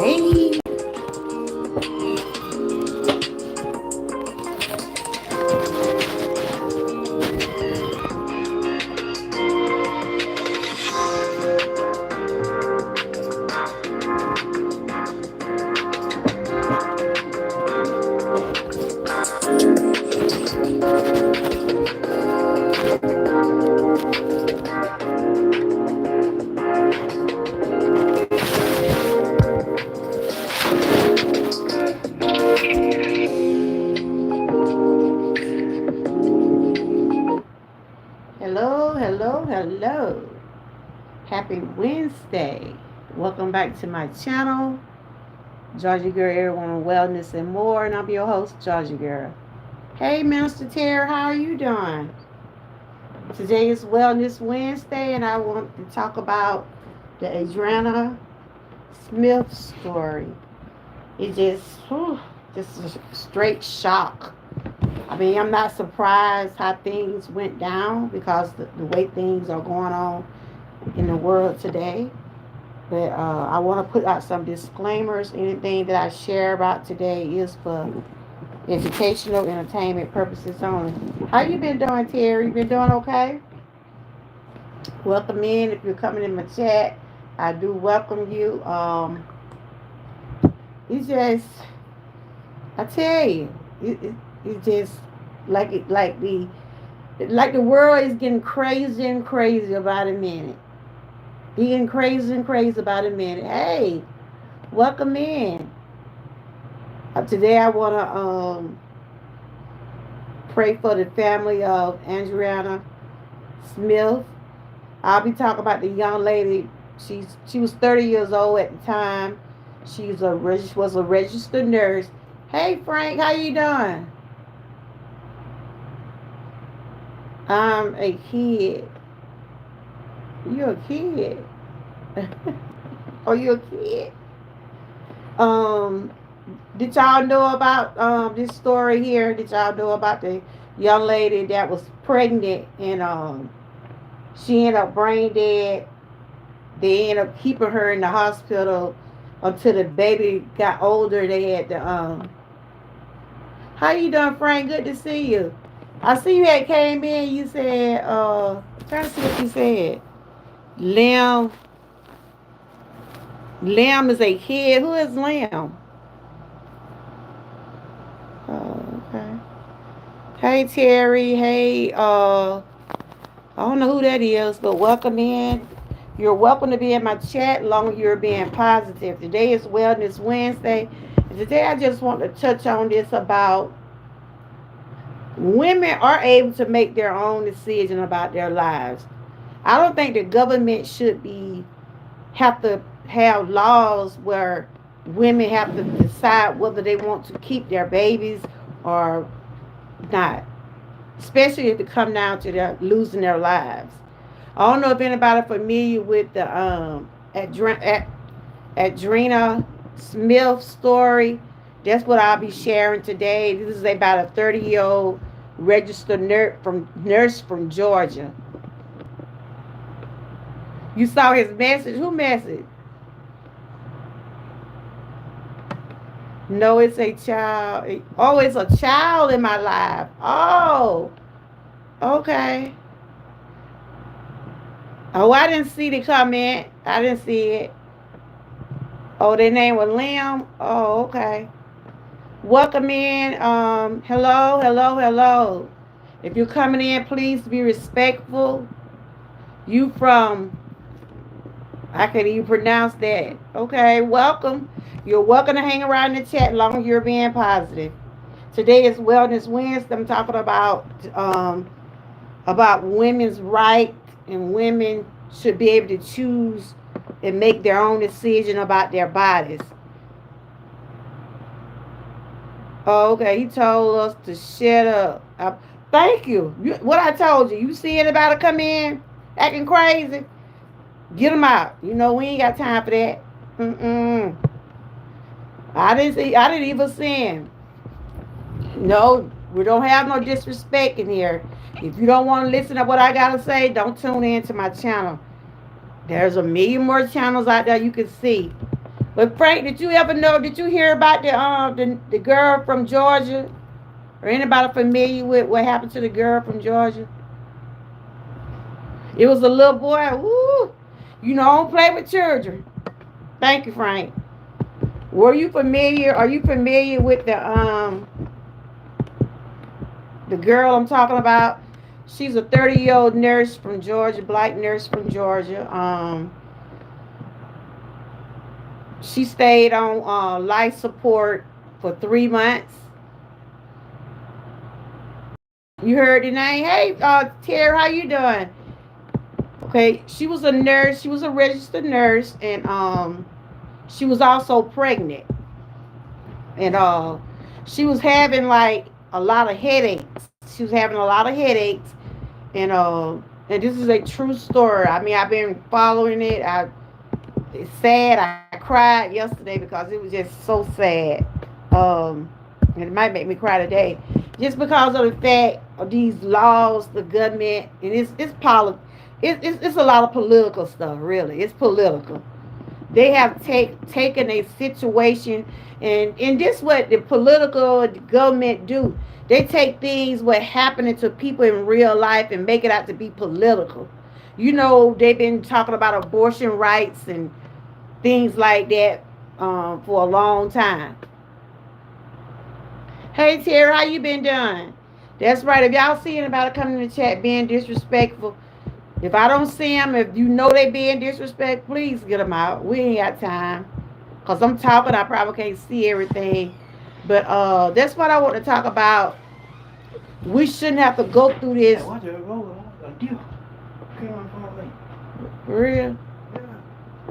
Hey. Hello, hello, hello. Happy Wednesday. Welcome back to my channel, Georgia Girl, Everyone on Wellness and More. And I'm your host, Georgia Girl. Hey, Minister Terry, how are you doing? Today is Wellness Wednesday, and I want to talk about the Adriana Smith story. It just a straight shock. I mean, I'm not surprised how things went down because the way things are going on in the world today. But I want to put out some disclaimers. Anything that I share about today is for educational, entertainment purposes only. How you been doing, Terry? You been doing okay? Welcome in. If you're coming in my chat, I do welcome you. It's just, I tell you, it just like the world is getting crazy and crazy about a minute. Getting crazy and crazy about a minute. Hey, welcome in. Today I want to pray for the family of Adriana Smith. I'll be talking about the young lady. She was 30 years old at the time. Was a registered nurse. Hey Frank, how you doing? I'm a kid. You're a kid. Are you a kid? Um, did y'all know about this story here? Did y'all know about the young lady that was pregnant and she ended up brain dead? They ended up keeping her in the hospital until the baby got older. They had to How you doing, Frank? Good to see you. I see you had came in. You said trying to see what you said. Lim Lim is a kid. Who is Lim? Oh, okay. Hey Terry. Hey I don't know who that is, but welcome in. You're welcome to be in my chat long as you're being positive. Today is Wellness Wednesday. And today I just want to touch on this about women are able to make their own decision about their lives. I don't think the government should be have to have laws where women have to decide whether they want to keep their babies or not, especially if it come down to their losing their lives. I don't know if anybody familiar with the Adrena Smith story. That's what I'll be sharing today. This is about a 30-year-old registered nurse from Georgia. You saw his message. Who message? No, it's a child. Oh, it's a child in my life. Oh, okay. Oh, I didn't see the comment. I didn't see it. Oh, their name was Lim. Oh, okay. Welcome in. Hello, hello, hello. If you're coming in, please be respectful. You from, I can't even pronounce that. Okay, welcome. You're welcome to hang around in the chat long as you're being positive. Today is Wellness Wednesday. I'm talking about women's rights, and women should be able to choose and make their own decision about their bodies. Oh, okay, he told us to shut up. Thank you. What I told you. You see anybody come in acting crazy? Get them out. You know, we ain't got time for that. Mm-mm. I didn't even see him. No, we don't have no disrespect in here. If you don't want to listen to what I got to say, don't tune in to my channel. There's a million more channels out there you can see. But Frank, did you ever know? Did you hear about the girl from Georgia, or anybody familiar with what happened to the girl from Georgia? It was a little boy. Woo! You know, don't play with children. Thank you, Frank. Were you familiar? Are you familiar with the girl I'm talking about? She's a 30-year-old nurse from Georgia, black nurse from Georgia. She stayed on life support for 3 months. You heard the name? Hey, Terry, how you doing? Okay, she was a nurse. She was a registered nurse, and she was also pregnant, and she was having like a lot of headaches. She was having a lot of headaches, and this is a true story. I mean, I've been following it. It's sad. I cried yesterday because it was just so sad. Um, and it might make me cry today, just because of the fact of these laws, the government, and it's a lot of political stuff. Really, it's political. They have taken a situation, and this what the political government do. They take things what happening to people in real life and make it out to be political. You know, they've been talking about abortion rights and things like that for a long time. Hey Terry, how you been doing? That's right. If y'all see anybody coming in the chat being disrespectful, if I don't see them, if you know they being disrespectful, please get them out. We ain't got time. Because I'm talking, I probably can't see everything. But that's what I want to talk about. We shouldn't have to go through this. Yeah, watch it roll a deer. Came on front of me. For real? Yeah.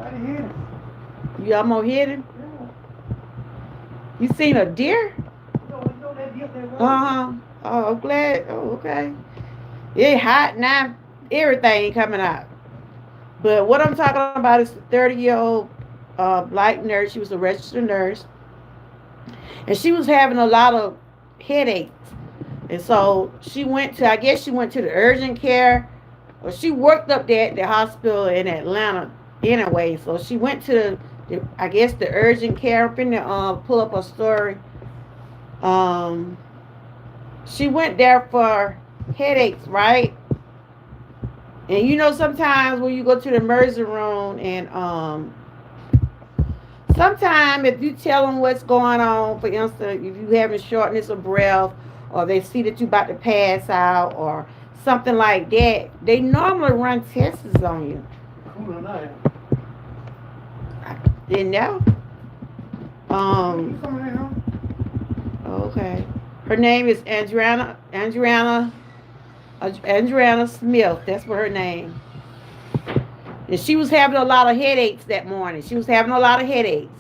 I didn't hit him. You almost hit him? Yeah. You seen a deer? You know that deer that road? Uh-huh. Oh, I'm glad. Oh, okay. It hot now. Everything coming out. But what I'm talking about is the 30-year-old black nurse. She was a registered nurse. And she was having a lot of headaches. And so she went to, I guess she went to the urgent care. Or she worked up there at the hospital in Atlanta anyway. So she went to, I guess, the urgent care. I'm finna pull up a story. She went there for headaches, right? And you know, sometimes when you go to the emergency room and sometimes if you tell them what's going on, for instance, if you having shortness of breath, or they see that you about to pass out, or something like that, they normally run tests on you. Who don't know? I didn't know. You coming in, huh? Okay. Her name is Adriana Smith. That's what her name. And she was having a lot of headaches that morning. She was having a lot of headaches.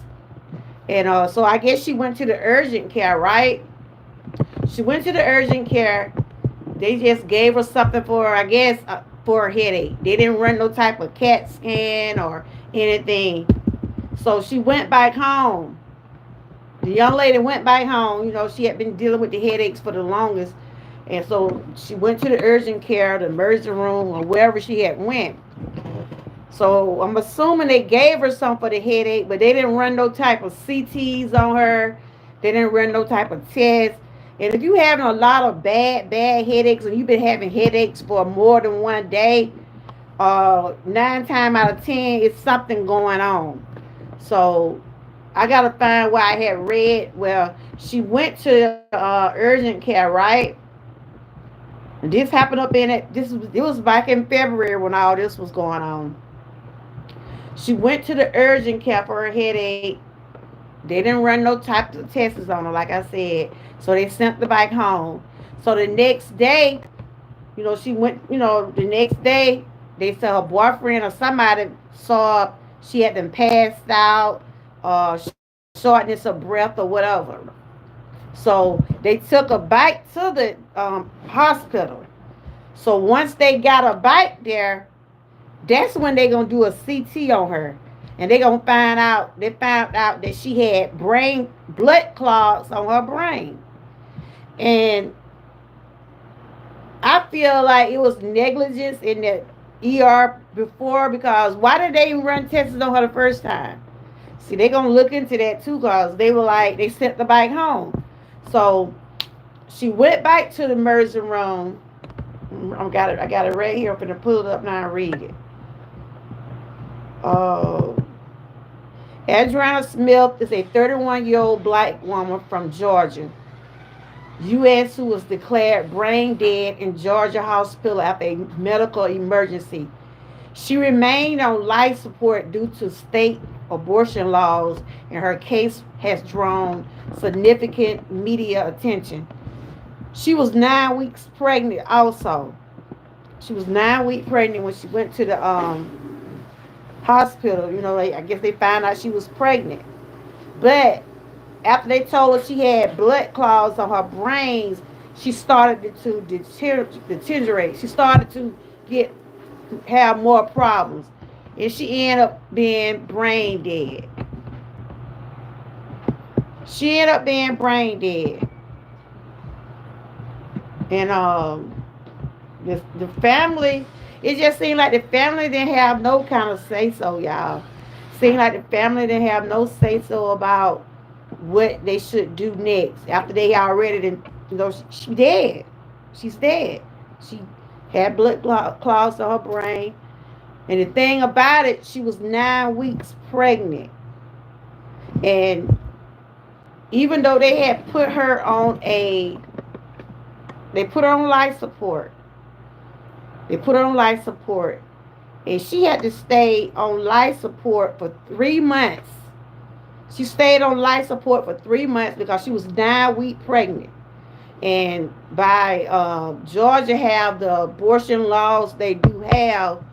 And so I guess she went to the urgent care, right? She went to the urgent care. They just gave her something for, I guess, for a headache. They didn't run no type of CAT scan or anything. So she went back home. The young lady went back home. You know, she had been dealing with the headaches for the longest. And so she went to the urgent care, the emergency room, or wherever she had went. So I'm assuming they gave her some for the headache, but they didn't run no type of CTs on her. They didn't run no type of tests. And if you having a lot of bad headaches, and you've been having headaches for more than one day, 9 times out of 10, it's something going on. So I gotta find where I had read. Well, she went to urgent care, right? And this happened up in it. It was back in February when all this was going on. She went to the urgent care for her headache. They didn't run no type of tests on her, like I said. So they sent her back home. So the next day, you know, she went, you know, the next day, they said her boyfriend or somebody saw she had been passed out, shortness of breath or whatever. So they took her back to the hospital. So once they got her back there, that's when they gonna do a CT on her, and they gonna find out. They found out that she had blood clots on her brain, and I feel like it was negligence in the ER before, because why did they even run tests on her the first time? See, they gonna look into that too, cause they were like they sent the bike home. So she went back to the emergency room. I got it right here. I'm gonna pull it up now and read it. Uh, Adriana Smith is a 31-year-old black woman from Georgia, U.S., who was declared brain dead in Georgia hospital after a medical emergency. She remained on life support due to state abortion laws, and her case has drawn significant media attention. She was 9 weeks pregnant also. She was 9 weeks pregnant when she went to the hospital. I guess they found out she was pregnant. But after they told her she had blood clots on her brains, she started to deteriorate. She started to get have more problems, and she ended up being brain dead. She ended up being brain dead, and the family. It just seemed like the family didn't have no kind of say so, y'all. Seemed like the family didn't have no say so about what they should do next after they already didn't. She dead. She's dead. She had blood clots on her brain. And the thing about it, she was 9 weeks pregnant. And even though they put her on life support. They put her on life support. And she had to stay on life support for 3 months. She stayed on life support for 3 months because she was 9 weeks pregnant. And by Georgia have the abortion laws they do have,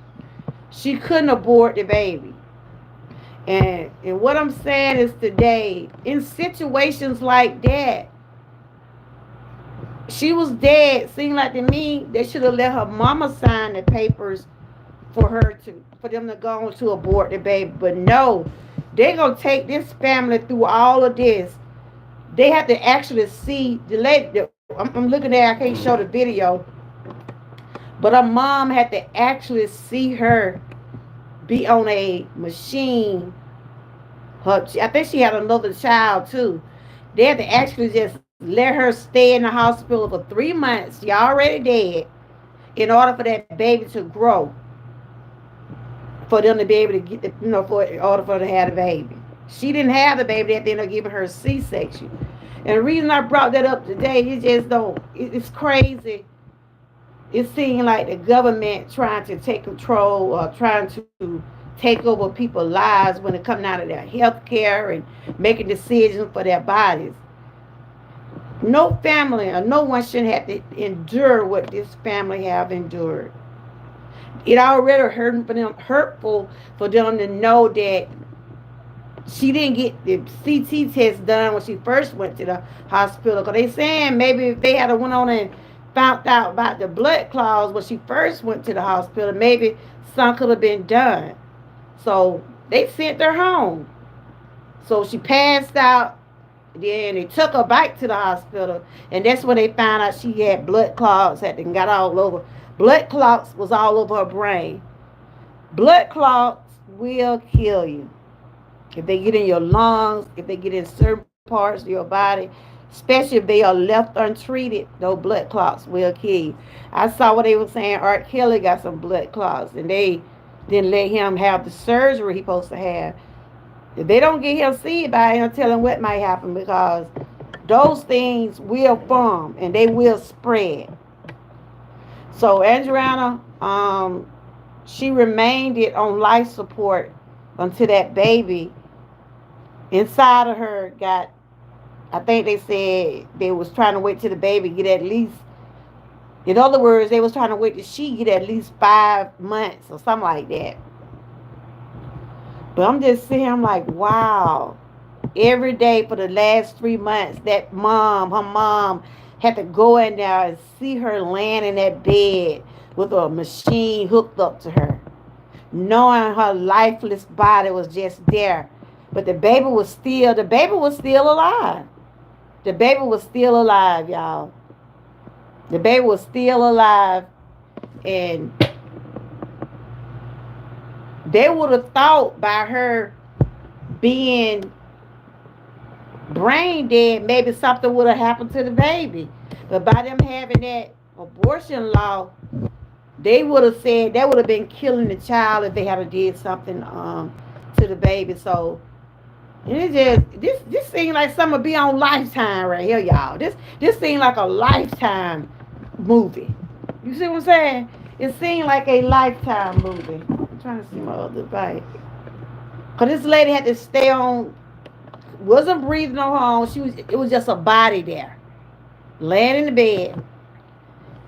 she couldn't abort the baby. And what I'm saying is today, in situations like that, she was dead. Seemed like to me they should have let her mama sign the papers for them to go on to abort the baby. But no, they're gonna take this family through all of this. They have to actually see the lady. I'm looking at. I can't show the video, but her mom had to actually see her be on a machine. I think she had another child too. They had to actually just let her stay in the hospital for 3 months. She already dead. In order for that baby to grow, for them to be able to get, in order for her to have the baby. She didn't have the baby. They had to end up giving her a C-section. And the reason I brought that up today, you just don't. It's crazy. It seems like the government trying to take control or trying to take over people's lives when it comes out of their health care and making decisions for their bodies. No family or no one should have to endure what this family have endured. It already hurtful for them to know that she didn't get the CT test done when she first went to the hospital. Because they saying maybe if they had went on and found out about the blood clots when she first went to the hospital, maybe some could have been done. So they sent her home. So she passed out. Then they took her back to the hospital, and that's when they found out she had blood clots that got all over. Blood clots was all over her brain. Blood clots will kill you. If they get in your lungs, if they get in certain parts of your body, especially if they are left untreated, those blood clots will kill you. I saw what they were saying. Art Kelly got some blood clots, and they didn't let him have the surgery he's supposed to have. If they don't get him seen by him, tell him what might happen because those things will form and they will spread. So Adriana, she remained it on life support until that baby inside of her got. I think they said they was trying to wait till the baby get at least. In other words, they was trying to wait till she get at least 5 months or something like that. But I'm just saying, I'm like, wow. Every day for the last 3 months, her mom, had to go in there and see her laying in that bed with a machine hooked up to her, knowing her lifeless body was just there. But the baby was still alive. The baby was still alive, y'all. The baby was still alive. And they would have thought by her being brain dead, maybe something would have happened to the baby. But by them having that abortion law, they would have said that would have been killing the child if they had did something to the baby. So and it just this seems like something would be on Lifetime right here, y'all. This seems like a Lifetime movie. You see what I'm saying? It seemed like a Lifetime movie. I'm trying to see my other bite. Cause this lady had to stay on, wasn't breathing on her own. It was just a body there, laying in the bed,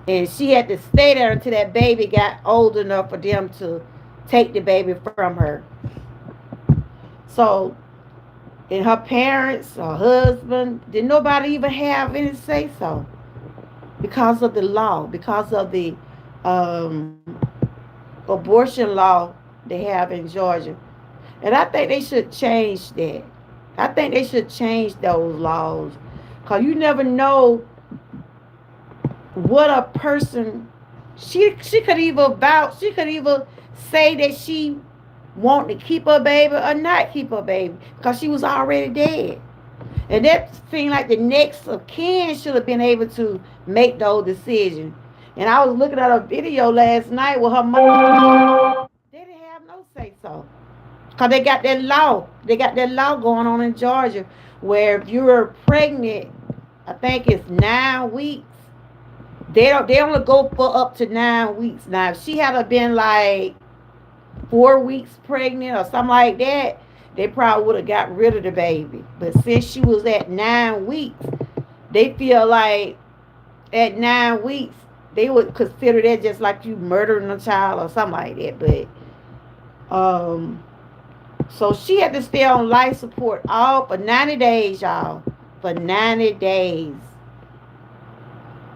and she had to stay there until that baby got old enough for them to take the baby from her. So, and her parents, her husband, did nobody even have any say so because of the law, because of the um, abortion law they have in Georgia. And I think they should change that. I think they should change those laws. Because you never know what a person, she could either vouch, she could either say that she want to keep her baby or not keep her baby because she was already dead. And that seemed like the next of kin should have been able to make those decisions. And I was looking at a video last night with her mom. They didn't have no say so. Because they got that law. They got that law going on in Georgia where if you're pregnant, I think it's 9 weeks. They only go for up to 9 weeks. Now if she had been like 4 weeks pregnant or something like that, they probably would have got rid of the baby. But since she was at 9 weeks, they feel like at 9 weeks they would consider that just like you murdering a child or something like that. But so she had to stay on life support all for 90 days, y'all. For 90 days.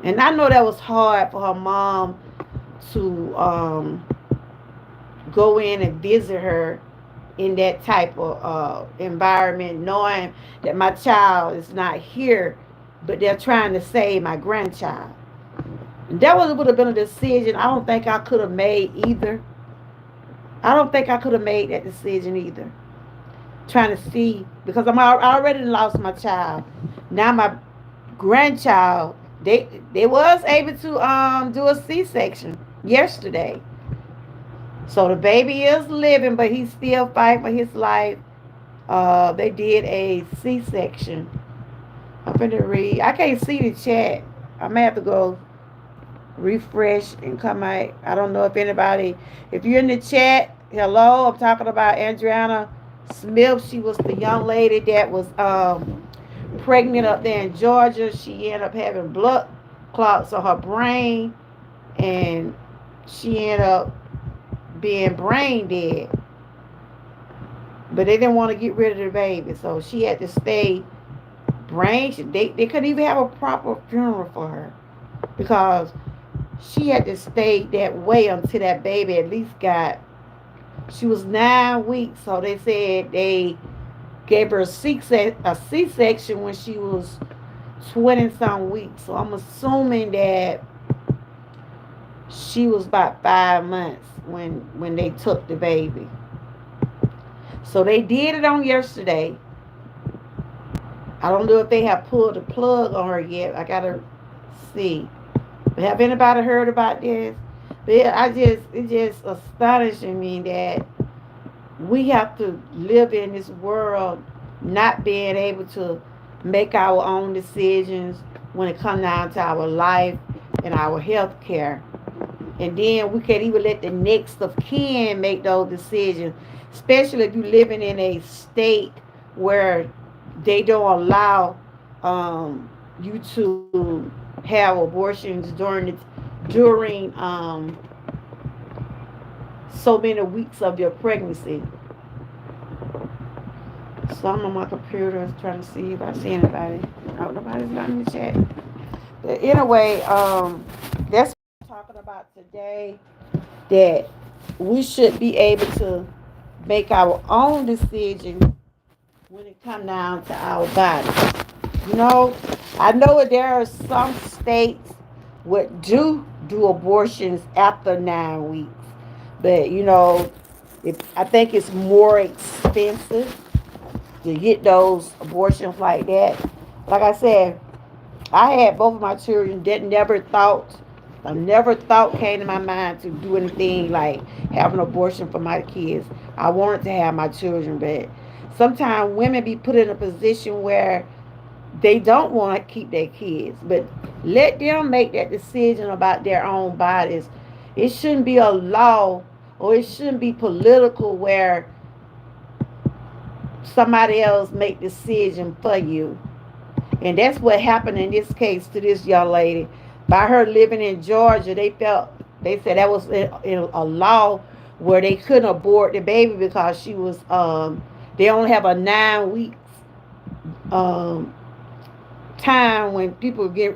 And I know that was hard for her mom to go in and visit her in that type of environment, knowing that my child is not here, but they're trying to save my grandchild. That would have been a decision I don't think I could have made either. I don't think I could have made that decision either. Trying to see, because I already lost my child. Now my grandchild, they was able to do a C-section yesterday. So the baby is living, but he's still fighting for his life. They did a C-section. I'm finna read. I can't see the chat. I may have to go refresh and come out. I don't know if anybody, if you're in the chat, hello. I'm talking about Adriana Smith. She was the young lady that was pregnant up there in Georgia. She ended up having blood clots on her brain, and she ended up being brain dead. But they didn't want to get rid of the baby, so she had to stay brain. They couldn't even have a proper funeral for her because she had to stay that way until that baby at least got. She was 9 weeks, so they said they gave her a C-section when she was 20 some weeks. So I'm assuming that she was about 5 months when they took the baby. So they did it on yesterday. I don't know if they have pulled the plug on her yet. I gotta see. But have anybody heard about this? But it's just astonishing me that we have to live in this world not being able to make our own decisions when it comes down to our life and our health care. And then we can't even let the next of kin make those decisions, especially if you're living in a state where they don't allow you to have abortions during so many weeks of your pregnancy. So I'm on my computer trying to see if I see anybody. Oh, nobody's not in the chat. But anyway, that's what I'm talking about today. That we should be able to make our own decision when it comes down to our body. You know, I know that there are some states what do abortions after 9 weeks, but I think it's more expensive to get those abortions like that. Like I said, I had both of my children that never thought came to my mind to do anything like have an abortion for my kids. I wanted to have my children, but sometimes women be put in a position where they don't want to keep their kids, but let them make that decision about their own bodies. It shouldn't be a law or it shouldn't be political where somebody else make decision for you. And that's what happened in this case to this young lady. By her living in Georgia, they said that was in a law where they couldn't abort the baby because she was they only have a 9 weeks um time when people get,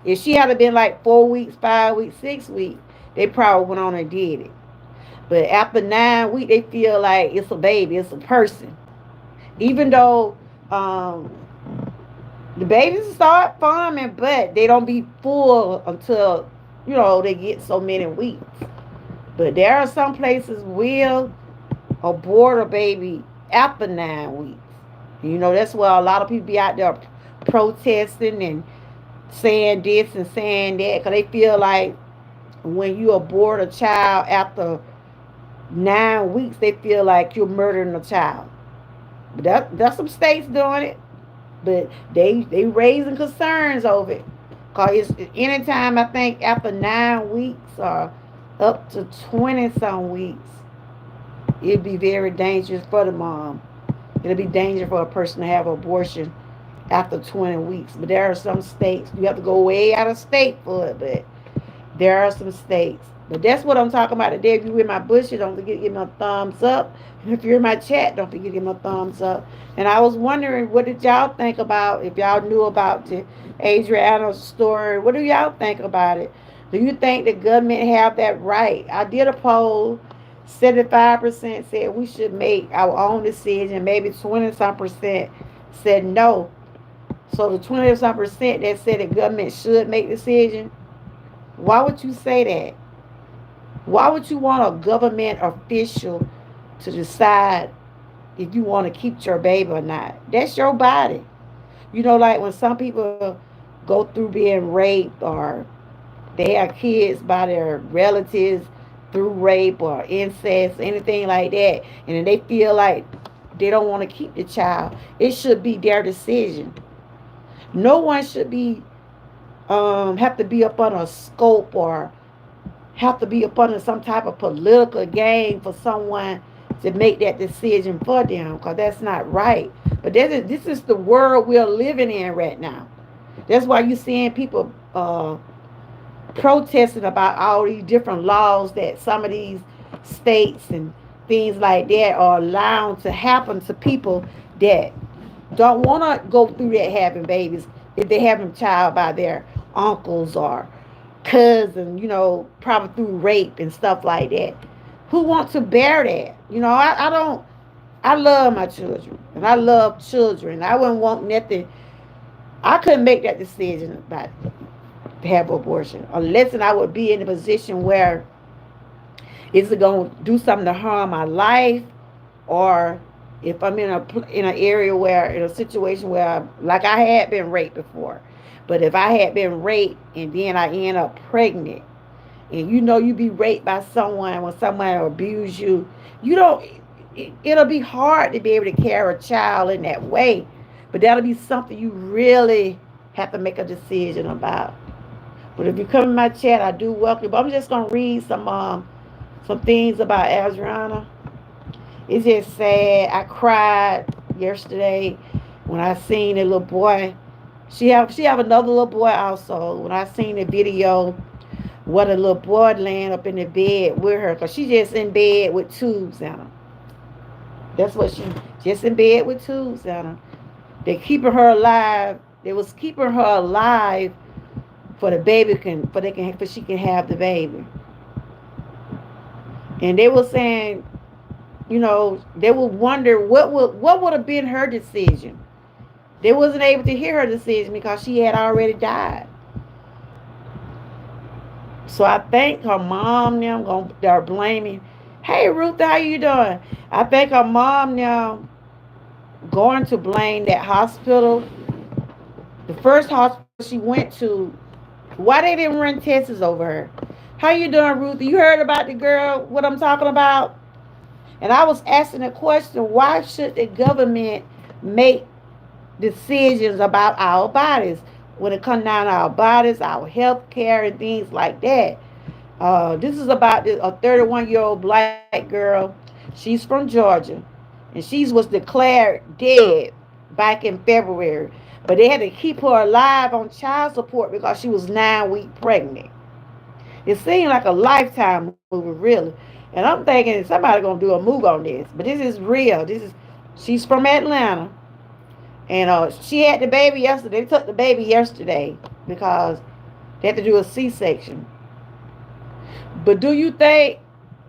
if she had been like 4 weeks, 5 weeks, 6 weeks, they probably went on and did it. But after 9 weeks, they feel like it's a baby, it's a person. Even though um, the babies start forming, but they don't be full until they get so many weeks. But there are some places will abort a baby after 9 weeks. That's why a lot of people be out there protesting and saying this and saying that because they feel like when you abort a child after 9 weeks, they feel like you're murdering a child. But that's some states doing it, but they raising concerns over it. Cause it's anytime I think after 9 weeks or up to 20 some weeks, it'd be very dangerous for the mom. It'll be dangerous for a person to have an abortion after 20 weeks. But there are some states you have to go way out of state for it, but there are some states. But that's what I'm talking about today. If you're in my bushes, don't forget to give me a thumbs up. And if you're in my chat, don't forget to give me a thumbs up. And I was wondering, what did y'all think about, if y'all knew about the Adriana's story, what do y'all think about it? Do you think the government have that right? I did a poll. 75% said we should make our own decision. Maybe 20 some percent said no. So the 20 some percent that said the government should make decision, why would you say that? Why would you want a government official to decide if you want to keep your baby or not? That's your body. Like when some people go through being raped or they have kids by their relatives through rape or incest, anything like that, and then they feel like they don't want to keep the child, it should be their decision. No one should be have to be up on a scope or have to be up under some type of political game for someone to make that decision for them, because that's not right. But this is the world we're living in right now. That's why you're seeing people protesting about all these different laws that some of these states and things like that are allowed to happen to people that don't want to go through that having babies if they having child by their uncles or cousin, probably through rape and stuff like that. Who wants to bear that? I don't. I love my children and I love children. I wouldn't want nothing. I couldn't make that decision about to have abortion unless I would be in a position where is it going to do something to harm my life, or if I'm in an area where in a situation where like I had been raped before. But if I had been raped and then I end up pregnant, and you be raped by someone when someone abuse you, you don't. It'll be hard to be able to carry a child in that way. But that'll be something you really have to make a decision about. But if you come in my chat, I do welcome you. But I'm just gonna read some things about Adriana. It's just sad. I cried yesterday when I seen a little boy. She have another little boy also. When I seen the video, what a little boy laying up in the bed with her, cause she just in bed with tubes in her. That's what she just in bed with tubes in her. They keeping her alive. They was keeping her alive for the baby for she can have the baby. And they were saying, they would wonder what would have been her decision. They wasn't able to hear her decision because she had already died. So I think her mom now they're blaming. Hey Ruth, how you doing? I think her mom now going to blame that hospital, the first hospital she went to, why they didn't run tests over her. How you doing, Ruth? You heard about the girl, what I'm talking about? And I was asking the question, why should the government make decisions about our bodies when it comes down to our bodies, our health care, and things like that? This is about a 31-year-old black girl. She's from Georgia, and she was declared dead back in February. But they had to keep her alive on child support because she was 9 weeks pregnant. It seemed like a lifetime movie, really. And I'm thinking somebody gonna do a move on this. But this is real. She's from Atlanta, and she had the baby yesterday. They took the baby yesterday because they had to do a C-section. But do you think?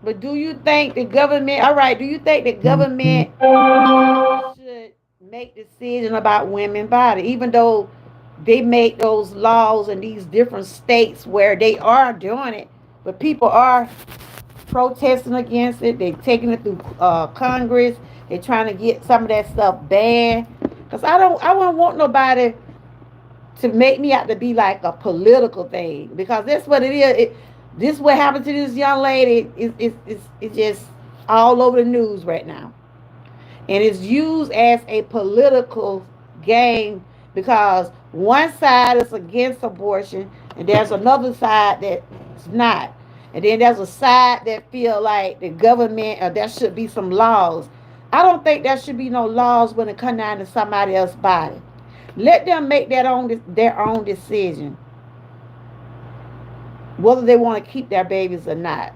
But do you think the government? All right. Do you think the government should make decision about women's body, even though they make those laws in these different states where they are doing it, but people are protesting against it. They're taking it through Congress. They're trying to get some of that stuff banned. Cause I don't want nobody to make me out to be like a political thing, because that's what it is. This what happened to this young lady. It's just all over the news right now, and it's used as a political game because one side is against abortion and there's another side that's not, and then there's a side that feel like the government or there should be some laws. I don't think there should be no laws when it comes down to somebody else's body. Let them make their own decision whether they want to keep their babies or not.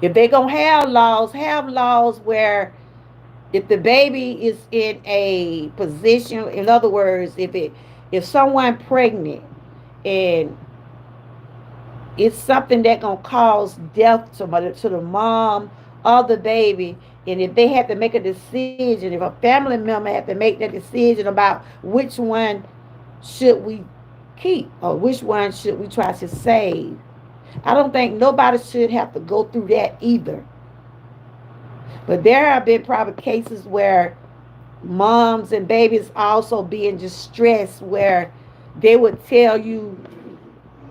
If they gonna have laws where if the baby is in a position, in other words, if someone pregnant and it's something that gonna cause death to the mom or the baby, and if they have to make a decision, if a family member have to make that decision about which one should we keep or which one should we try to save, I don't think nobody should have to go through that either. But there have been probably cases where moms and babies also be in distress where they would tell you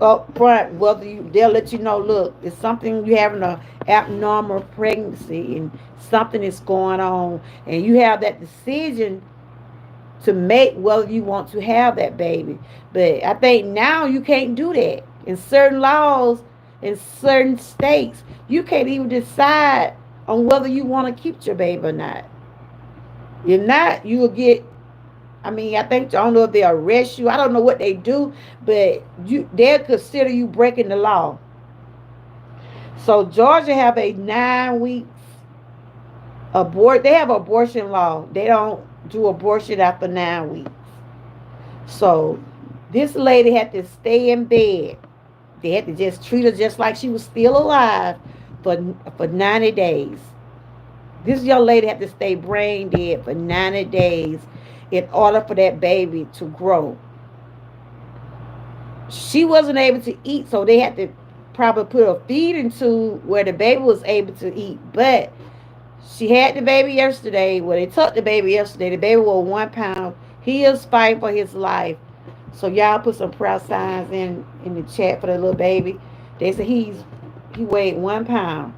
up front whether they'll let you know, look, it's something, you having a abnormal pregnancy and something is going on, and you have that decision to make whether you want to have that baby. But I think now you can't do that. In certain laws, in certain states, you can't even decide on whether you want to keep your baby or not. If not, you will get. I mean, I think, I don't know if they arrest you. I don't know what they do, but they'll consider you breaking the law. So Georgia have a 9 weeks abort. They have abortion law. They don't do abortion after 9 weeks. So this lady had to stay in bed. They had to just treat her just like she was still alive for 90 days. This young lady had to stay brain dead for 90 days in order for that baby to grow. She wasn't able to eat, so they had to probably put a feeding tube where the baby was able to eat. But she had the baby yesterday. Well, they took the baby yesterday. The baby was 1 pound. He is fighting for his life. So y'all put some prayer signs in the chat for the little baby. They said he weighed 1 pound.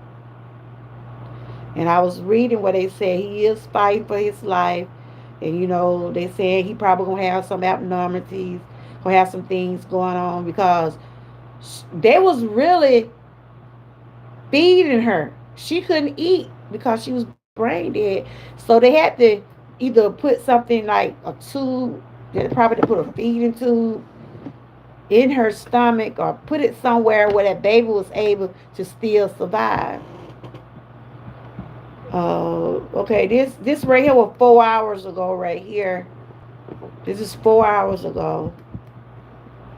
And I was reading where they said he is fighting for his life. And they said he probably gonna have some abnormalities, gonna have some things going on because they was really feeding her. She couldn't eat because she was brain dead. So they had to either put something like a tube, they probably put a feeding tube in her stomach or put it somewhere where that baby was able to still survive. Okay, this right here was 4 hours ago right here. This is 4 hours ago.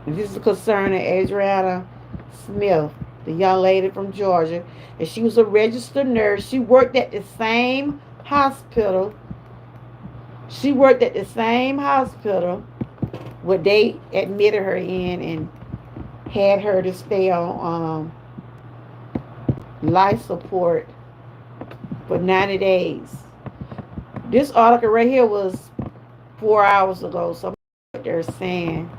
This is concerning Adriana Smith, the young lady from Georgia. And she was a registered nurse. She worked at the same hospital. She worked at the same hospital where they admitted her in and had her to stay on life support for 90 days. This article right here was 4 hours ago. Somebody up there saying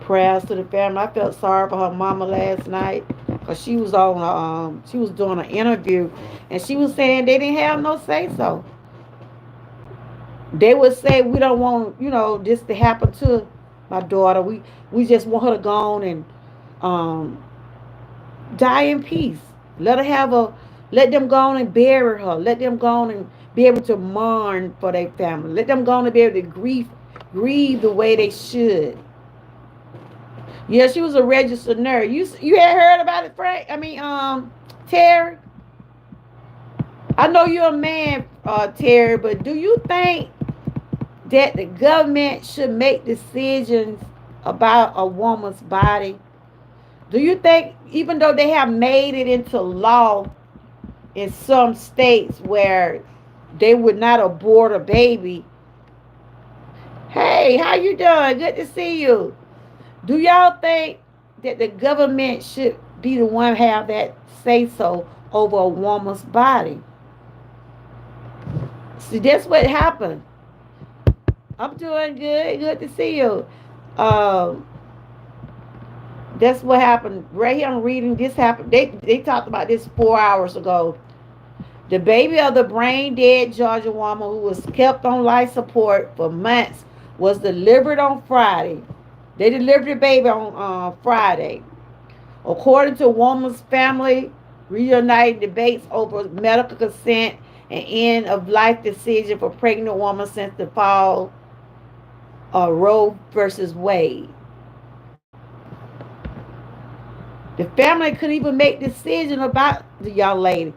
prayers to the family. I felt sorry for her mama last night because she was on she was doing an interview and she was saying they didn't have no say so. They would say we don't want this to happen to my daughter. We just want her to go on and um die in peace. Let her have a let them go on and bury her. Let them go on and be able to mourn for their family. Let them go on and be able to grieve the way they should. Yeah, she was a registered nurse. You had heard about it, Frank? I mean, Terry. I know you're a man, Terry, but do you think that the government should make decisions about a woman's body? Do you think, even though they have made it into law in some states where they would not abort a baby? Hey, how you doing? Good to see you. Do y'all think that the government should be the one have that say so over a woman's body? See, that's what happened. I'm doing good. Good to see you. Um, that's what happened. Right here, I'm reading this happened. They talked about this 4 hours ago. The baby of the brain dead Georgia woman who was kept on life support for months was delivered on Friday. They delivered the baby on Friday. According to woman's family, reunited debates over medical consent and end of life decision for pregnant woman since the fall of Roe versus Wade. The family couldn't even make decision about the young lady.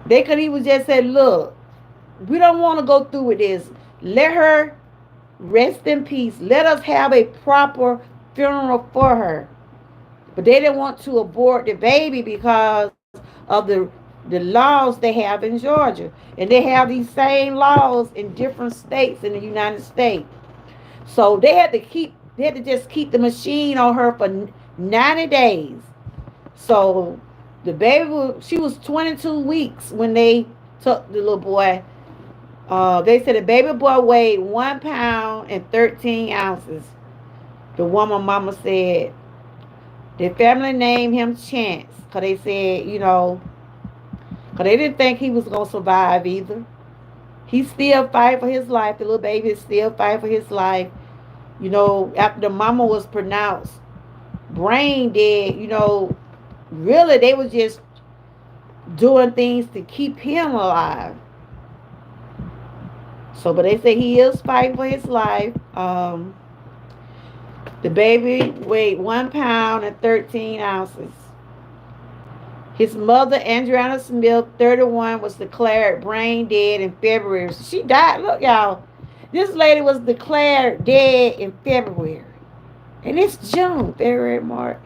They could even just say, look, we don't want to go through with this. Let her rest in peace. Let us have a proper funeral for her. But they didn't want to abort the baby because of the laws they have in Georgia. And they have these same laws in different states in the United States. So they had to just keep the machine on her for 90 days. So the baby she was 22 weeks when they took the little boy. They said the baby boy weighed 1 pound and 13 ounces. The woman mama said the family named him Chance because they said, because they didn't think he was going to survive either. He still fight for his life. The little baby is still fight for his life. After the mama was pronounced brain dead, really they was just doing things to keep him alive. So, but they say he is fighting for his life. The baby weighed 1 pound and 13 ounces. His mother, Adriana Smith, 31, was declared brain dead in February. So she died. Look, y'all. This lady was declared dead in February. And it's June, February, March,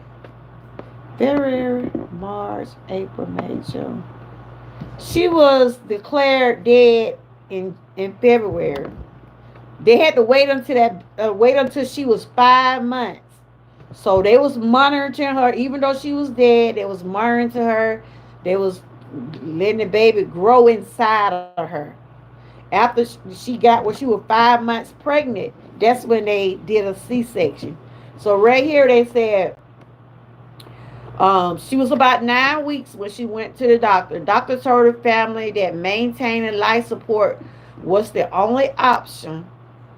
April, May, June. She was declared dead in February. They had to wait until she was 5 months. So they was monitoring her, even though she was dead. They was monitoring her. They was letting the baby grow inside of her. After she got when she was 5 months pregnant, that's when they did a C-section. So right here they said she was about 9 weeks when she went to the doctor. Doctor told her family that maintaining life support was the only option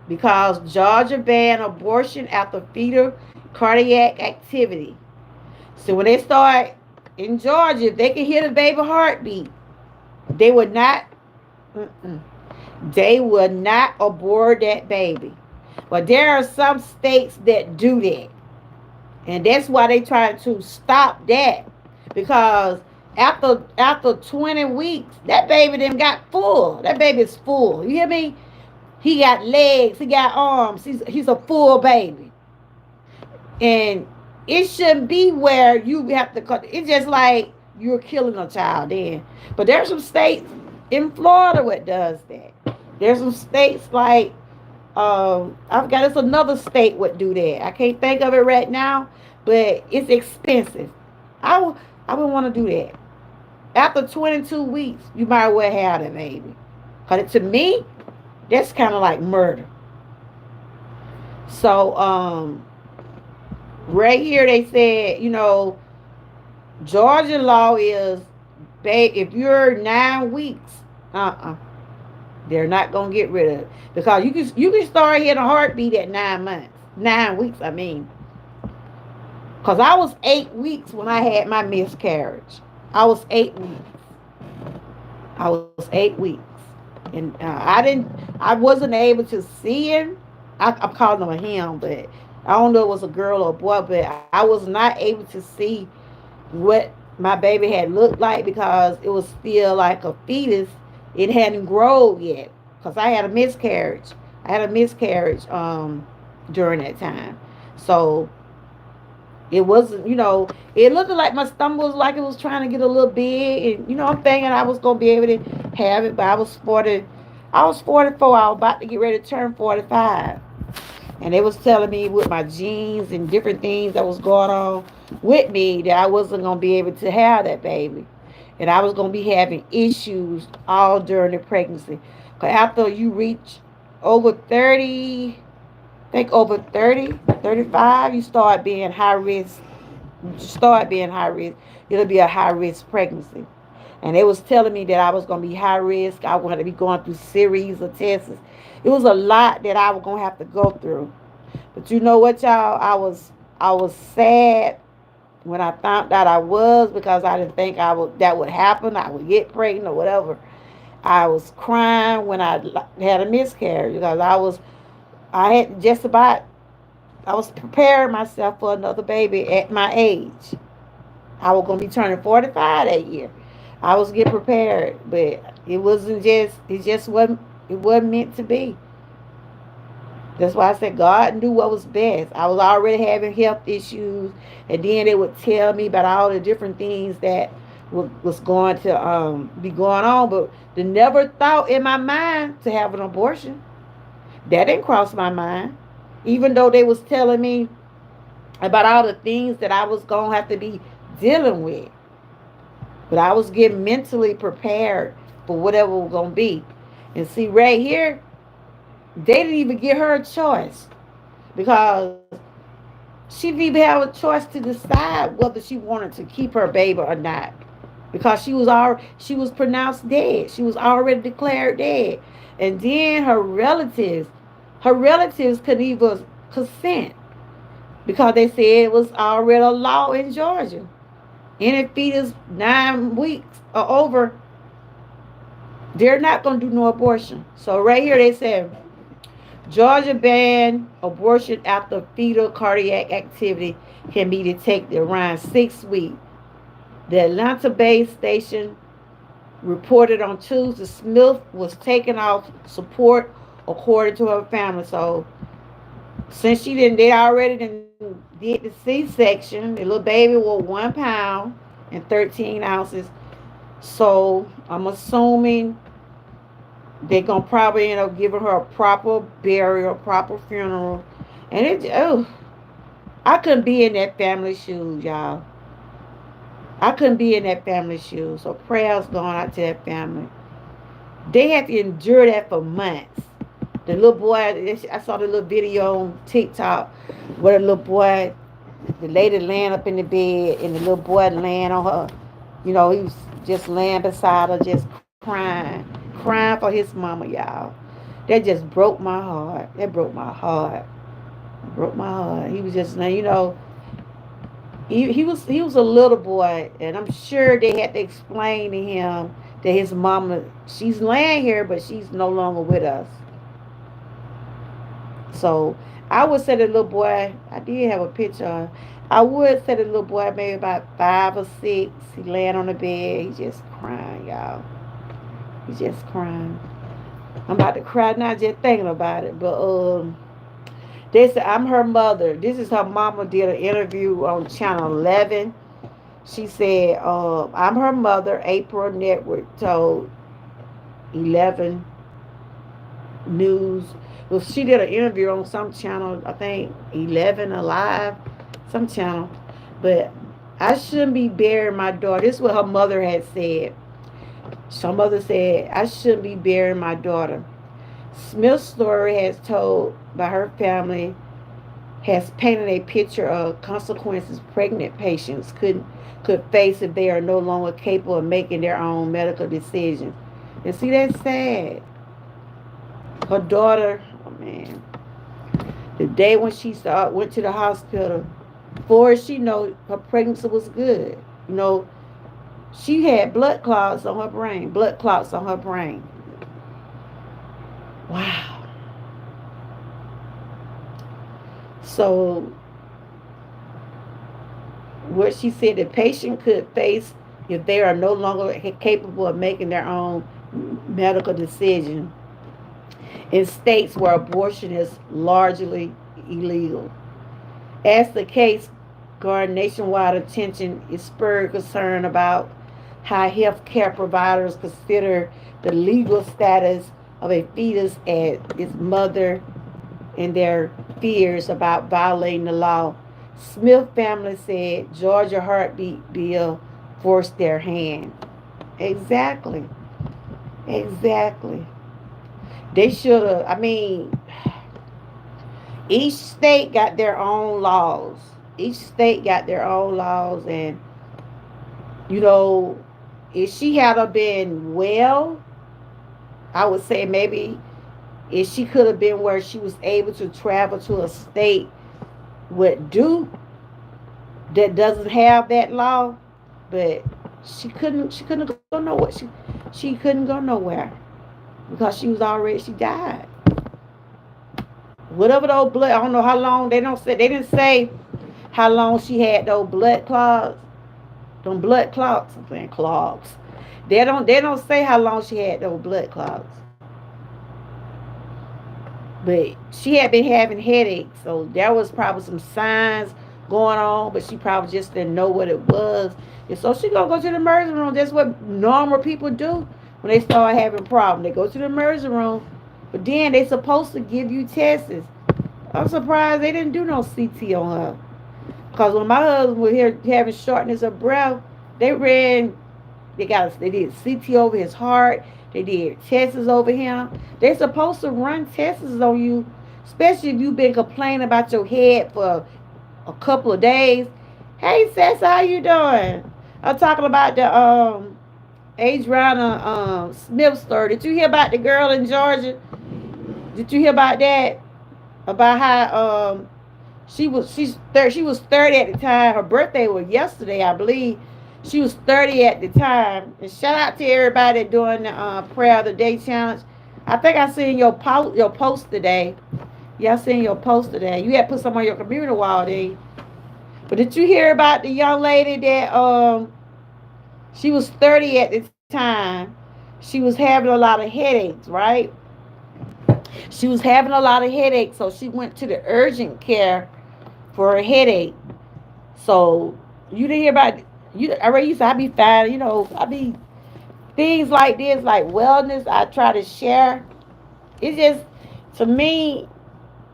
because Georgia banned abortion after fetal cardiac activity. So when they start in Georgia, if they can hear the baby heartbeat, they would not. Mm-mm, they would not abort that baby. But there are some states that do that. And that's why they try to stop that. Because after 20 weeks, that baby then got full. That baby's full. You hear me? He got legs, he got arms. He's a full baby. And it shouldn't be where you have to cut. It's just like you're killing a child then. But there's some states in Florida what does that. There's some states like I've got it's another state would do that. I can't think of it right now, but it's expensive. I would want to do that. after 22 weeks, you might well have that baby. Cause to me, that's kind of like murder. So right here they said, Georgia law is, babe, if you're 9 weeks, they're not gonna get rid of it because you can start hitting a heartbeat at 9 months, 9 weeks. I mean, because I was 8 weeks when I had my miscarriage. I was 8 weeks. I was 8 weeks, and I wasn't able to see him. I'm calling him a him, but I don't know if it was a girl or a boy. But I was not able to see what my baby had looked like because it was still like a fetus. It hadn't grown yet because I had a miscarriage. I had a miscarriage during that time, so it wasn't, it looked like my stomach was like it was trying to get a little big, and I'm thinking I was gonna be able to have it, but I was 44. I was about to get ready to turn 45, and they was telling me with my genes and different things that was going on with me that I wasn't gonna be able to have that baby, and I was gonna be having issues all during the pregnancy. Cause after you reach over 30, I think over 30, 35, you start being high risk. You start being high risk. It'll be a high risk pregnancy. And they was telling me that I was gonna be high risk. I was gonna be going through series of tests. It was a lot that I was gonna have to go through. But you know what, y'all? I was sad when I found out I was because I didn't think that would happen. I would get pregnant or whatever. I was crying when I had a miscarriage because I had just about I was preparing myself for another baby at my age. I was gonna be turning 45 that year. I was getting prepared, but it just wasn't meant to be. That's why I said God knew what was best. I was already having health issues, and then they would tell me about all the different things that was going to be going on, but they never thought in my mind to have an abortion. That didn't cross my mind. Even though they was telling me about all the things that I was going to have to be dealing with. But I was getting mentally prepared for whatever was going to be. And see, right here, they didn't even give her a choice because she didn't even have a choice to decide whether she wanted to keep her baby or not. Because she was pronounced dead. She was already declared dead. And then her relatives couldn't even consent because they said it was already a law in Georgia. Any fetus 9 weeks or over, they're not going to do no abortion. So right here they said Georgia banned abortion after fetal cardiac activity can be detected around 6 weeks. The Atlanta-based station reported on Tuesday Smith was taken off support according to her family. So since they already did the C-section, the little baby was 1 pound and 13 ounces. So I'm assuming they're gonna probably end up giving her a proper burial, proper funeral. And I couldn't be in that family shoes, y'all. I couldn't be in that family shoes. So prayers going out to that family. They had to endure that for months. The little boy, I saw the little video on TikTok where the little boy, the lady laying up in the bed and the little boy laying on her. He was just laying beside her, just crying for his mama, y'all. That just broke my heart. That broke my heart. Broke my heart. He was just, he was a little boy, and I'm sure they had to explain to him that his mama, she's laying here, but she's no longer with us. So I would say the little boy, I did have a picture. I would say the little boy maybe about 5 or 6. He laying on the bed. He just crying, y'all. He's just crying. I'm about to cry now just thinking about it. But they said I'm her mother. This is her mama did an interview on Channel 11. She said, I'm her mother. April Network told 11 News. Well, she did an interview on some channel, I think 11 Alive, some channel. But I shouldn't be burying my daughter. This is what her mother had said. Her mother said, I shouldn't be burying my daughter. Smith's story has told by her family has painted a picture of consequences pregnant patients could face if they are no longer capable of making their own medical decisions. And see, that's sad. Her daughter, oh man, the day when she went to the hospital, for she know her pregnancy was good. You know, she had blood clots on her brain. Blood clots on her brain. Wow. So what she said the patient could face if they are no longer capable of making their own medical decision in states where abortion is largely illegal. As the case garnered nationwide attention, it spurred concern about how health care providers consider the legal status of a fetus as its mother and their fears about violating the law. Smith family said Georgia heartbeat bill forced their hand. Exactly. Exactly. They should have, I mean, each state got their own laws. Each state got their own laws, and you know, if she had been well, I would say maybe if she could have been where she was able to travel to a state with do that doesn't have that law, but she couldn't go nowhere. She couldn't go nowhere because she died. Whatever those blood, I don't know how long, they didn't say how long she had those blood clots. Them blood clots, I'm saying clogs. They don't say how long she had those blood clots. But she had been having headaches, so there was probably some signs going on, but she probably just didn't know what it was. And so she gonna go to the emergency room. That's what normal people do when they start having problems. They go to the emergency room, but then they supposed to give you tests. I'm surprised they didn't do no CT on her. Cause when my husband was here having shortness of breath, they ran. They did CT over his heart. They did tests over him. They're supposed to run tests on you, especially if you've been complaining about your head for a couple of days. Hey, Sess, how you doing? I'm talking about the Adriana Smith story. Did you hear about the girl in Georgia? Did you hear about that? About how she was 30 at the time. Her birthday was yesterday, I believe. She was 30 at the time. And shout out to everybody doing the prayer of the day challenge. I think I seen your post today. Yeah, I seen your post today. You had put some on your computer wall there. But did you hear about the young lady that she was 30 at the time? She was having a lot of headaches, right? She was having a lot of headaches, so she went to the urgent care for a headache. So you didn't hear about you. I already used to. I be fine. You know, I be things like this, like wellness. I try to share. It just to me,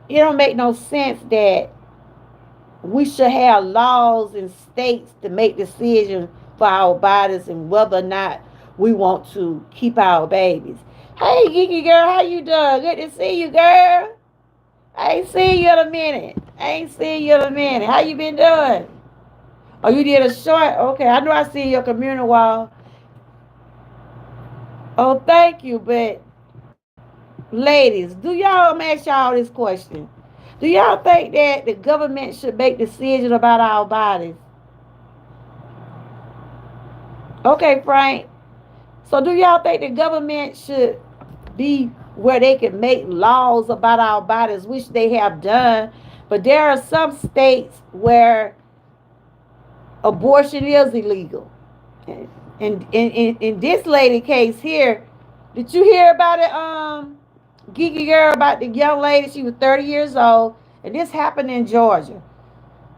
it don't make no sense that we should have laws in states to make decisions for our bodies and whether or not we want to keep our babies. Hey, Geeky girl, how you doing? Good to see you, girl. I ain't seen you in a minute. I ain't seen you in a minute. How you been doing? Oh, you did a short? Okay, I know I see your community wall. Oh, thank you. But, ladies, do y'all, I'm ask y'all this question. Do y'all think that the government should make decisions about our bodies? Okay, Frank. So, do y'all think the government should be where they can make laws about our bodies, which they have done? But there are some states where abortion is illegal. And in this lady case here, did you hear about it, Geeky girl, about the young lady? She was 30 years old, and this happened in Georgia.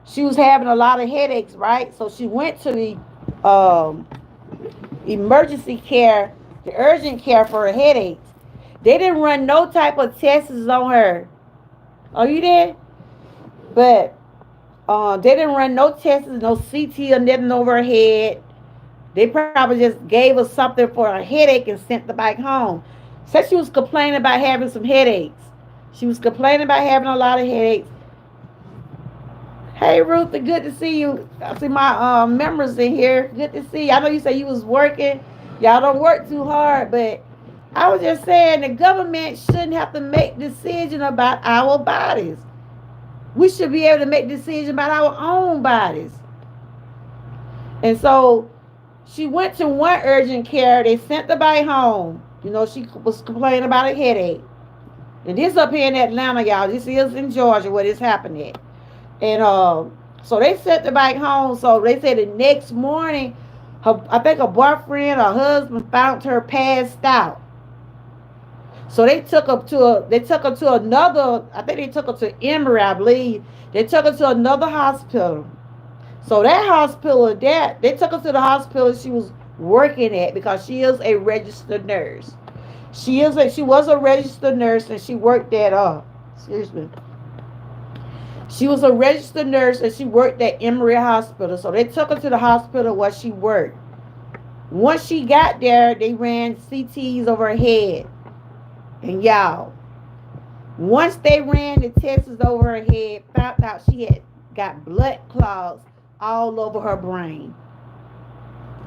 She was having a lot of headaches, right? So she went to the emergency care, the urgent care for her headaches. They didn't run no type of tests on her. Oh, you did? But They didn't run no tests, no CT or nothing over her head. They probably just gave her something for a headache and sent the bike home. Said she was complaining about having some headaches. She was complaining about having a lot of headaches. Hey Ruth, good to see you. I see my members in here. Good to see you. I know you said you was working. Y'all don't work too hard, but I was just saying the government shouldn't have to make decisions about our bodies. We should be able to make decisions about our own bodies. And so she went to one urgent care. They sent the bike home. You know, she was complaining about a headache. And this up here in Atlanta, y'all. This is in Georgia where this happened at. And so they sent the bike home. So they said the next morning, I think her boyfriend or husband found her passed out. So they took her to another. I think they took her to Emory, I believe. They took her to another hospital. So that hospital, that they took her to the hospital she was working at because she is a registered nurse. She was a registered nurse and she worked at excuse me. She was a registered nurse and she worked at Emory Hospital. So they took her to the hospital where she worked. Once she got there, they ran CTs over her head. And y'all, once they ran the tests over her head, found out she had got blood clots all over her brain.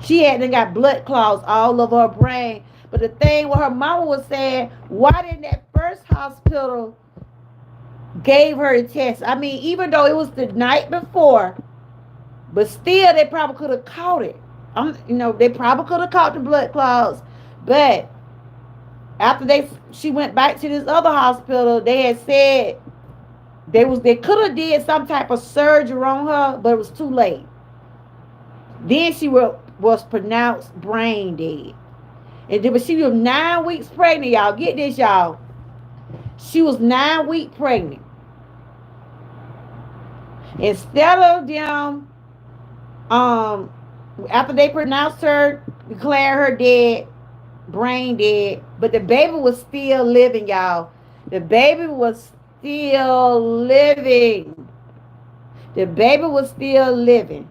She had then got blood clots all over her brain. But the thing what her mama was saying, why didn't that first hospital gave her the test? I mean, even though it was the night before, but still they probably could have caught it. They probably could have caught the blood clots. But after she went back to this other hospital, they had said they could have did some type of surgery on her, but it was too late. Then she was pronounced brain dead. But she was 9 weeks pregnant, y'all. Get this, y'all. She was 9 weeks pregnant. Instead of them, after they pronounced her, declared her dead, brain dead, but the baby was still living, y'all. The baby was still living. The baby was still living.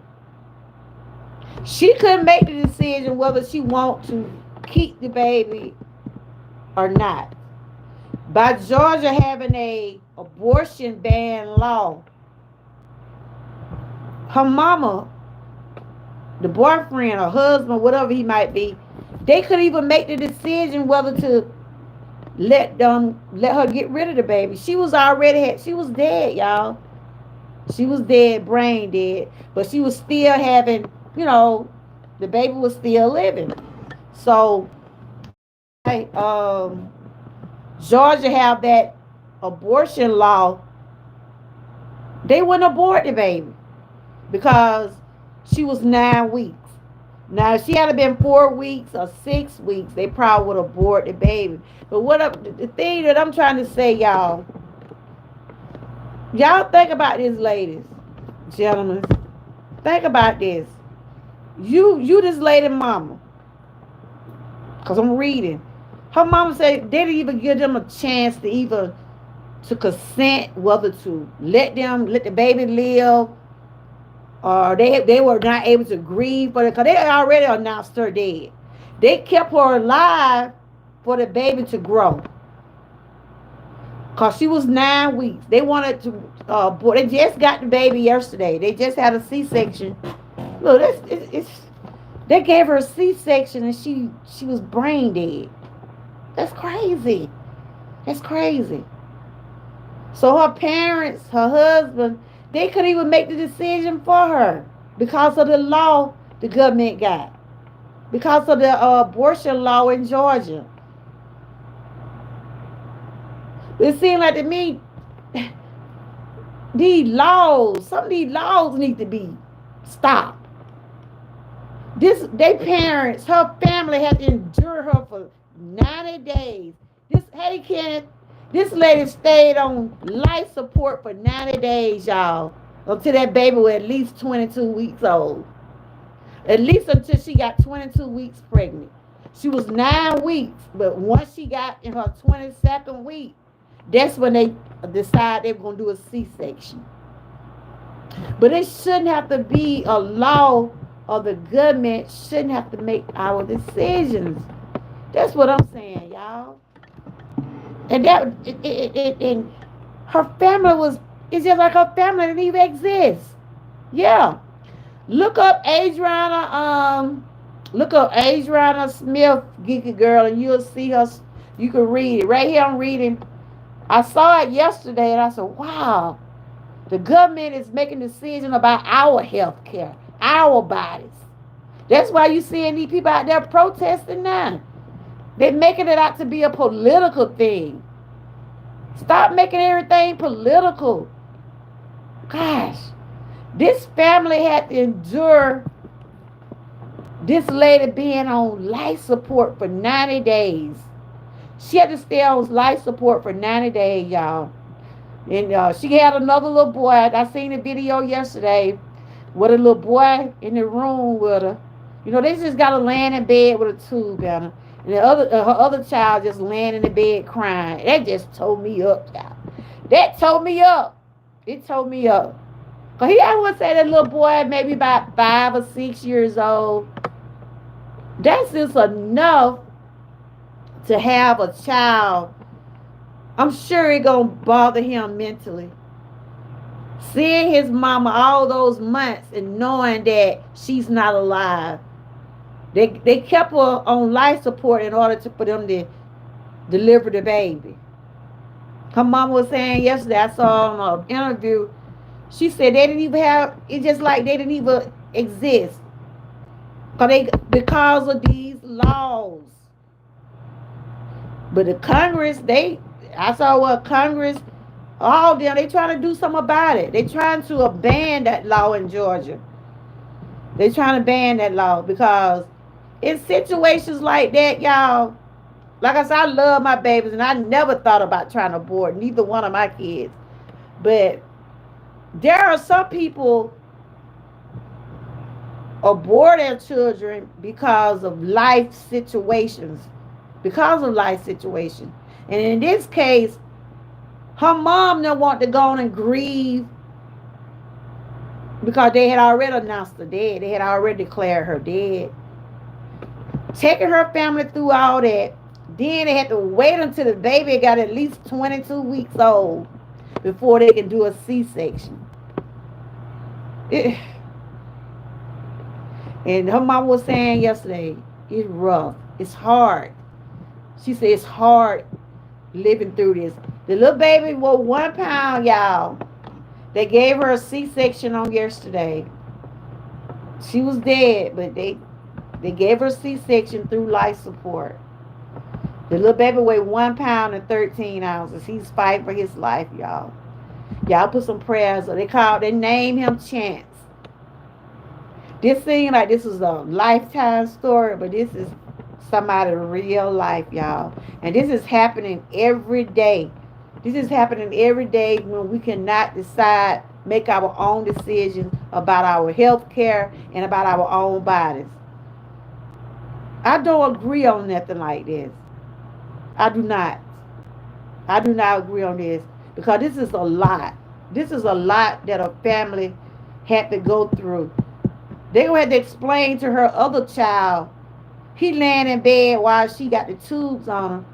She couldn't make the decision whether she wanted to keep the baby or not. By Georgia having a abortion ban law, her mama, the boyfriend or husband, whatever he might be, they couldn't even make the decision whether to let her get rid of the baby. She was dead, y'all. She was dead, brain dead, but she was still having, the baby was still living. So Georgia have that abortion law. They wouldn't abort the baby because she was 9 weeks. Now, if she had been 4 weeks or 6 weeks, they probably would abort the baby. But the thing that I'm trying to say, y'all think about this, ladies, gentlemen. Think about this. You this lady mama, because I'm reading. Her mama said they didn't even give them a chance to consent whether to let the baby live, or they were not able to grieve for it because they already announced her dead. They kept her alive for the baby to grow because she was 9 weeks. They wanted to they just got the baby yesterday. They just had a C-section. Look, they gave her a C-section and she was brain dead. That's crazy. That's crazy. So her parents, her husband, they couldn't even make the decision for her because of the law the government got. Because of the abortion law in Georgia. It seemed like to me, some of these laws need to be stopped. They parents, her family had to endure her for 90 days. Hey Kenneth, this lady stayed on life support for 90 days, y'all. Until that baby was at least 22 weeks old. At least until she got 22 weeks pregnant. She was 9 weeks, but once she got in her 22nd week, that's when they decided they were going to do a C-section. But it shouldn't have to be a law, or the government shouldn't have to make our decisions. That's what I'm saying, y'all. And that and her family was, it's just like her family didn't even exist. Yeah. Look up Adriana, look up Adriana Smith, Geeky Girl, and you'll see her. You can read it. Right here I'm reading. I saw it yesterday and I said, wow, the government is making decisions about our health care, our bodies. That's why you seeing these people out there protesting now. They're making it out to be a political thing. Stop making everything political. Gosh, this family had to endure this lady being on life support for 90 days. She had to stay on life support for 90 days, y'all. And she had another little boy. I seen a video yesterday with a little boy in the room with her. You know, they just got her laying in bed with a tube on her. And her other child just laying in the bed crying. That just told me up, y'all. That told me up. It told me up. Cause I would say that little boy maybe about 5 or 6 years old. That's just enough to have a child. I'm sure it gonna bother him mentally. Seeing his mama all those months and knowing that she's not alive. They kept her on life support in order for them to deliver the baby. Her mama was saying yesterday, I saw on an interview, she said they didn't even have, it's just like they didn't even exist. Because of these laws. But the Congress, I saw what Congress, all them, they trying to do something about it. They trying to ban that law in Georgia. They trying to ban that law because in situations like that, y'all, like I said, I love my babies and I never thought about trying to abort neither one of my kids. But there are some people abort their children because of life situations. Because of life situations. And in this case, her mom didn't want to go on and grieve because they had already announced her dead. They had already declared her dead. Taking her family through all that. Then they had to wait until the baby got at least 22 weeks old before they can do a C-section. And her mom was saying yesterday, it's rough. It's hard. She said it's hard living through this. The little baby was 1 pound, y'all. They gave her a C-section on yesterday. She was dead, but they gave her a C-section through life support. The little baby weighed 1 pound and 13 ounces. He's fighting for his life, y'all. Y'all put some prayers. They named him Chance. This seemed like this was a lifetime story, but this is somebody's real life, y'all. And this is happening every day. This is happening every day when we cannot decide, make our own decisions about our health care and about our own bodies. I don't agree on nothing like this. I do not. I do not agree on this because this is a lot. This is a lot that a family had to go through. They gonna have to explain to her other child. He laying in bed while she got the tubes on him.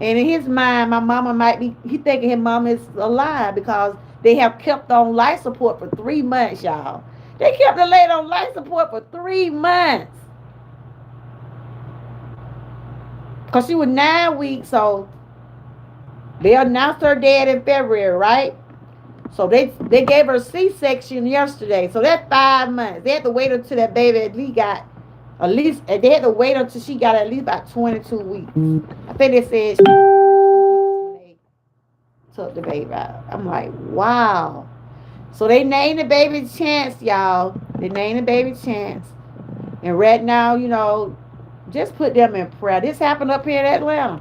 And in his mind, my mama might be, he thinking his mama is alive because they have kept on life support for 3 months, y'all. They kept the lady on life support for 3 months. Because she was 9 weeks old. They announced her dead in February, right? So they gave her a C-section yesterday. So that's 5 months. They had to wait until that baby they had to wait until she got at least about 22 weeks. I think they said they took the baby out. I'm like, wow. So they named the baby Chance, y'all. They named the baby Chance. And right now, just put them in prayer. This happened up here in Atlanta.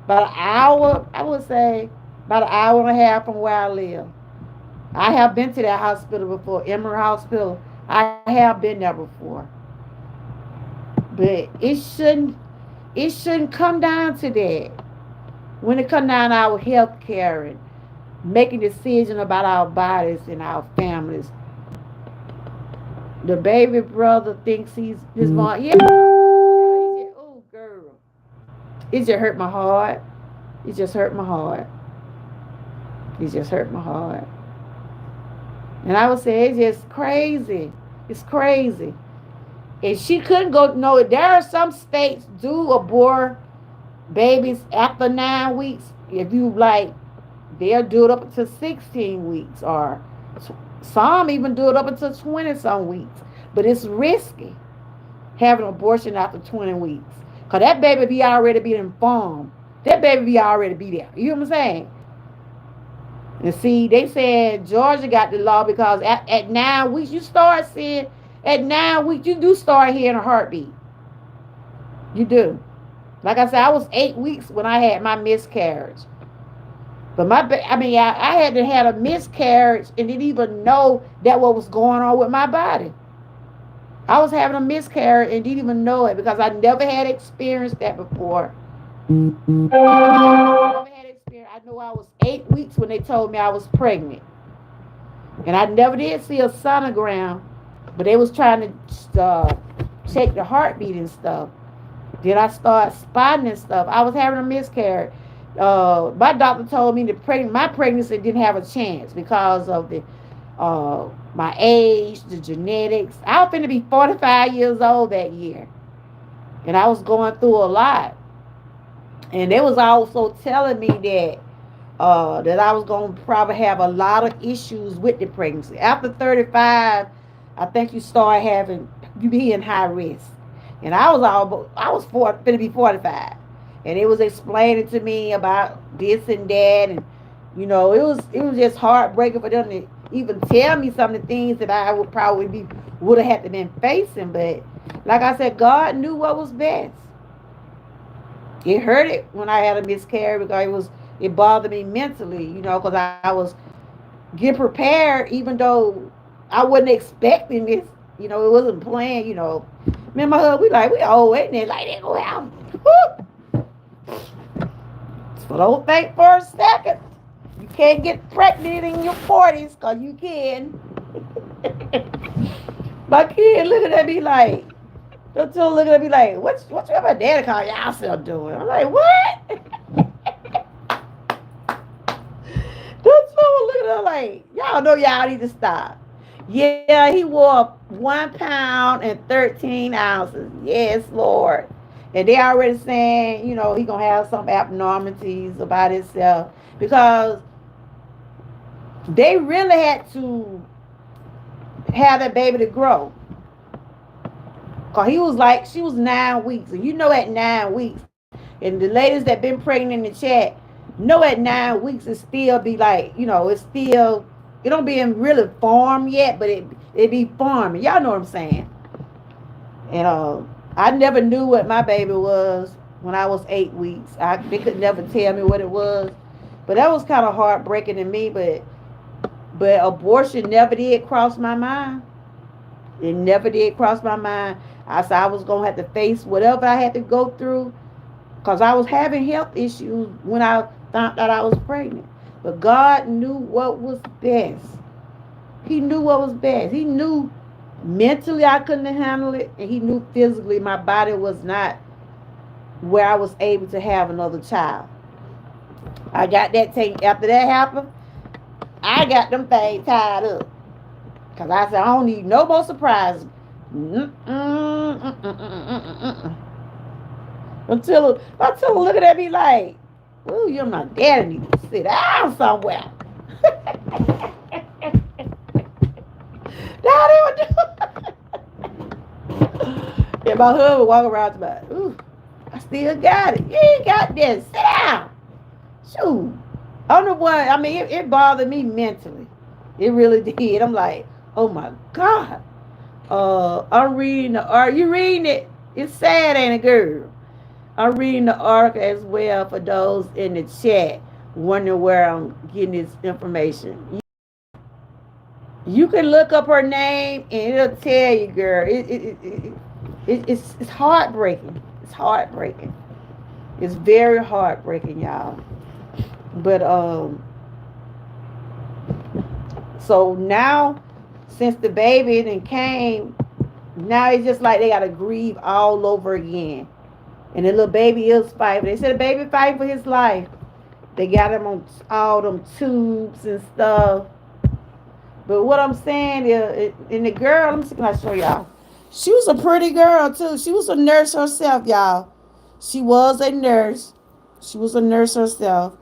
About an hour, I would say, about an hour and a half from where I live. I have been to that hospital before, Emory Hospital. I have been there before. But it shouldn't come down to that. When it comes down to our health care and making decisions about our bodies and our families, The baby brother thinks he's his mom. Yeah. Oh, girl. It just hurt my heart. It just hurt my heart. It just hurt my heart. And I would say it's just crazy. It's crazy. And she couldn't go. No, there are some states do abort babies after 9 weeks. If you like, they'll do it up to 16 weeks, or some even do it up until 20 some weeks. But it's risky having an abortion after 20 weeks. Because that baby be already being informed. That baby be already be there. You know what I'm saying? And see, they said Georgia got the law because at 9 weeks, you start seeing, at 9 weeks, you do start hearing a heartbeat. You do. Like I said, I was 8 weeks when I had my miscarriage. But I had to have a miscarriage and didn't even know that what was going on with my body. I was having a miscarriage and didn't even know it because I never had experienced that before. I never had experience. I know I was 8 weeks when they told me I was pregnant. And I never did see a sonogram, but they was trying to check the heartbeat and stuff. Then I started spotting and stuff. I was having a miscarriage. My doctor told me that my pregnancy didn't have a chance because of the my age, the genetics. I was finna be 45 years old that year, and I was going through a lot. And they was also telling me that I was going to probably have a lot of issues with the pregnancy. After 35, I think you be in high risk. And I was finna be 45. And it was explaining to me about this and that. And, it was just heartbreaking for them to even tell me some of the things that I would have had to been facing. But like I said, God knew what was best. It hurt it when I had a miscarriage because it bothered me mentally, because I was getting prepared even though I wasn't expecting this. It wasn't planned. Me and my husband, we old, ain't it? Like they go out. So don't think for a second you can't get pregnant in your 40s, because you can. My kid looking at me like, don't you looking at me like, what you have my daddy call y'all still doing? I'm like, what? Don't you looking at her like, y'all know y'all need to stop. Yeah, he wore 1 pound and 13 ounces. Yes, Lord. And they already saying, he gonna have some abnormalities about himself because they really had to have that baby to grow. Cause she was 9 weeks, and at 9 weeks, and the ladies that been pregnant in the chat know at 9 weeks it still be like, it don't be in really form yet, but it be forming. Y'all know what I'm saying? And I never knew what my baby was when I was 8 weeks. They could never tell me what it was, but that was kind of heartbreaking to me. But abortion never did cross my mind. It never did cross my mind. I said I was going to have to face whatever I had to go through because I was having health issues when I found out I was pregnant. But God knew what was best. He knew what was best. He knew mentally I couldn't handle it, and he knew physically my body was not where I was able to have another child. I got that taken. After that happened, I got them things tied up. Because I said, I don't need no more surprises. Until looking at me like, ooh, you're my daddy. Need to sit down somewhere. Now they would do. And my husband walk around to me, ooh, I still got it. You ain't got this. Sit down. Shoot. I don't know what. I mean, it bothered me mentally. It really did. I'm like, oh my God. I'm reading the article. You reading it? It's sad, ain't it, girl? I'm reading the article as well for those in the chat wondering where I'm getting this information. You can look up her name and it'll tell you, girl. It's heartbreaking. It's heartbreaking. It's very heartbreaking, y'all. But so now since the baby then came, now it's just like they gotta grieve all over again. And the little baby is fighting. They said the baby fighting for his life. They got him on all them tubes and stuff. But what I'm saying is, and the girl, let me see, can I show y'all? She was a pretty girl too. She was a nurse herself, y'all. She was a nurse. She was a nurse herself,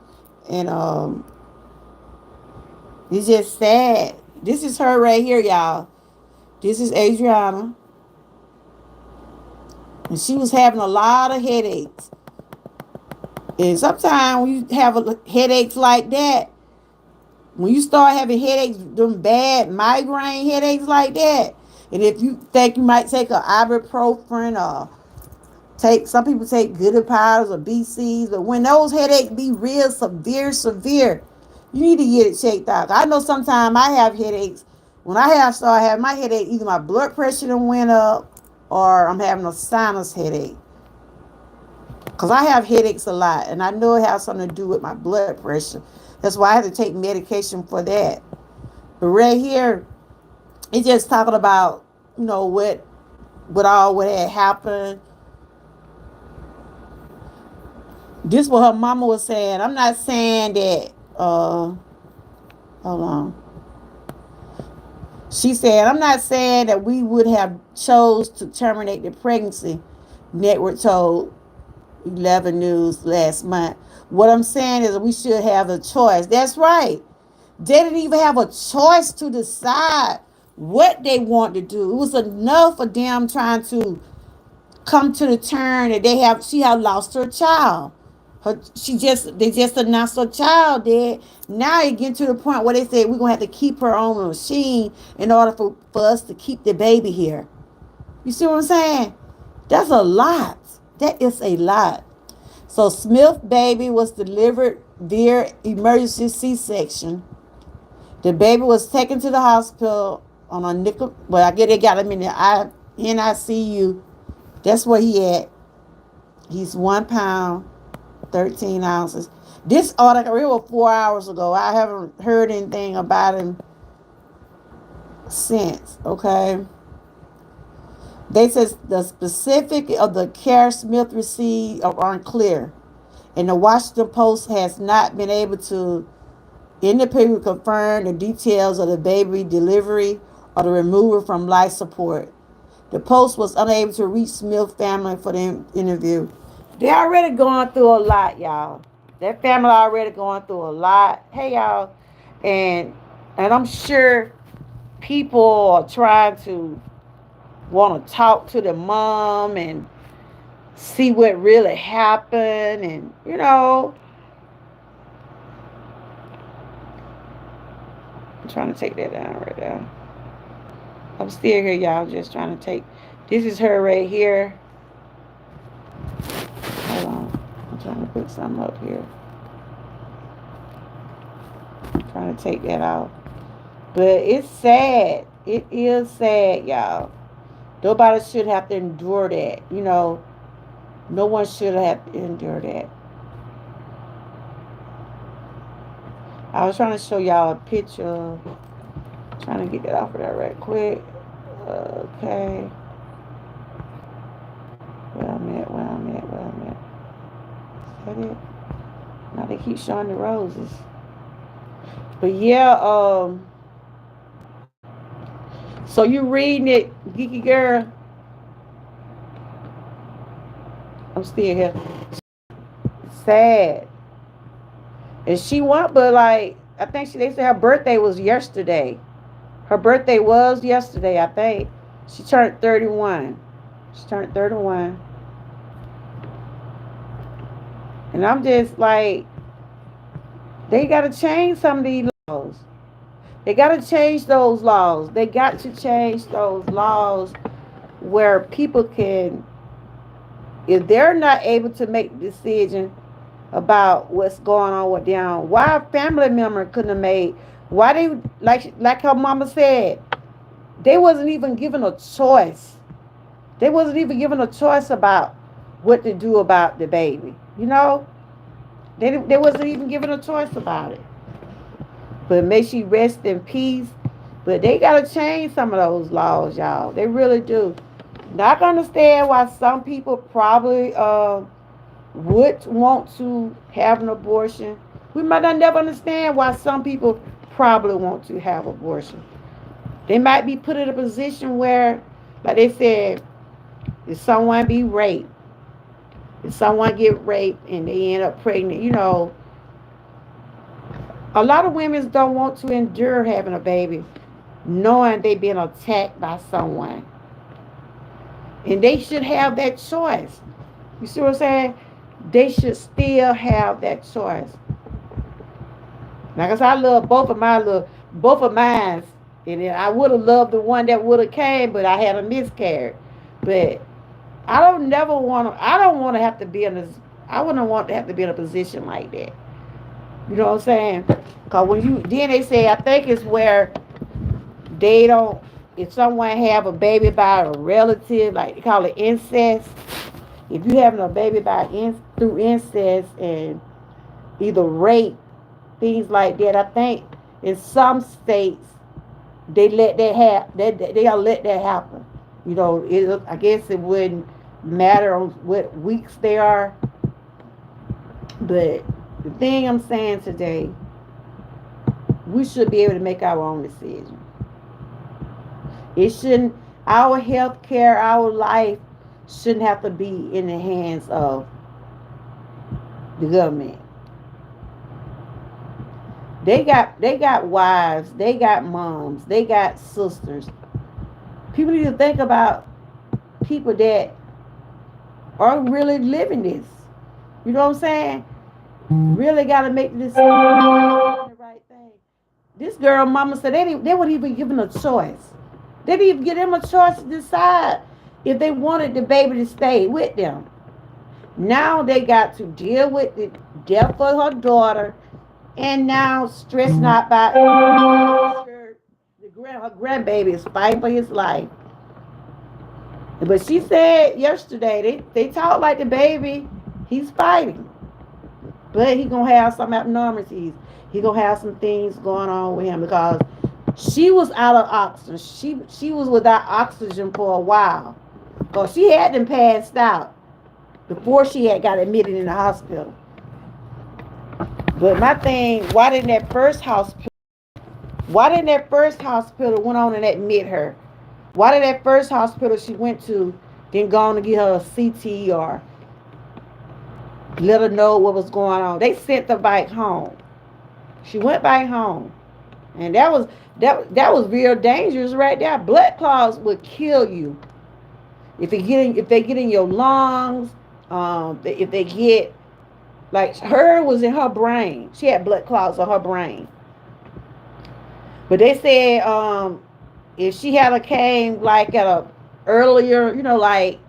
and it's just sad. This is her right here, y'all. This is Adriana, and she was having a lot of headaches. And sometimes when you have headaches like that, when you start having headaches, them bad migraine headaches like that, and if you think you might take a ibuprofen or some people take good powders or BCs, but when those headaches be real severe, you need to get it checked out. I know sometimes I have headaches. When I have started having my headache, either my blood pressure done went up or I'm having a sinus headache. Because I have headaches a lot, and I know it has something to do with my blood pressure. That's why I have to take medication for that. But right here, it's just talking about, what had happened. This is what her mama was saying. I'm not saying that, hold on. She said, I'm not saying that we would have chose to terminate the pregnancy, network told 11 News last month. What I'm saying is we should have a choice. That's right. They didn't even have a choice to decide what they want to do. It was enough of them trying to come to the turn that she had lost her child. They just announced her child dead. Now it getting to the point where they said we're gonna have to keep her on a machine in order for us to keep the baby here. You see what I'm saying? That's a lot. That is a lot. So Smith baby was delivered via emergency C-section. The baby was taken to the hospital on a nickel. Well, I get they got him in the NICU. That's where he at. He's 1 pound, 13 ounces. This article was 4 hours ago. I haven't heard anything about him since. Okay. They said the specific of the care Smith received are unclear, and the Washington Post has not been able to independently confirm the details of the baby delivery or the removal from life support. The Post was unable to reach Smith's family for the interview. They already going through a lot, y'all. That family already going through a lot. Hey, y'all, and I'm sure people are trying to want to talk to the mom and see what really happened, and I'm trying to take that down right now. I'm still here, y'all, just trying to take. This is her right here. Hold on. I'm trying to put something up here. I'm trying to take that off. But it's sad. It is sad, y'all. Nobody should have to endure that. No one should have to endure that. I was trying to show y'all a picture. Trying to get that off of there right quick. Okay. Where I'm at. Is that it? Now they keep showing the roses. But yeah, so you reading it, geeky girl? I'm still here. Sad. And she went, but like, I think they said her birthday was yesterday. Her birthday was yesterday, I think. She turned 31. She turned 31. And I'm just like, they got to change some of these laws. They got to change those laws. They got to change those laws where people can, if they're not able to make a decision about what's going on with them, why a family member couldn't have made, why they, like her mama said, they wasn't even given a choice. They wasn't even given a choice about what to do about the baby. They wasn't even given a choice about it. But may she rest in peace. But they got to change some of those laws, y'all. They really do. Not gonna understand why some people probably would want to have an abortion. We might not never understand why some people probably want to have abortion. They might be put in a position where, like they said, if someone be raped, if someone get raped and they end up pregnant, a lot of women don't want to endure having a baby, knowing they being attacked by someone, and they should have that choice. You see what I'm saying? They should still have that choice. Like I said, I love both of mine, and then I would have loved the one that would have came, but I had a miscarriage. But I don't want to have to be in this. I wouldn't want to have to be in a position like that. You know what I'm saying? Because then they say, I think it's where they don't, if someone have a baby by a relative, like they call it incest. If you having a baby through incest and either rape, things like that, I think in some states they let that they'll let that happen. I guess it wouldn't matter on what weeks they are, but the thing I'm saying today, we should be able to make our own decision. It shouldn't, our health care, our life shouldn't have to be in the hands of the government. They got wives, they got moms, they got sisters. People need to think about people that are really living this. You know what I'm saying? Really got to make this the right thing. This girl mama said they weren't even given a choice. They didn't even give them a choice to decide if they wanted the baby to stay with them. Now they got to deal with the death of her daughter, and now stressed out about her grandbaby is fighting for his life. But she said yesterday they talk like the baby, he's fighting. But he gonna have some abnormalities. He gonna have some things going on with him because she was out of oxygen. She was without oxygen for a while. Because she had them passed out before she had got admitted in the hospital. But my thing, why didn't that first hospital went on and admit her? Why did that first hospital she went to then go on to get her a CT or let her know what was going on? They sent her back home. She went back home. And that was real dangerous right there. Blood clots would kill you. If they get in your lungs, if they get, like, her was in her brain. She had blood clots on her brain. But they said if she had a came like at a earlier, like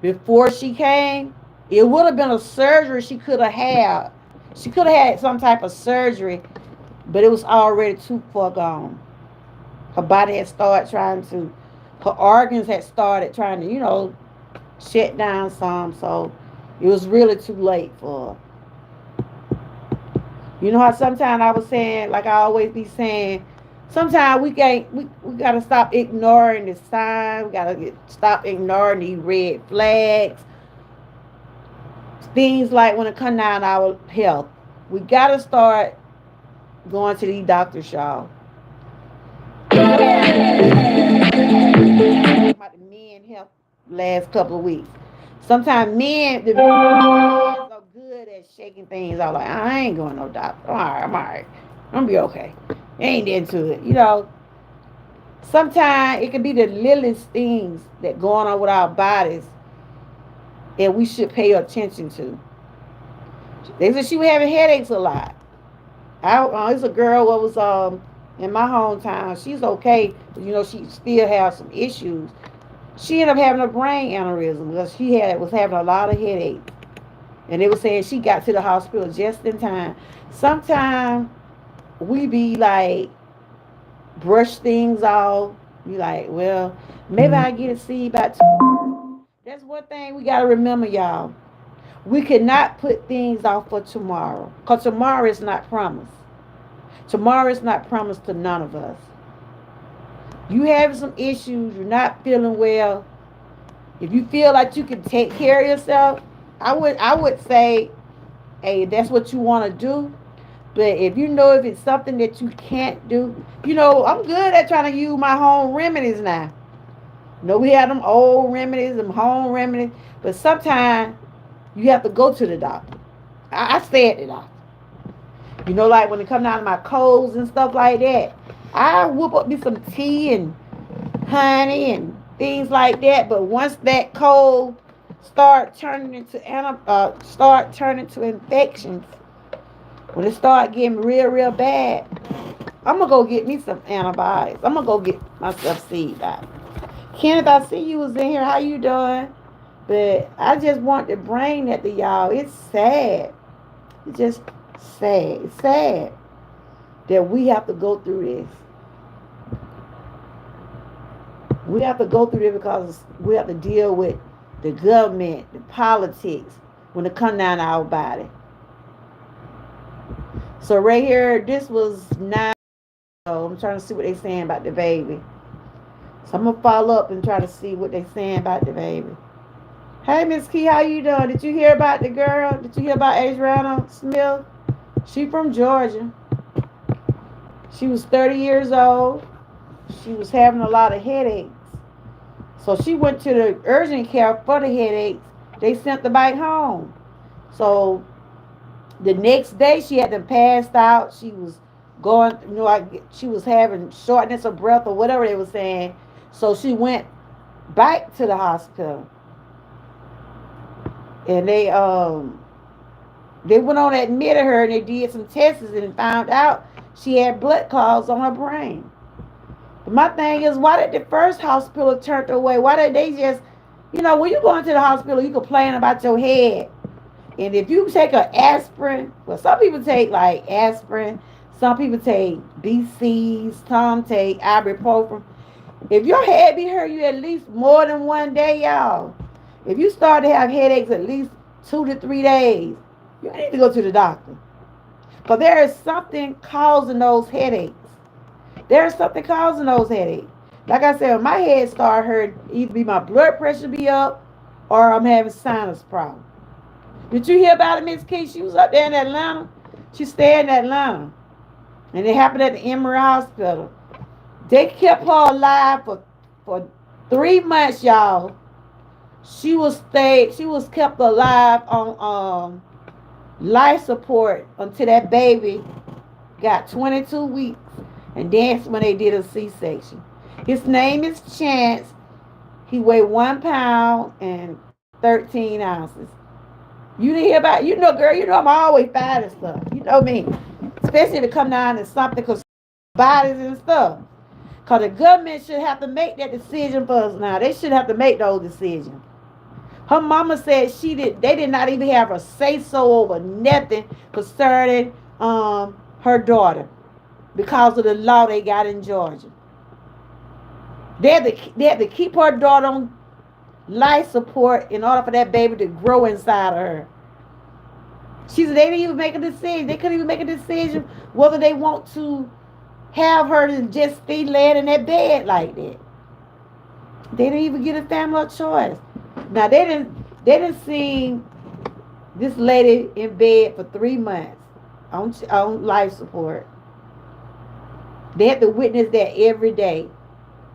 before she came, it would have been a surgery she could have had. She could have had some type of surgery, but it was already too far gone. Her body had started her organs had started trying to, shut down some. So it was really too late for her. You know how sometimes I was saying, like I always be saying, sometimes we gotta stop ignoring the signs. We gotta stop ignoring these red flags. Things like when it comes down to our health, we gotta start going to these doctors, y'all. About the men health last couple of weeks. Sometimes the men are good at shaking things out. Like, I ain't going to no doctor. I'm all right. I'm gonna be okay. Ain't into it. Sometimes it can be the littlest things that going on with our bodies that we should pay attention to. They said she was having headaches a lot. It's a girl what was in my hometown. She's okay, but she still has some issues. She ended up having a brain aneurysm because she was having a lot of headaches, and they were saying she got to the hospital just in time. Sometimes we be like brush things off. Be like, well, maybe I get to see about tomorrow. That's one thing we gotta remember, y'all. We cannot put things off for tomorrow, because tomorrow is not promised. Tomorrow is not promised to none of us. You having some issues, you're not feeling well. If you feel like you can take care of yourself, I would say, hey, that's what you want to do. But if you know if it's something that you can't do, I'm good at trying to use my home remedies now. We have them old remedies, them home remedies, but sometimes you have to go to the doctor. I stay at the doctor. Like when it comes down to my colds and stuff like that, I whoop up me some tea and honey and things like that. But once that cold start turning to infections, when it start getting real, real bad, I'm gonna go get me some antibiotics. I'm gonna go get myself seed out. Kenneth, I see you was in here. How you doing? But I just want to bring that to y'all. It's sad. It's just sad. It's sad that we have to go through this. We have to go through this because we have to deal with the government, the politics, when it come down to our body. So right here, this was 9. So I'm trying to see what they saying about the baby. So I'm gonna follow up and try to see what they saying about the baby. Hey, Miss Key, how you doing? Did you hear about the girl? Did you hear about Adriana Smith? She from Georgia. She was 30 years old. She was having a lot of headaches. So she went to the urgent care for the headaches. They sent her back home. So the next day she had them passed out. She was going, she was having shortness of breath or whatever they were saying. So she went back to the hospital. And they went on and admitted her and they did some tests and found out she had blood clots on her brain. But my thing is, why did the first hospital turn her away? Why did they just, when you go into the hospital, you complain about your head. And if you take an aspirin, well, some people take like aspirin, some people take BCs, some take ibuprofen. If your head be hurt you at least more than one day, y'all, if you start to have headaches at least 2 to 3 days, you need to go to the doctor. Because there is something causing those headaches. There's something causing those headaches. Like I said, when my head start hurting, either be my blood pressure be up or I'm having sinus problems. Did you hear about it, Miss Key? She was up there in Atlanta. She stayed in Atlanta. And it happened at the Emory Hospital. They kept her alive for 3 months, y'all. She was kept alive on life support until that baby got 22 weeks. And that's when they did a C-section. His name is Chance. He weighed 1 pound and 13 ounces. You didn't hear about, girl, I'm always fighting stuff. You know me. Especially if it come down to something because bodies and stuff. Because the government should have to make that decision for us now. They should have to make those decisions. Her mama said they did not even have a say-so over nothing concerning her daughter because of the law they got in Georgia. They had to keep her daughter on life support in order for that baby to grow inside of her. She said they didn't even make a decision. They couldn't even make a decision whether they want to have her to just be laying in that bed like that. They didn't even get a family choice. Now they didn't see this lady in bed for 3 months on life support. They had to witness that every day.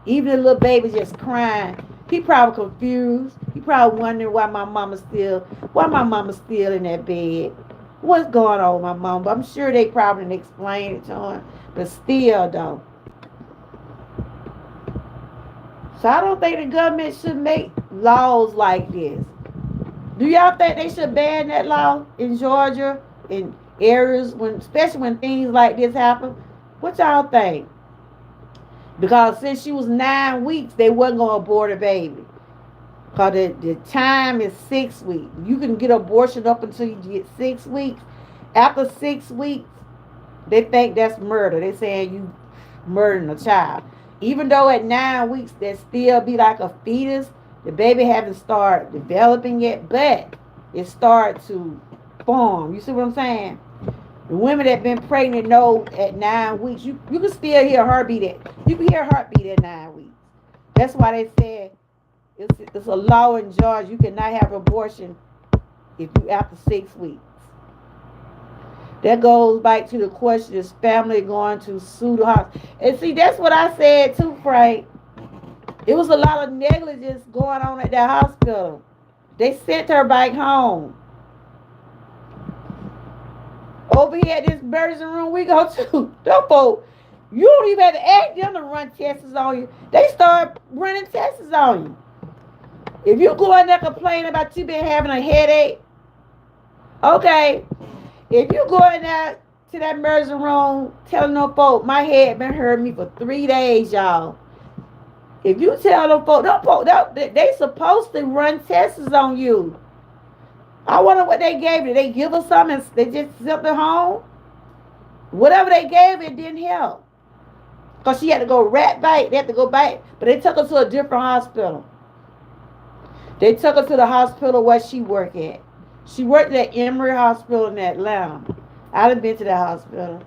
Even the little baby just crying. He probably confused. He probably wondering why my mama's still in that bed. What's going on with my mom? But I'm sure they probably didn't explain it to him. But still though. So I don't think the government should make laws like this. Do y'all think they should ban that law in Georgia, in areas especially when things like this happen? What y'all think? Because since she was 9 weeks, they wasn't gonna abort a baby. Because the time is 6 weeks. You can get abortion up until you get 6 weeks. After 6 weeks, they think that's murder. They saying you murdering a child. Even though at 9 weeks, there still be like a fetus. The baby haven't started developing yet, but it started to form. You see what I'm saying? The women that been pregnant know at 9 weeks, you can still hear a heartbeat you can hear a heartbeat at 9 weeks. That's why they said it's a law in Georgia. You cannot have abortion if you after 6 weeks. That goes back to the question: is family going to sue the hospital? And see, that's what I said too, Frank. It was a lot of negligence going on at that hospital. They sent her back home. Over here at this emergency room we go to, them folks, you don't even have to ask them to run tests on you. They start running tests on you. If you go in there complaining about you been having a headache, okay. If you go in there to that emergency room telling them folks, my head been hurting me for 3 days, y'all. If you tell them folks, they supposed to run tests on you. I wonder what they gave. Did they give us something? They just sent her home? Whatever they gave, it didn't help. Because she had to go right back. They had to go back. But they took her to a different hospital. They took her to the hospital where she worked at. She worked at Emory Hospital in Atlanta. I done been to that hospital.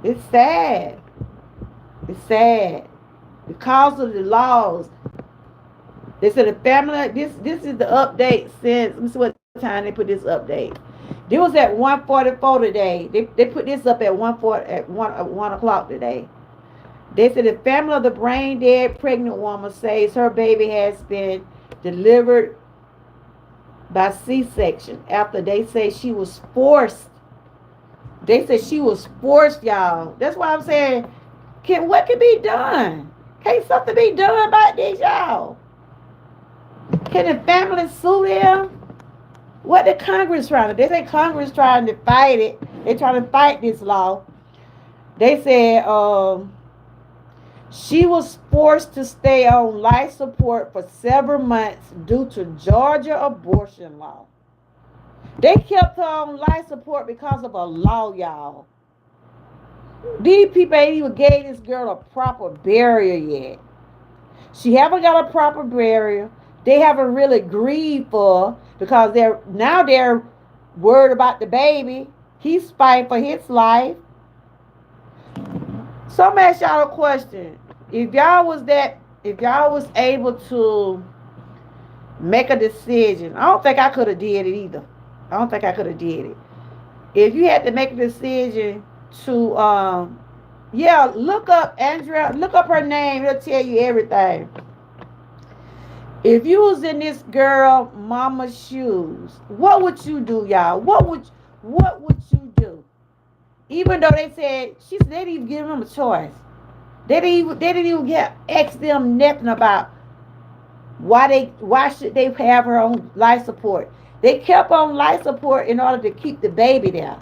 It's sad. It's sad. Because of the laws. They said the family, this is the update since, let me see what time they put this update. It was at 1:44 today. They put this up at 1 o'clock today. They said the family of the brain dead pregnant woman says her baby has been delivered by C-section after they say she was forced. They said she was forced, y'all. That's why I'm saying, what can be done? Can't something be done about this, y'all? Can the family sue them? What the Congress trying to do? They say Congress trying to fight it. They trying to fight this law. They said she was forced to stay on life support for several months due to Georgia abortion law. They kept her on life support because of a law, y'all. These people ain't even gave this girl a proper burial yet. She haven't got a proper burial. They haven't really grieved for her because they're worried about the baby. He's fighting for his life. So I'm gonna ask y'all a question. If y'all was able to make a decision, I don't think I could have did it either. I don't think I could have did it. If you had to make a decision to look up Andrea, look up her name, it'll tell you everything. If you was in this girl mama's shoes, what would you do, y'all? What would you do? Even though they said they didn't even give them a choice. They didn't even ask them nothing about why should they have her on life support. They kept on life support in order to keep the baby there.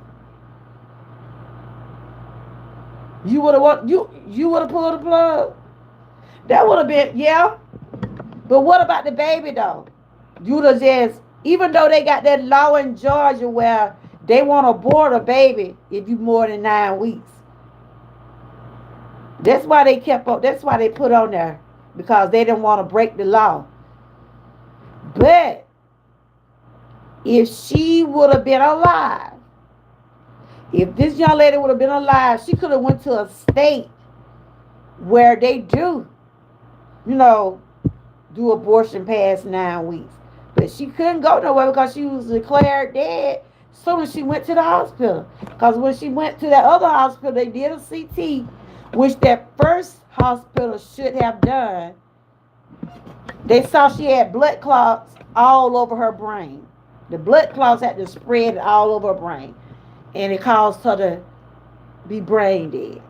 You would have pulled the plug. That would have been, yeah. But what about the baby though? You'd have just, even though they got that law in Georgia where they want to abort a baby if you more than 9 weeks. That's why they kept up. That's why they put on there, because they didn't want to break the law. But if she would have been alive, if this young lady would have been alive, she could have went to a state where they do abortion past 9 weeks. But she couldn't go nowhere because she was declared dead as soon as she went to the hospital. Because when she went to that other hospital, they did a CT, which that first hospital should have done. They saw she had blood clots all over her brain. The blood clots had to spread all over her brain. And it caused her to be brain dead.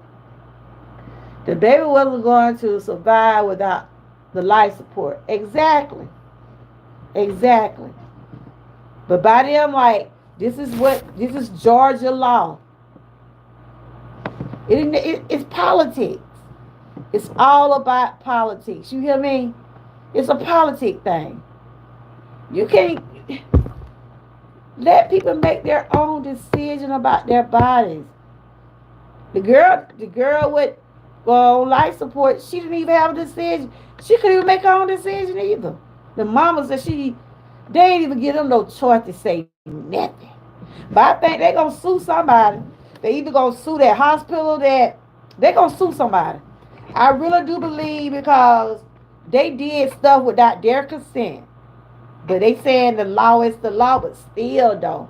The baby wasn't going to survive without the life support. Exactly. But by them, like, this is Georgia law. It's politics. It's all about politics. You hear me? It's a politic thing. You can't let people make their own decision about their bodies. The girl with life support, she didn't even have a decision. She couldn't even make her own decision either. The mama said they didn't even give them no choice to say nothing. But I think they're gonna sue somebody. They either gonna sue that hospital that they gonna sue somebody. I really do believe because they did stuff without their consent. But they saying the law is the law, but still though.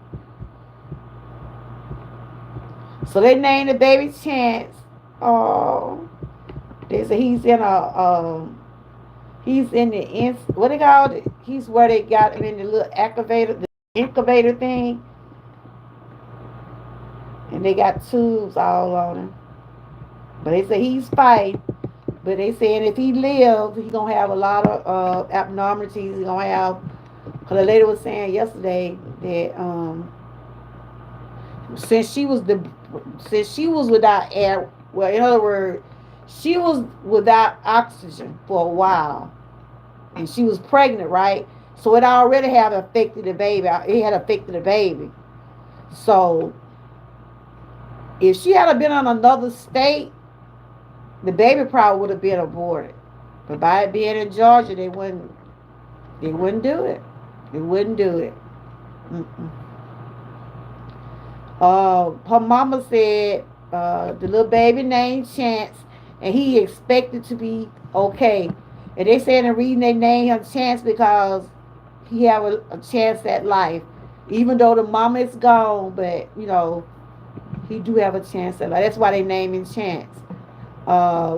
So they named the baby Chance. Oh, they say he's in the what they call it? He's where they got him in the little activator, the incubator thing, and they got tubes all on him. But they say he's fighting. But they saying if he lives, he gonna have a lot of abnormalities. He gonna have. Cause the lady was saying yesterday that since she was the since she was without air, well, in other words, she was without oxygen for a while, and she was pregnant, right? So it already had affected the baby. It had affected the baby. So if she had been on another state, the baby probably would have been aborted. But by it being in Georgia, they wouldn't do it. They wouldn't do it. Mm-mm. Her mama said the little baby named Chance, and he expected to be okay. And they said the reason they named him Chance because he have a chance at life, even though the mama is gone. But he do have a chance at life. That's why they named him Chance.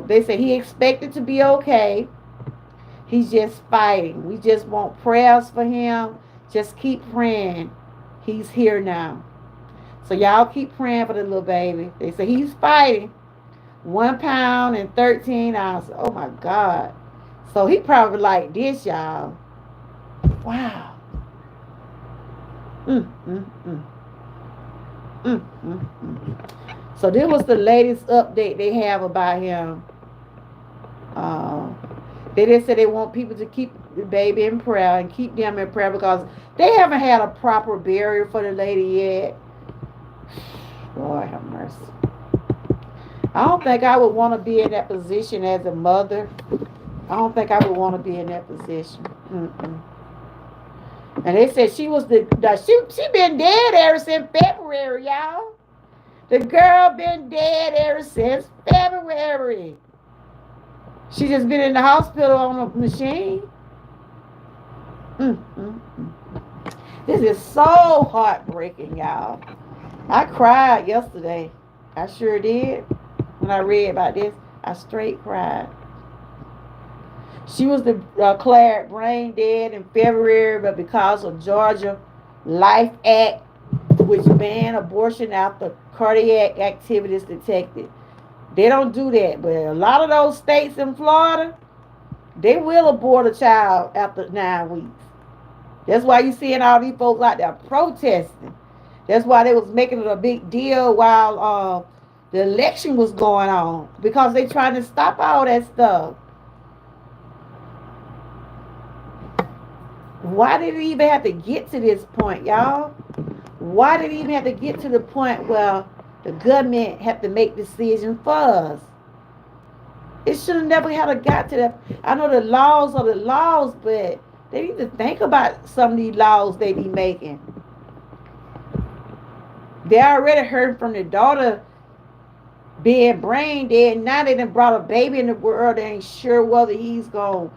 They said he expected to be okay. He's just fighting. We just want prayers for him. Just keep praying. He's here now. So y'all keep praying for the little baby. They say he's fighting. 1 pound and 13 ounces. Oh my God. So he probably like this, y'all. Wow. Mm, mm, mm. Mm, mm, mm. So this was the latest update they have about him. Uh, they just said they want people to keep the baby in prayer and keep them in prayer because they haven't had a proper burial for the lady yet. Lord have mercy. I don't think I would want to be in that position as a mother. I don't think I would want to be in that position. Mm-mm. And they said she been dead ever since February, y'all. The girl been dead ever since February. She just been in the hospital on a machine. Mm-mm-mm. This is so heartbreaking, y'all. I cried yesterday. I sure did. When I read about this, I straight cried. She was declared brain dead in February, but because of Georgia Life Act, which banned abortion after cardiac activity is detected. They don't do that, but a lot of those states in Florida, they will abort a child after 9 weeks. That's why you seeing all these folks out there protesting. That's why they was making it a big deal while the election was going on because they trying to stop all that stuff. Why did it even have to get to this point, y'all? Why did it even have to get to the point where the government have to make decisions for us? It should have never had to got to that. I know the laws are the laws, but they need to think about some of these laws they be making. They already heard from the daughter being brain dead. Now they done brought a baby in the world. They ain't sure whether he's going to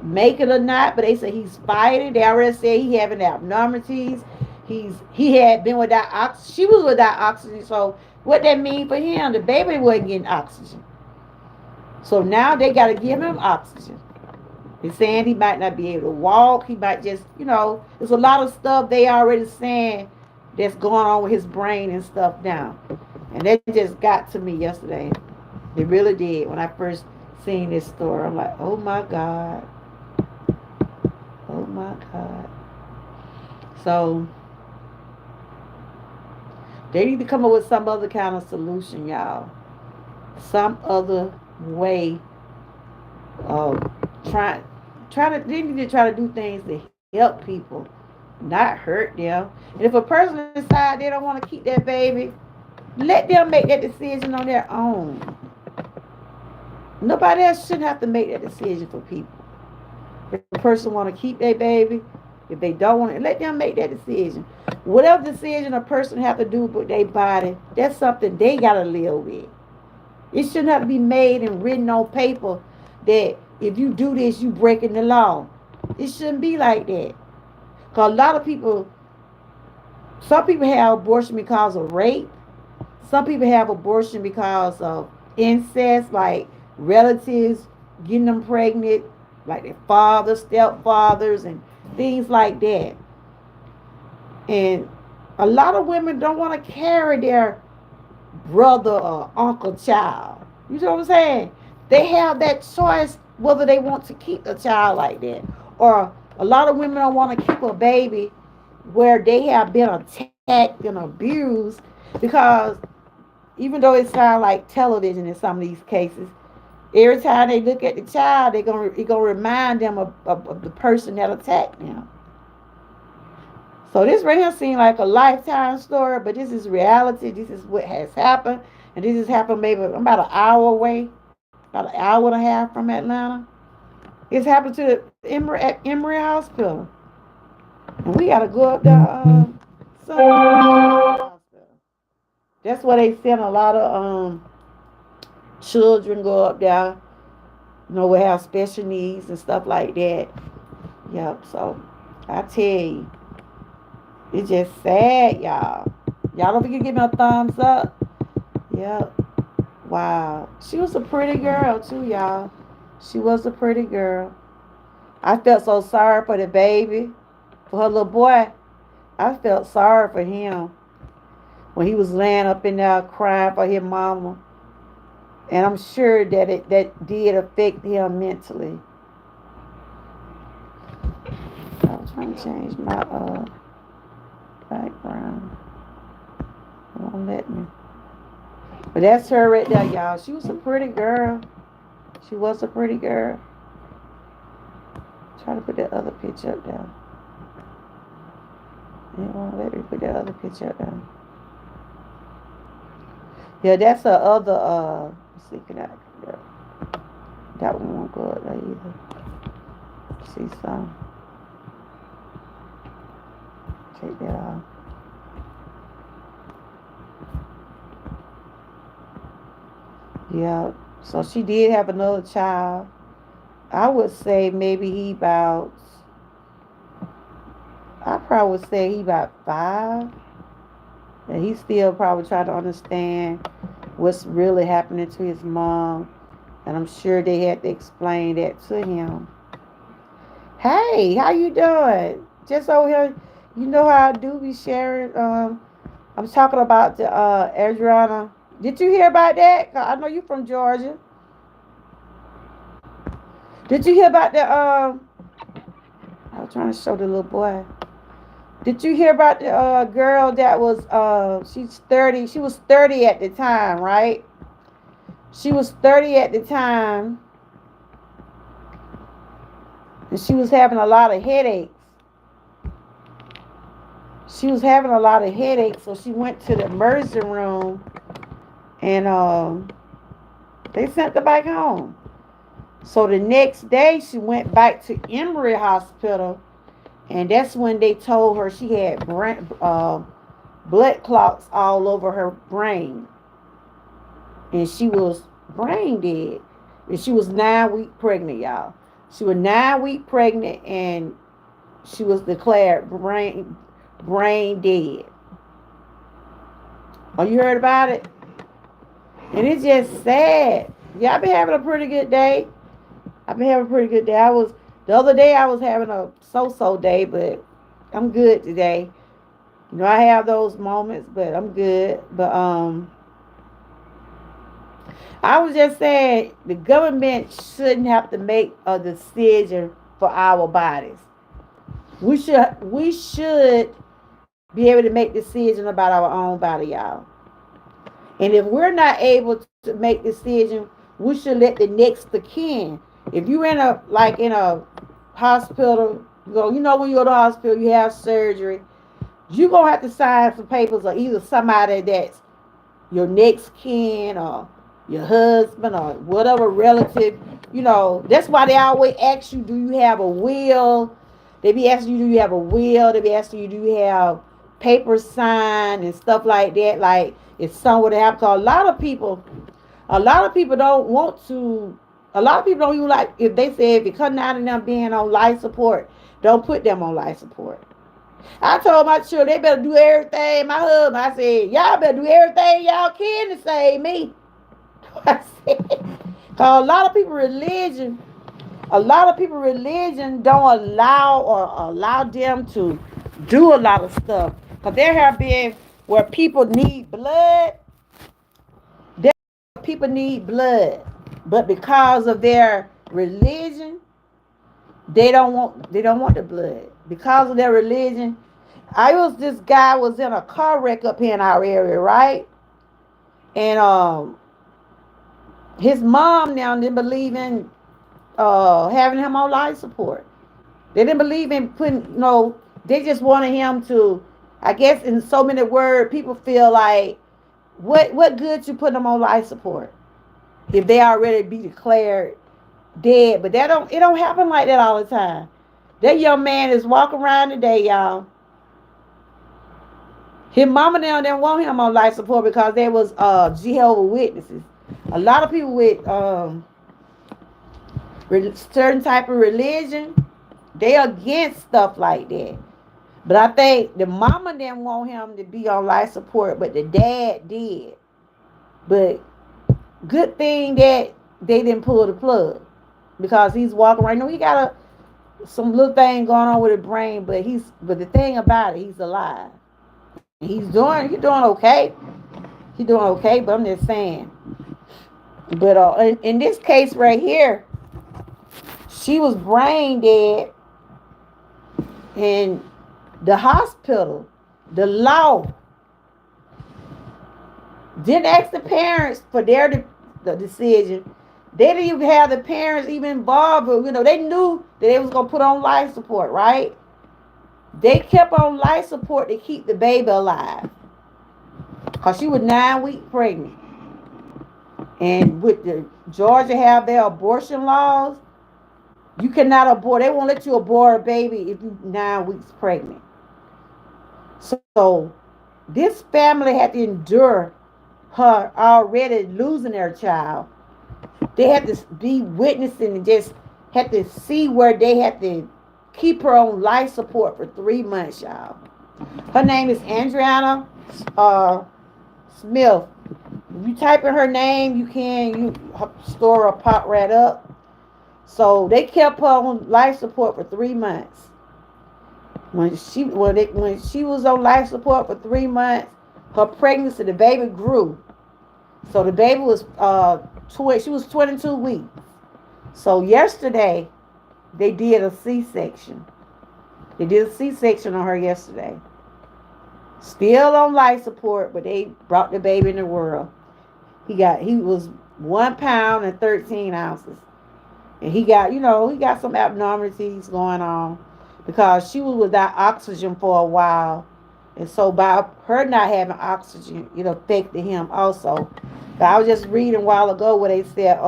make it or not, but they say he's fighting. They already said he having abnormalities. He had been without oxygen. She was without oxygen. So what that mean for him? The baby wasn't getting oxygen. So now they got to give him oxygen. They're saying he might not be able to walk. He might just, there's a lot of stuff they already saying that's going on with his brain and stuff now. And that just got to me yesterday. It really did. When I first seen this story, I'm like, oh my God. Oh my God. So they need to come up with some other kind of solution, y'all. Some other way of they need to try to do things to help people, not hurt them. And if a person decides they don't want to keep that baby, let them make that decision on their own. Nobody else shouldn't have to make that decision for people. If a person want to keep their baby, If they don't want it, let them make that decision. Whatever decision a person have to do with their body, that's something they gotta live with. It shouldn't have to be made and written on paper that if you do this, you breaking the law. It shouldn't be like that. Cause a lot of people, some people have abortion because of rape. Some people have abortion because of incest, like relatives getting them pregnant, like their fathers, stepfathers, and things like that. And a lot of women don't want to carry their brother or uncle child. You know what I'm saying? They have that choice whether they want to keep a child like that. Or a lot of women don't want to keep a baby where they have been attacked and abused because even though it sounds like television in some of these cases, every time they look at the child, it gonna remind them of the person that attacked them. So this right here seems like a lifetime story, but this is reality. This is what has happened, and this has happened maybe about an hour away, about an hour and a half from Atlanta. It's happened to the Emory Hospital, and we gotta go up there. That's where they send a lot of children go up there. We have special needs and stuff like that. Yep. So I tell you, it's just sad, y'all. Y'all don't forget to give me a thumbs up. Yep. Wow. She was a pretty girl too, y'all. She was a pretty girl. I felt so sorry for the baby, for her little boy. I felt sorry for him when he was laying up in there crying for his mama. And I'm sure that that did affect him mentally. I was trying to change my background. It won't let me. But that's her right there, y'all. She was a pretty girl. She was a pretty girl. Try to put that other picture up there. It won't let me put that other picture up there. Yeah, that's her other let's see, can I, that one won't go up there either. See some. Take that off. Yeah. So she did have another child. I would say maybe I probably would say he about 5. And he still probably trying to understand what's really happening to his mom. And I'm sure they had to explain that to him. Hey, how you doing? Just over here, you know how I do be sharing. I'm talking about the Adriana. Did you hear about that? I know you from Georgia. Did you hear about the I was trying to show the little boy. Did you hear about the girl that was she's 30. She was 30 at the time, right? She was 30 at the time, and she was having a lot of headaches. She was having a lot of headaches, so she went to the emergency room, and they sent her back home. So the next day, she went back to Emory Hospital, and that's when they told her she had blood clots all over her brain, and she was brain dead. And she was 9 weeks pregnant, y'all. She was 9 weeks pregnant, and she was declared brain dead. Oh, you heard about it? And it's just sad. Yeah, I've been having a pretty good day. I've been having a pretty good day. The other day I was having a so-so day, but I'm good today. I have those moments, but I'm good. But I was just saying the government shouldn't have to make a decision for our bodies. We should be able to make decisions about our own body, y'all. And if we're not able to make decisions, we should let the next of kin. If you're in a hospital, when you go to the hospital, you have surgery, you're gonna have to sign some papers, or either somebody that's your next kin, or your husband, or whatever relative. That's why they always ask you, do you have a will? They be asking you, do you have a will? They be asking you, do you have papers signed and stuff like that? Like if something would happen. Cause a lot of people don't want to. A lot of people don't even like if they say if it comes out of them being on life support, don't put them on life support. I told my children they better do everything. My husband, I said, y'all better do everything y'all can to save me. I said, cause a lot of people religion don't allow them to do a lot of stuff. Cause there have been where people need blood, there people need blood, but because of their religion, they don't want the blood because of their religion. This guy was in a car wreck up here in our area, right? And his mom now didn't believe in having him on life support. They didn't believe in putting no. They just wanted him to. I guess in so many words, people feel like what good you put them on life support if they already be declared dead. But that don't it don't happen like that all the time. That young man is walking around today, y'all. His mama now didn't want him on life support because there was Jehovah Witnesses. A lot of people with certain type of religion, they against stuff like that. But I think the mama didn't want him to be on life support, but the dad did. But good thing that they didn't pull the plug because he's walking right now. He got some little thing going on with his brain, but the thing about it, he's alive. And he's doing okay. He's doing okay, but I'm just saying. But in this case right here, she was brain dead, and the hospital, the law, didn't ask the parents for the decision. They didn't even have the parents even involved. But, they knew that they was gonna put on life support, right? They kept on life support to keep the baby alive, cause she was 9 weeks pregnant. And with the Georgia have their abortion laws, you cannot abort. They won't let you abort a baby if you're 9 weeks pregnant. So this family had to endure her already losing their child. They had to be witnessing and just had to see where they had to keep her on life support for 3 months, y'all. Her name is Adriana Smith. If you type in her name, her story will pop right up. So they kept her on life support for 3 months. When she was on life support for 3 months, her pregnancy, the baby grew. So the baby was she was 22 weeks. So yesterday they did a C-section. They did a C-section on her yesterday. Still on life support, but they brought the baby in the world. He was 1 pound and 13 ounces. And he got some abnormalities going on because she was without oxygen for a while. And so by her not having oxygen, it affected him also. But I was just reading a while ago where they said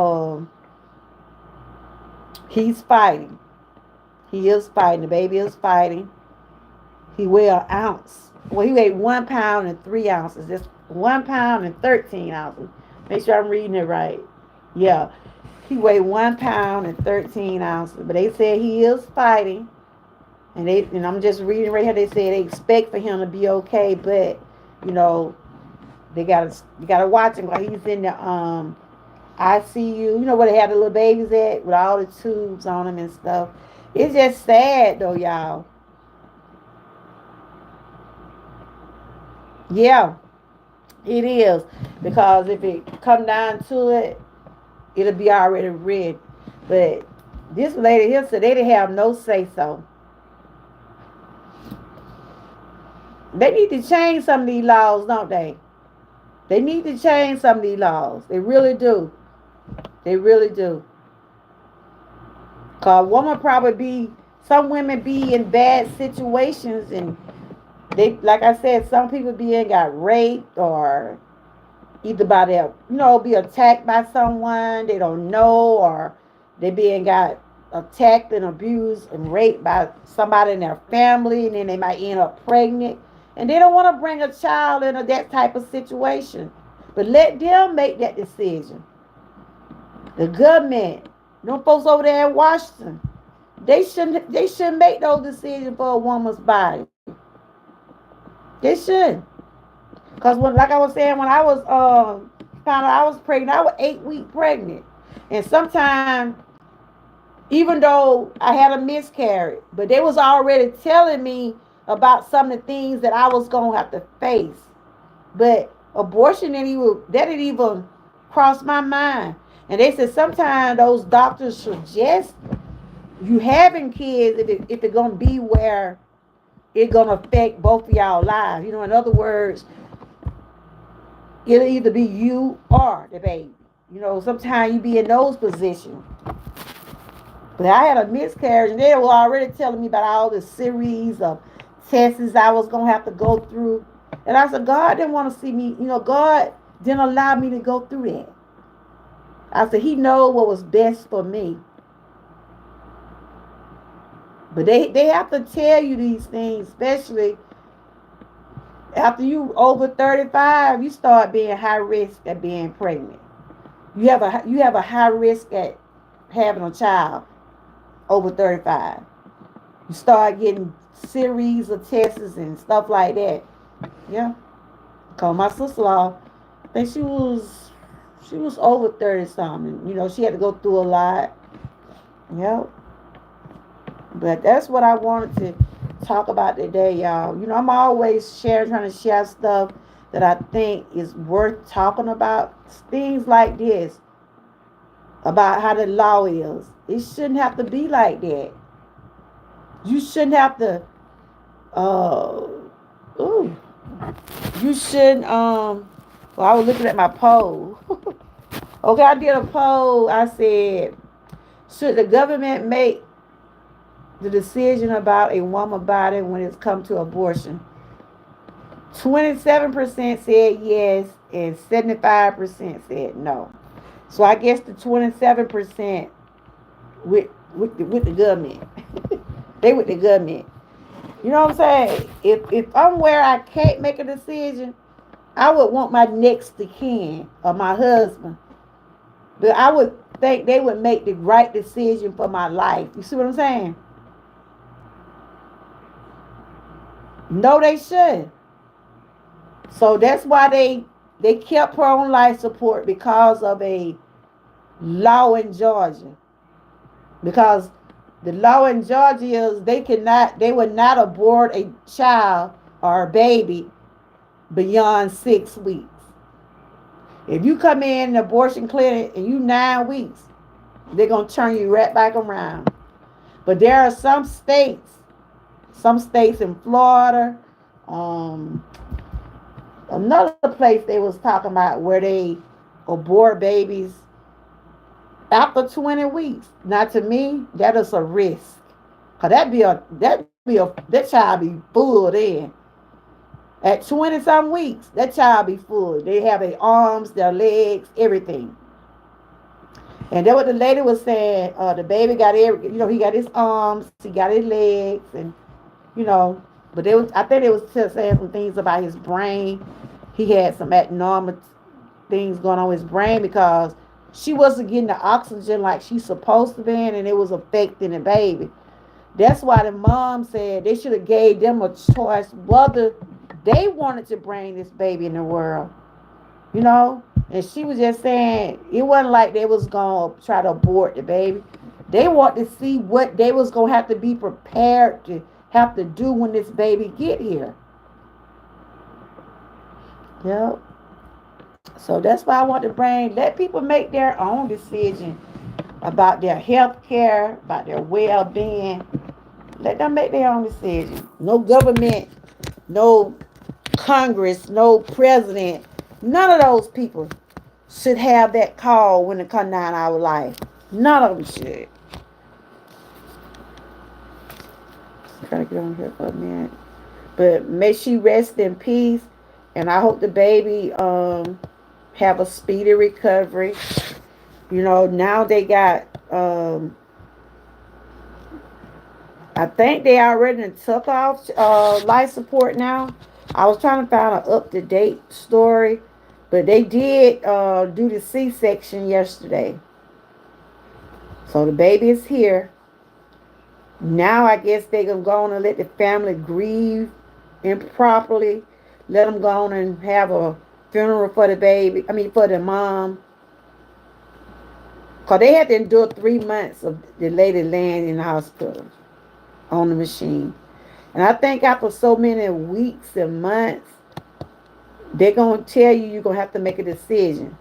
he's fighting. He is fighting. The baby is fighting. He weighed an ounce. Well, he weighed 1 pound and 3 ounces. That's 1 pound and 13 ounces. Make sure I'm reading it right. Yeah. He weighed 1 pound and 13 ounces. But they said he is fighting. And I'm just reading right here. They said they expect for him to be okay, but you gotta watch him while he's in the ICU. Where they have the little babies at with all the tubes on them and stuff. It's just sad though, y'all. Yeah, it is, because if it come down to it, it'll be already red. But this lady here said they didn't have no say so. They need to change some of these laws, don't they? They need to change some of these laws. They really do. They really do. Cause some women be in bad situations, and they, like I said, some people got raped or either by their, be attacked by someone they don't know, or they got attacked and abused and raped by somebody in their family, and then they might end up pregnant. And they don't want to bring a child into that type of situation. But let them make that decision. The government, them folks over there in Washington, they shouldn't make those decisions for a woman's body. They should. Cause when, like I was saying, when I was found out I was pregnant, I was 8 weeks pregnant. And sometimes, even though I had a miscarriage, but they was already telling me about some of the things that I was gonna have to face. But abortion didn't even cross my mind. And they said sometimes those doctors suggest you having kids if it's gonna be where it's gonna affect both of y'all lives. In other words, it'll either be you or the baby. Sometimes you be in those positions. But I had a miscarriage, and they were already telling me about all the series of tests I was gonna have to go through. And I said, God didn't want to see me. God didn't allow me to go through that. I said, He knows what was best for me. But they have to tell you these things, especially after you over 35. You start being high risk at being pregnant. You have a high risk at having a child over 35. You start getting series of tests and stuff like that. Yeah. Cause my sister-in-law, I think she was over 30 something. She had to go through a lot. Yep. But that's what I wanted to talk about today, y'all. I'm always trying to share stuff that I think is worth talking about. Things like this, about how the law is. It shouldn't have to be like that. You shouldn't have to. Uh, ooh. You shouldn't. Well, I was looking at my poll. Okay, I did a poll. I said, should the government make the decision about a woman's body when it's come to abortion? 27% said yes, and 75% said no. So I guess the 27% with the government. They with the government. You know what I'm saying? If I'm where I can't make a decision, I would want my next to kin or my husband. But I would think they would make the right decision for my life. You see what I'm saying? No, they should. So that's why they kept her on life support because of a law in Georgia. Because the law in Georgia is they would not abort a child or a baby beyond 6 weeks. If you come in an abortion clinic and you 9 weeks, they're gonna turn you right back around. But there are some states in Florida, um, another place they was talking about where they abort babies after 20 weeks. Now to me, that is a risk. Cause that child be full then. At 20 some weeks, that child be full. They have their arms, their legs, everything. And then what the lady was saying, the baby got he got his arms, he got his legs, and you know, but I think they was saying some things about his brain. He had some abnormal things going on with his brain because she wasn't getting the oxygen like she's supposed to be, and it was affecting the baby. That's why the mom said they should have gave them a choice whether they wanted to bring this baby in the world. You know? And she was just saying it wasn't like they was gonna try to abort the baby. They want to see what they was gonna have to be prepared to have to do when this baby get here. Yep. So that's why I want to let people make their own decision about their health care, about their well being. Let them make their own decision. No government, no Congress, no president, none of those people should have that call when it comes down our life. None of them should. I'm trying to get on here for a minute. But may she rest in peace. And I hope the baby have a speedy recovery. Now they got I think they already took off life support now. I was trying to find an up to date story, but they did do the C-section yesterday. So the baby is here. Now I guess they're going to go on and let the family grieve improperly. Let them go on and have a funeral for the baby. I mean, for the mom. Because they had to endure 3 months of the lady laying in the hospital on the machine. And I think after so many weeks and months, they're going to tell you you're going to have to make a decision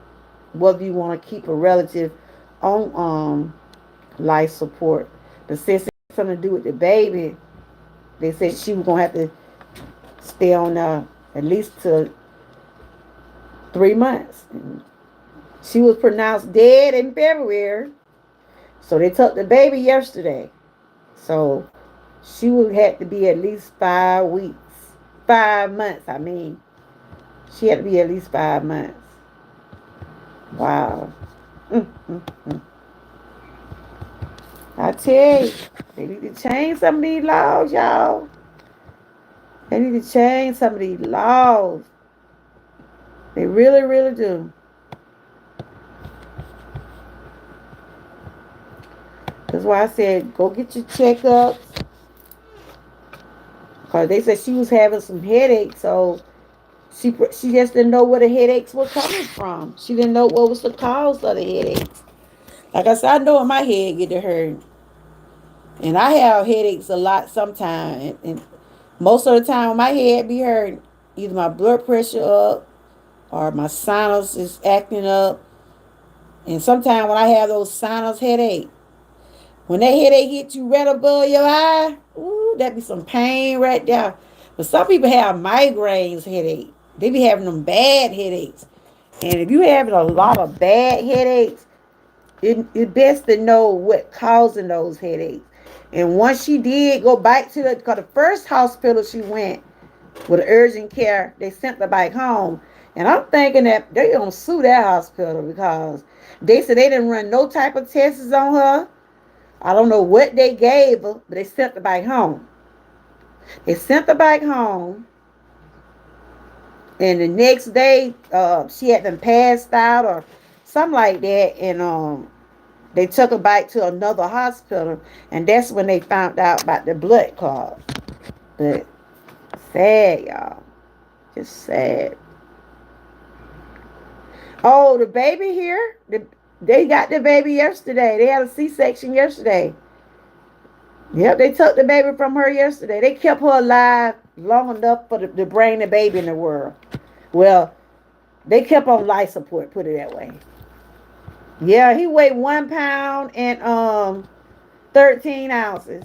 whether you want to keep a relative on life support. But since it has something to do with the baby, they said she was going to have to stay on at least to 3 months. And she was pronounced dead in February. So they took the baby yesterday. So she would have to be at least 5 weeks. 5 months, I mean. She had to be at least 5 months. Wow. Mm. I tell you, they need to change some of these laws, y'all. They need to change some of these laws. They really, really do. That's why I said, go get your checkups. Because they said she was having some headaches, so she just didn't know where the headaches were coming from. She didn't know what was the cause of the headaches. Like I said, I know when my head get to hurt. And I have headaches a lot sometimes. And most of the time when my head be hurting, either my blood pressure up or my sinus is acting up. And sometimes when I have those sinus headaches, when that headache hit you right above your eye, ooh, that be some pain right there. But some people have migraines headache. They be having them bad headaches. And if you having a lot of bad headaches, it's best to know what causing those headaches. And once she did go back to cause the first hospital she went with urgent care, they sent her back home. And I'm thinking that they gonna sue that hospital because they said they didn't run no type of tests on her. I don't know what they gave her, but they sent her back home. They sent her back home, and the next day, she had been passed out or something like that, and they took her back to another hospital, and that's when they found out about the blood clot. But sad, y'all, just sad. Oh, the baby here, they got the baby yesterday. They had a C-section yesterday. Yep, they took the baby from her yesterday. They kept her alive long enough for to bring the baby in the world. Well, they kept on life support, put it that way. Yeah, he weighed 1 pound and 13 ounces.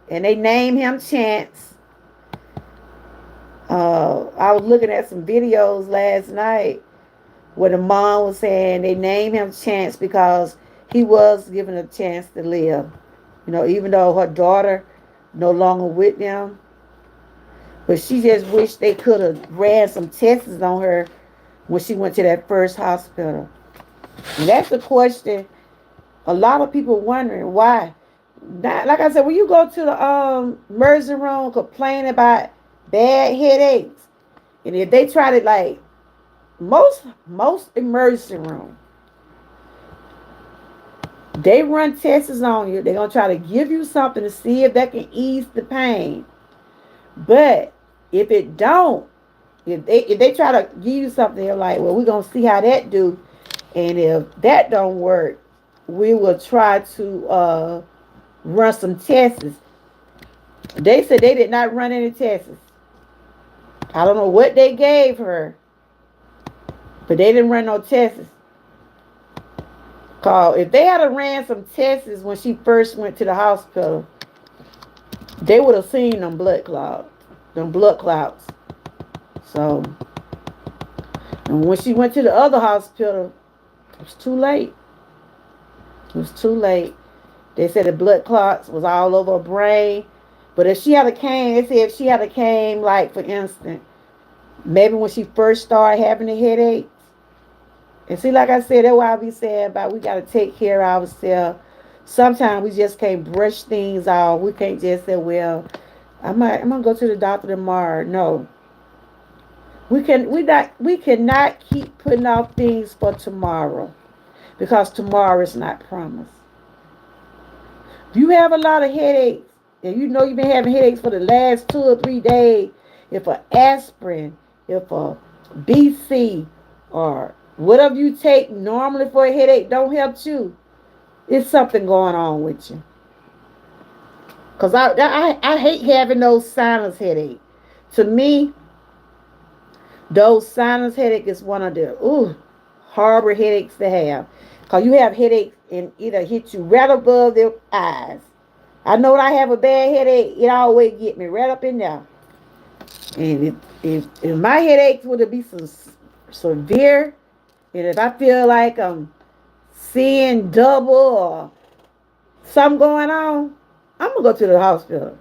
And they named him Chance. I was looking at some videos last night where the mom was saying they named him Chance because he was given a chance to live. You know, even though her daughter no longer with them. But she just wished they could have ran some tests on her when she went to that first hospital. And that's the question a lot of people wondering why. Not, like I said, when you go to the emergency room complaining about bad headaches, and if they try to like most emergency room, they run tests on you. They're gonna try to give you something to see if that can ease the pain. But if it don't, if they try to give you something, they're like, well, we're gonna see how that do, and if that don't work, we will try to run some tests. They said they did not run any tests. I don't know what they gave her, but they didn't run no tests. Cause if they had ran some tests when she first went to the hospital, they would have seen them blood clots. So, and when she went to the other hospital, it was too late. It was too late. They said the blood clots was all over her brain. But if she had a cane, they said if she had a cane, like for instance, maybe when she first started having the headaches. And see, like I said, that's why I be saying about we got to take care of ourselves Sometimes we just can't brush things off. We can't just say, well, I'm gonna go to the doctor tomorrow. No. We cannot keep putting off things for tomorrow because tomorrow is not promised. If you have a lot of headaches, and you know you've been having headaches for the last 2 or 3 days, if a aspirin, if a BC, or whatever you take normally for a headache don't help you, it's something going on with you. Cause I hate having those sinus headaches. To me, those sinus headache is one of the horrible headaches to have. Cause you have headaches and either hit you right above the eyes. I know when I have a bad headache, it always get me right up in there. And if my headaches would be so severe, and if I feel like I'm seeing double or something going on, I'm gonna go to the hospital.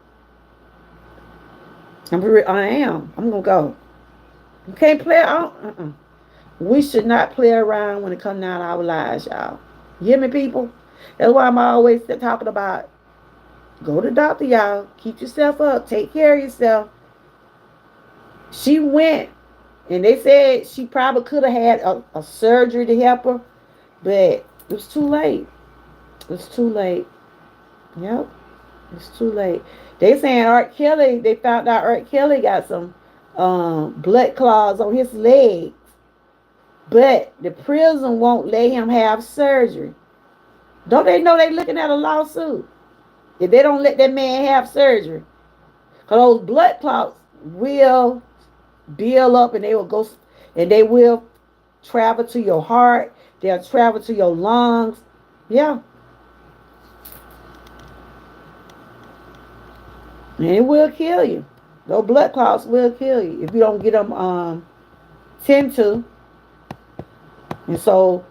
I am. I'm gonna go. You can't play. We should not play around when it comes down to our lives, y'all. You hear me, people? That's why I'm always talking about go to the doctor, y'all. Keep yourself up. Take care of yourself. She went, and they said she probably could have had a surgery to help her, but it was too late. It's too late. Yep, it's too late. They saying Art Kelly. They found out Art Kelly got some blood clots on his legs, but the prison won't let him have surgery. Don't they know they looking at a lawsuit if they don't let that man have surgery? Cause those blood clots will build up, and they will go, and they will travel to your heart. They'll travel to your lungs. Yeah, and it will kill you. Those blood clots will kill you if you don't get them tend to. And so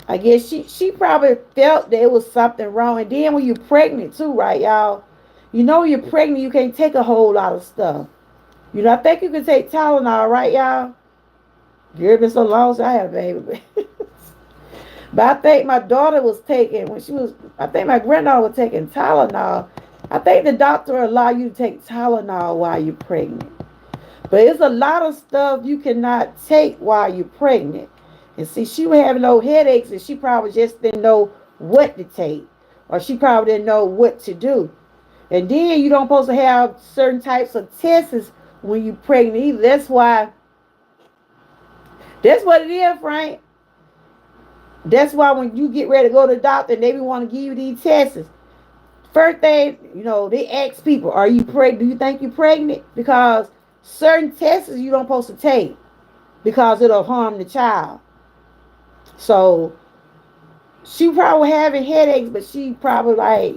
I guess she probably felt there was something wrong. And then when you're pregnant too, right, y'all? You know when you're pregnant, you can't take a whole lot of stuff. You know, I think you can take Tylenol, right, y'all? Girl, been so long since I had a baby. But I think my daughter was taking, when she was, I think my granddaughter was taking Tylenol. I think the doctor allow you to take Tylenol while you're pregnant. But it's a lot of stuff you cannot take while you're pregnant. And see, she was having no headaches, and she probably just didn't know what to take. Or she probably didn't know what to do. And then you don't supposed to have certain types of tests when you're pregnant either. That's what it is, Frank. That's why when you get ready to go to the doctor and they want to give you these tests, first thing, they ask people, are you pregnant? Do you think you're pregnant? Because certain tests you don't supposed to take because it'll harm the child. So she probably having headaches, but she probably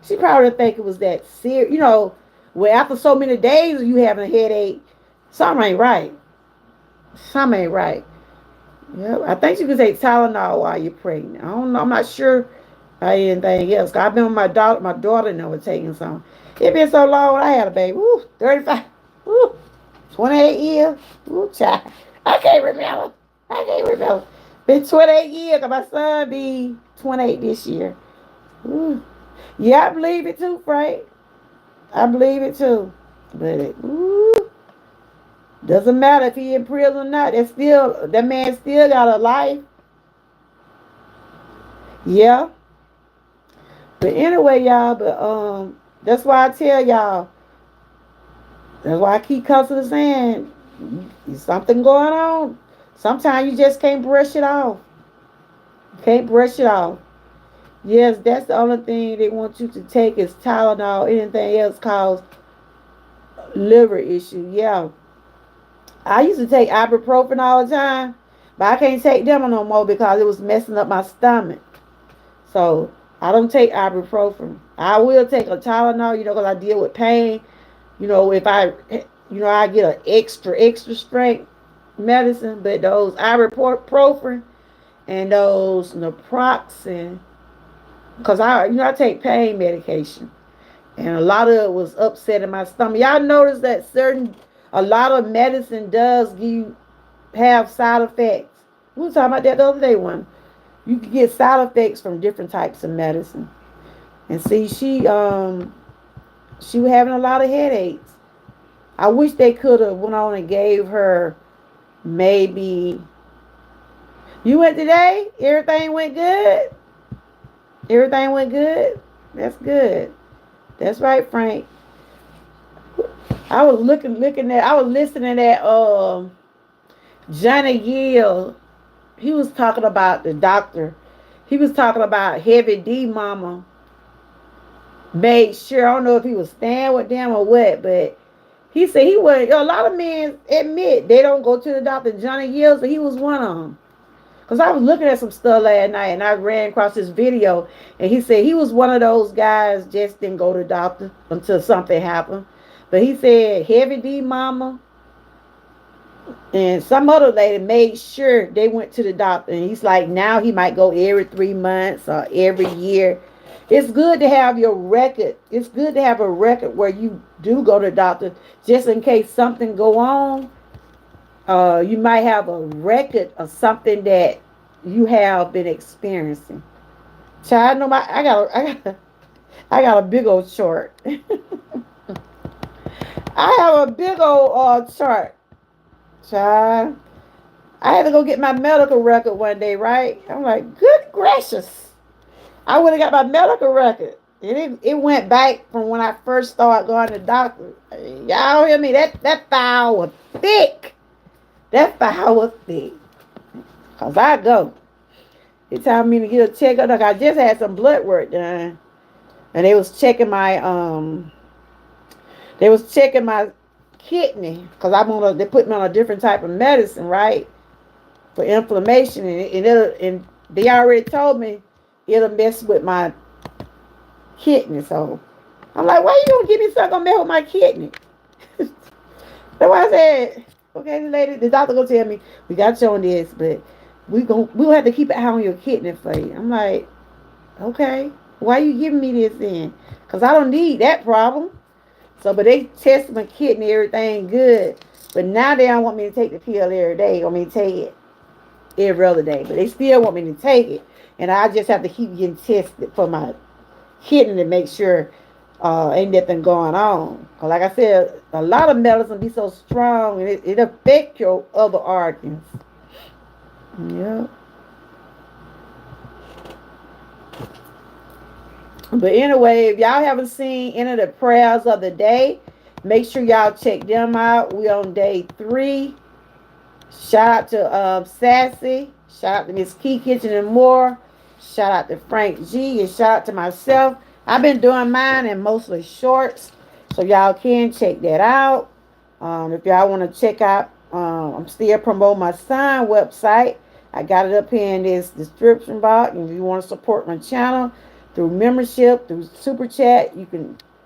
she probably didn't think it was that serious. Well, after so many days of you having a headache, something ain't right. Something ain't right. Yeah, I think you can take Tylenol while you're pregnant. I don't know. I'm not sure anything else. I've been with my daughter. My daughter never taking some. It been so long. I had a baby. Woo, 35. Woo, 28 years. Woo, child. I can't remember. I can't remember. Been 28 years. Cause my son be 28 this year. Woo. Yeah, I believe it too, Frank. I believe it too. But woo, doesn't matter if he in prison or not. That man still got a life. Yeah. But anyway, y'all, that's why I tell y'all, that's why I keep constantly saying something going on. Sometimes you just can't brush it off. You can't brush it off. Yes, that's the only thing they want you to take is Tylenol. Anything else cause liver issue. Yeah. I used to take ibuprofen all the time, but I can't take them no more because it was messing up my stomach. So I don't take ibuprofen. I will take a Tylenol, because I deal with pain. If I get an extra strength medicine, but those ibuprofen and those naproxen, because I take pain medication, and a lot of it was upsetting my stomach. Y'all notice that a lot of medicine does have side effects. We were talking about that the other day. You can get side effects from different types of medicine. And see, she was having a lot of headaches. I wish they could have went on and gave her maybe. You went today? Everything went good? Everything went good? That's good. That's right, Frank. I was listening at Johnny Gill. He was talking about the doctor. He was talking about Heavy D mama made sure, I don't know if he was staying with them or what, but he said he was, a lot of men admit they don't go to the doctor. Johnny Gill, so he was one of them. Because I was looking at some stuff last night and I ran across this video and he said he was one of those guys just didn't go to the doctor until something happened. But he said Heavy D mama and some other lady made sure they went to the doctor. And he's like, now he might go every 3 months or every year. It's good to have your record. It's good to have a record where you do go to the doctor just in case something go on. You might have a record of something that you have been experiencing. Child, no, I got a big old chart. I have a big old chart, child. I had to go get my medical record one day, right? I'm like, good gracious. I would have got my medical record. And it went back from when I first started going to the doctor. Y'all hear me? That file was thick. That file was thick. Because I go. They told me to get a checkup. Like I just had some blood work done. And they was checking my kidney. Because they put me on a different type of medicine, right? For inflammation. And they already told me it'll mess with my kidney. So I'm like, why you gonna give me something gonna mess with my kidney? That's why I said, okay, lady, the doctor gonna tell me we got you on this, but we'll have to keep an eye on your kidney for you. I'm like, okay, why you giving me this then? Cause I don't need that problem. So, but they test my kidney, everything good. But now they don't want me to take the pill every day. They want me to take it every other day. But they still want me to take it. And I just have to keep getting tested for my kidney to make sure ain't nothing going on. Cause like I said, a lot of medicine be so strong and it affects your other organs. Yeah. But anyway, if y'all haven't seen any of the prayers of the day, make sure y'all check them out. We on day 3. Shout out to Sassy. Shout out to Miss Key Kitchen and More. Shout out to Frank G. And shout out to myself. I've been doing mine in mostly shorts. So y'all can check that out. If y'all want to check out, I'm still promoting my sign website. I got it up here in this description box. And if you want to support my channel through membership, through super chat, you're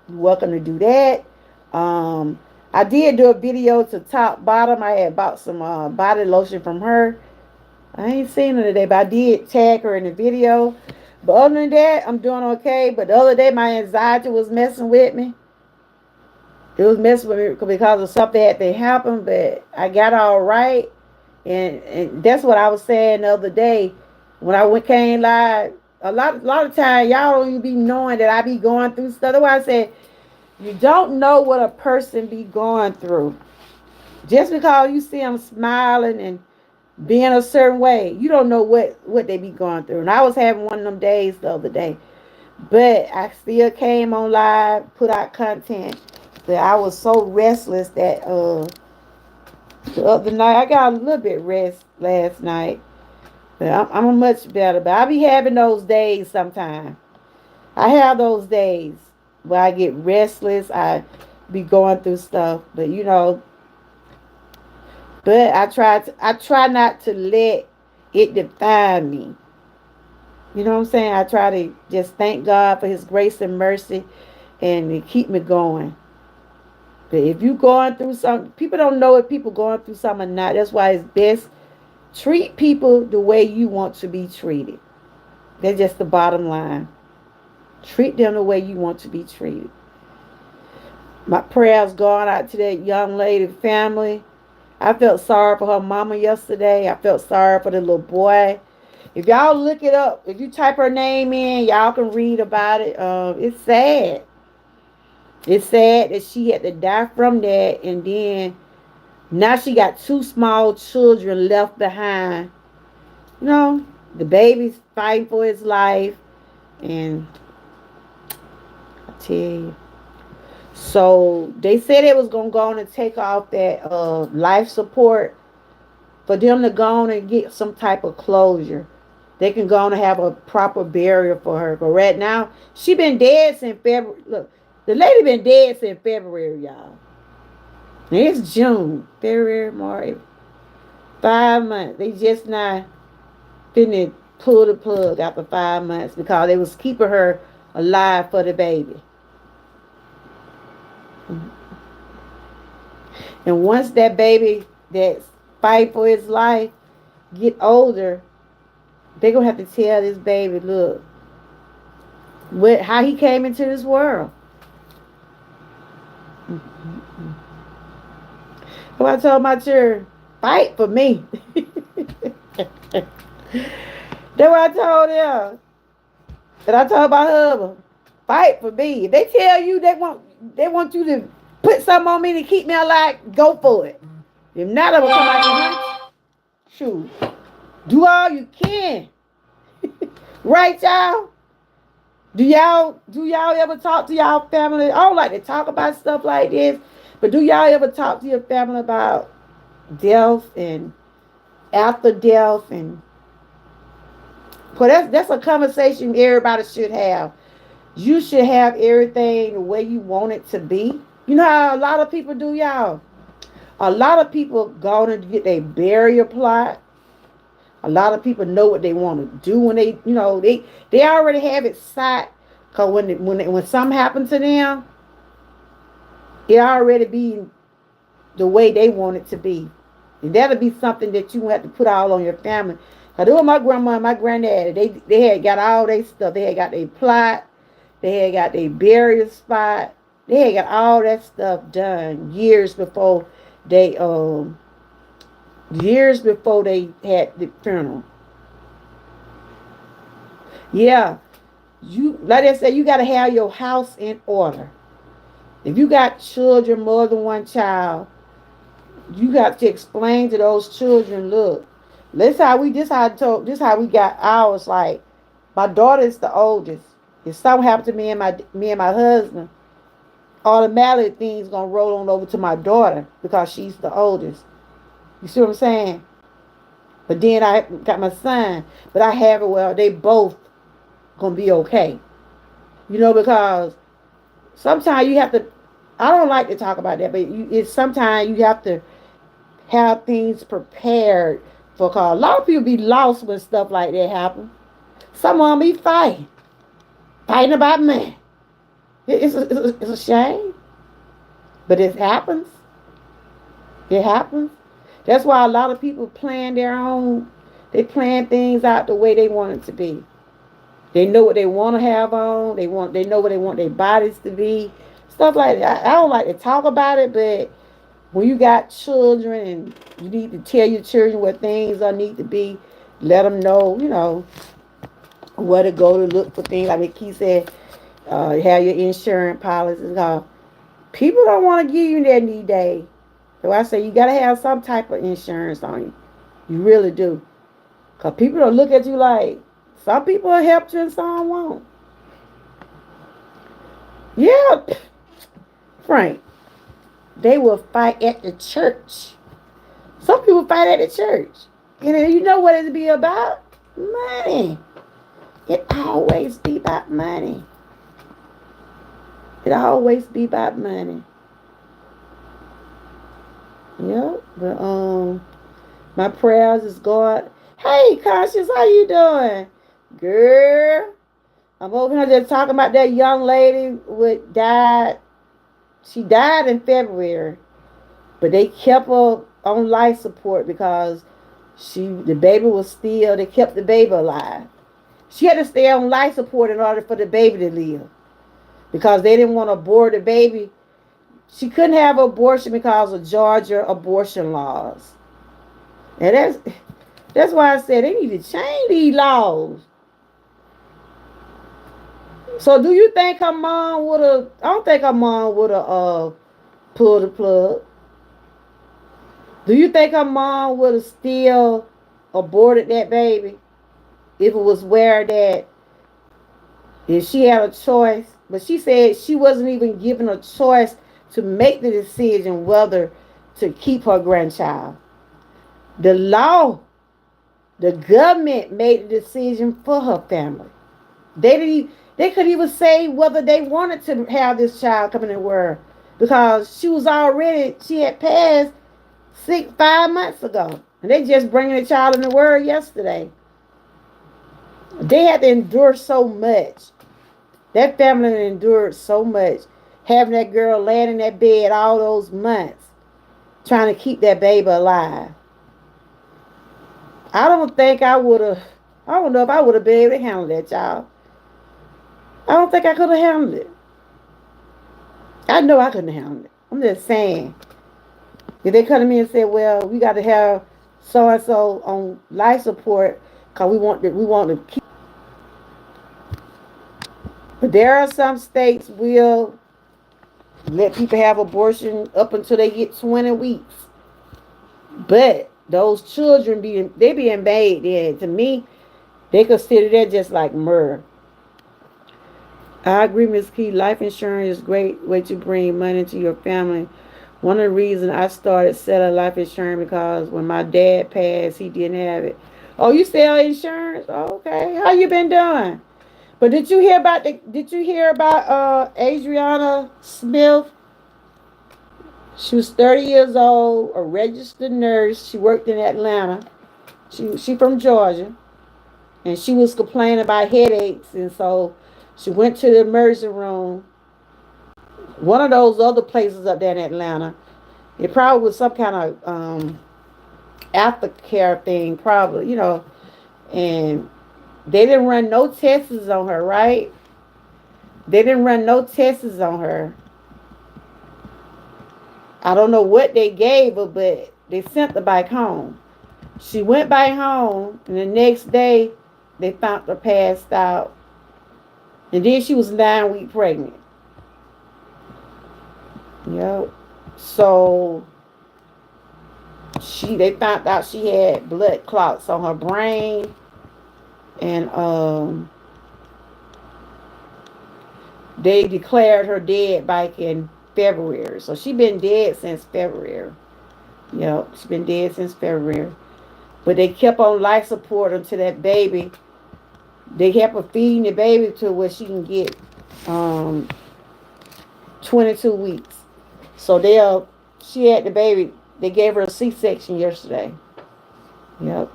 welcome to do that. I did do a video to top bottom. I had bought some body lotion from her. I ain't seen her today, but I did tag her in the video. But other than that, I'm doing okay. But the other day, my anxiety was messing with me. It was messing with me because of something that had happened, but I got all right. And that's what I was saying the other day when came live. A lot of time, y'all don't even be knowing that I be going through stuff. That's why I said, you don't know what a person be going through. Just because you see them smiling and being a certain way, you don't know what they be going through. And I was having one of them days the other day. But I still came on live, put out content. But I was so restless that the other night, I got a little bit rest last night. But I'm much better. But I be having those days sometimes. I have those days where I get restless. I be going through stuff. But but I try not to let it define me. You know what I'm saying? I try to just thank God for his grace and mercy and to keep me going. But if you going through something, people don't know if people going through something or not. That's why it's best treat people the way you want to be treated. That's just the bottom line. Treat them the way you want to be treated. My prayers going out to that young lady family. I felt sorry for her mama yesterday. I felt sorry for the little boy. If y'all look it up, if you type her name in, y'all can read about it. It's sad. It's sad that she had to die from that, and then now she got two small children left behind. You know, the baby's fighting for his life, and I tell you. So they said it was gonna go on and take off that life support for them to go on and get some type of closure. They can go on and have a proper burial for her. But right now, she been dead since February. Look, the lady been dead since February, y'all. And it's June, February, March, 5 months. They just not finna pull the plug after 5 months because they was keeping her alive for the baby. And once that baby that's fight for his life get older, they gonna have to tell this baby, look, how he came into this world. So I told my children, fight for me. That's what I told them. And I told my husband, fight for me. If they tell you they want you to put something on me to keep me alive, go for it. If not, I will come out and hunt. Shoot. Do all you can. Right, y'all? Do y'all ever talk to y'all family? I don't like to talk about stuff like this, but do y'all ever talk to your family about death and after death? And well, that's a conversation everybody should have. You should have everything the way you want it to be. You know how a lot of people do, y'all. A lot of people go to get their burial plot. A lot of people know what they want to do when they already have it set. Cause when something happens to them, it already be the way they want it to be, and that'll be something that you have to put all on your family. Cause it was my grandma and my granddad. They had got all their stuff. They had got their plot. They had got their burial spot. They had got all that stuff done they um years before they had the funeral. Yeah, you like I said, you got to have your house in order. If you got children, more than one child, you got to explain to those children, look, this how we got ours. Like my daughter is the oldest. If something happened to me and my husband, automatically things gonna roll on over to my daughter because she's the oldest. You see what I'm saying? But then I got my son, but I have it well. They both gonna be okay. Because sometimes you have to. I don't like to talk about that, but it's sometimes you have to have things prepared for. Cause a lot of people be lost when stuff like that happen. Some of them be fighting about man. It's a shame, but it happens. It happens. That's why a lot of people plan their own. They plan things out the way they want it to be. They know what they want to have on. They know what they want their bodies to be. Stuff like that. I don't like to talk about it, but when you got children and you need to tell your children what things are need to be, let them know, where to go to look for things. Like Keith said, have your insurance policies. People don't want to give you that these days. So I say you got to have some type of insurance on you. You really do. Because people don't look at you like, some people will help you and some won't. Yeah, Frank. They will fight at the church. Some people fight at the church. And then you know what it be about? Money. It always be about money. It always be about money. Yep. But my prayers is God. Hey, Conscious, how you doing? Girl. I'm over here just talking about that young lady with died. She died in February. But they kept her on life support because the baby was still, they kept the baby alive. She had to stay on life support in order for the baby to live. Because they didn't want to abort the baby. She couldn't have an abortion because of Georgia abortion laws. And That's why I said they need to change these laws. So do you think her mom would have? I don't think her mom would have pulled the plug. Do you think her mom would have still aborted that baby if it was where that if she had a choice? But she said she wasn't even given a choice to make the decision whether to keep her grandchild. The law, the government made the decision for her family. They didn't. They could even say whether they wanted to have this child come in the world because she had passed 5 months ago, and they just bringing the child in the world yesterday. They had to endure so much. That family endured so much, having that girl laying in that bed all those months, trying to keep that baby alive. I don't think I would have. I don't know if I would have been able to handle that child. I don't think I could have handled it. I know I couldn't handle it. I'm just saying. If they come to me and say, "Well, we got to have so and so on life support because we want to keep," but there are some states will let people have abortion up until they get 20 weeks. But those children being made there, to me, they consider that just like murder. I agree, Ms. Key. Life insurance is a great way to bring money to your family. One of the reasons I started selling life insurance because when my dad passed, he didn't have it. Oh, you sell insurance? Oh, okay. How you been doing? But did you hear about Adriana Smith? She was 30 years old, a registered nurse. She worked in Atlanta. She from Georgia, and she was complaining about headaches, and so she went to the emergency room. One of those other places up there in Atlanta. It probably was some kind of aftercare thing, probably, and they didn't run no tests on her, right? They didn't run no tests on her. I don't know what they gave her, but they sent her back home. She went back home, and the next day they found her passed out. And then she was 9 weeks pregnant. Yep. So they found out she had blood clots on her brain, and they declared her dead back in February. So she been dead since February. Yep, she been dead since February. But they kept on life support until that baby. They kept her feeding the baby to where she can get um 22 weeks. So she had the baby. They gave her a C-section yesterday. Yep.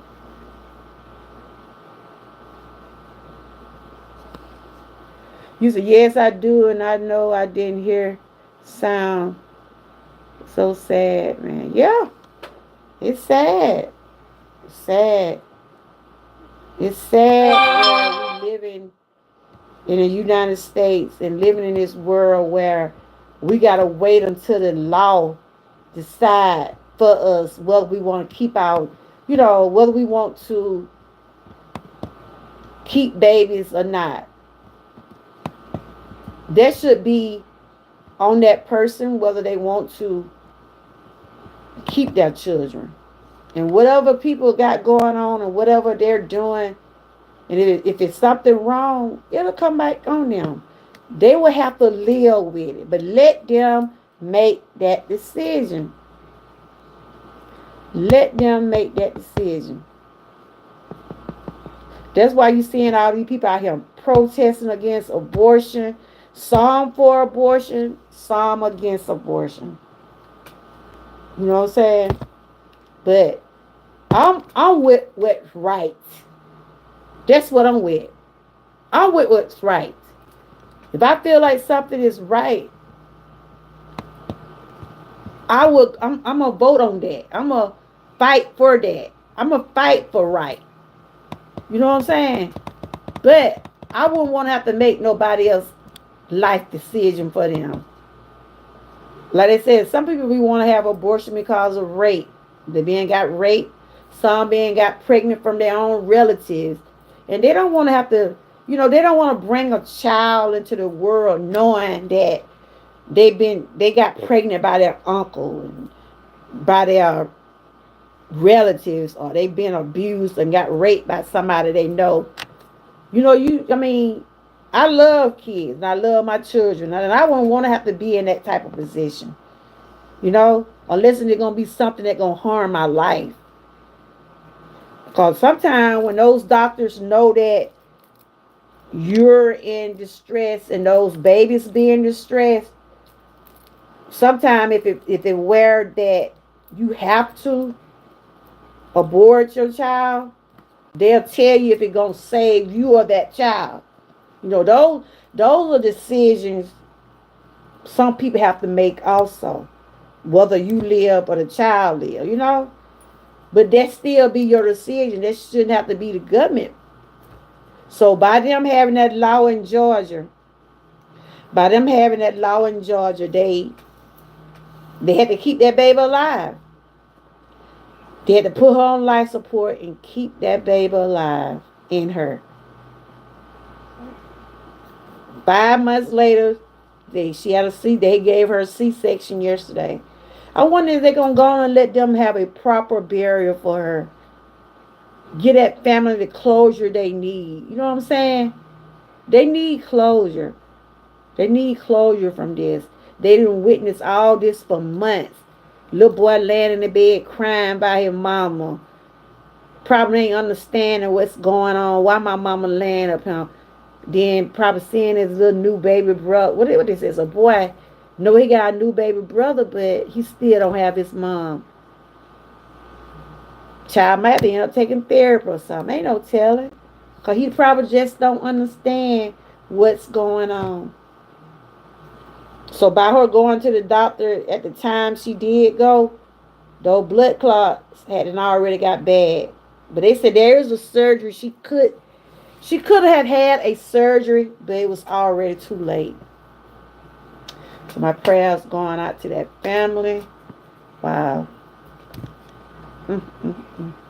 You said, yes, I do, and I know I didn't hear sound. So sad, man. Yeah, it's sad. It's sad. It's sad where we living in the United States and living in this world where we gotta wait until the law decide for us whether we want to keep our, whether we want to keep babies or not. That should be on that person whether they want to keep their children. And whatever people got going on and whatever they're doing, and if it's something wrong, it'll come back on them. They will have to live with it. But let them make that decision. Let them make that decision. That's why you're seeing all these people out here protesting against abortion. Some for abortion, some against abortion. You know what I'm saying? But I'm with what's right. That's what I'm with. I'm with what's right. If I feel like something is right, I'm gonna vote on that. I'm gonna fight for that. I'm gonna fight for right. You know what I'm saying? But I wouldn't want to have to make nobody else life decision for them. Like I said, some people we want to have abortion because of rape. They being got raped. Some men got pregnant from their own relatives. And they don't want to have to, they don't want to bring a child into the world knowing that they got pregnant by their uncle and by their relatives, or they've been abused and got raped by somebody they know. I mean, I love kids and I love my children, and I wouldn't want to have to be in that type of position, unless it's going to be something that's going to harm my life. Because sometimes when those doctors know that you're in distress and those babies be in distress, sometimes if it were that you have to abort your child, they'll tell you if it's gonna save you or that child. Those are decisions some people have to make also, whether you live or the child live. But that still be your decision. That shouldn't have to be the government. So by them having that law in Georgia, they had to keep that baby alive. They had to put her on life support and keep that baby alive in her. 5 months later, they gave her a C-section yesterday. I wonder if they're gonna go on and let them have a proper burial for her. Get that family the closure they need. You know what I'm saying? They need closure. They need closure from this. They didn't witness all this for months. Little boy laying in the bed crying by his mama. Probably ain't understanding what's going on. Why my mama laying up here. Then probably seeing his little new baby brother. What this is? A boy. No, he got a new baby brother, but he still don't have his mom. Child might be up taking therapy or something. Ain't no telling. Because he probably just don't understand what's going on. So by her going to the doctor at the time she did go, those blood clots hadn't already got bad. But they said there is a surgery she could have had a surgery, but it was already too late. So my prayers going out to that family. Wow.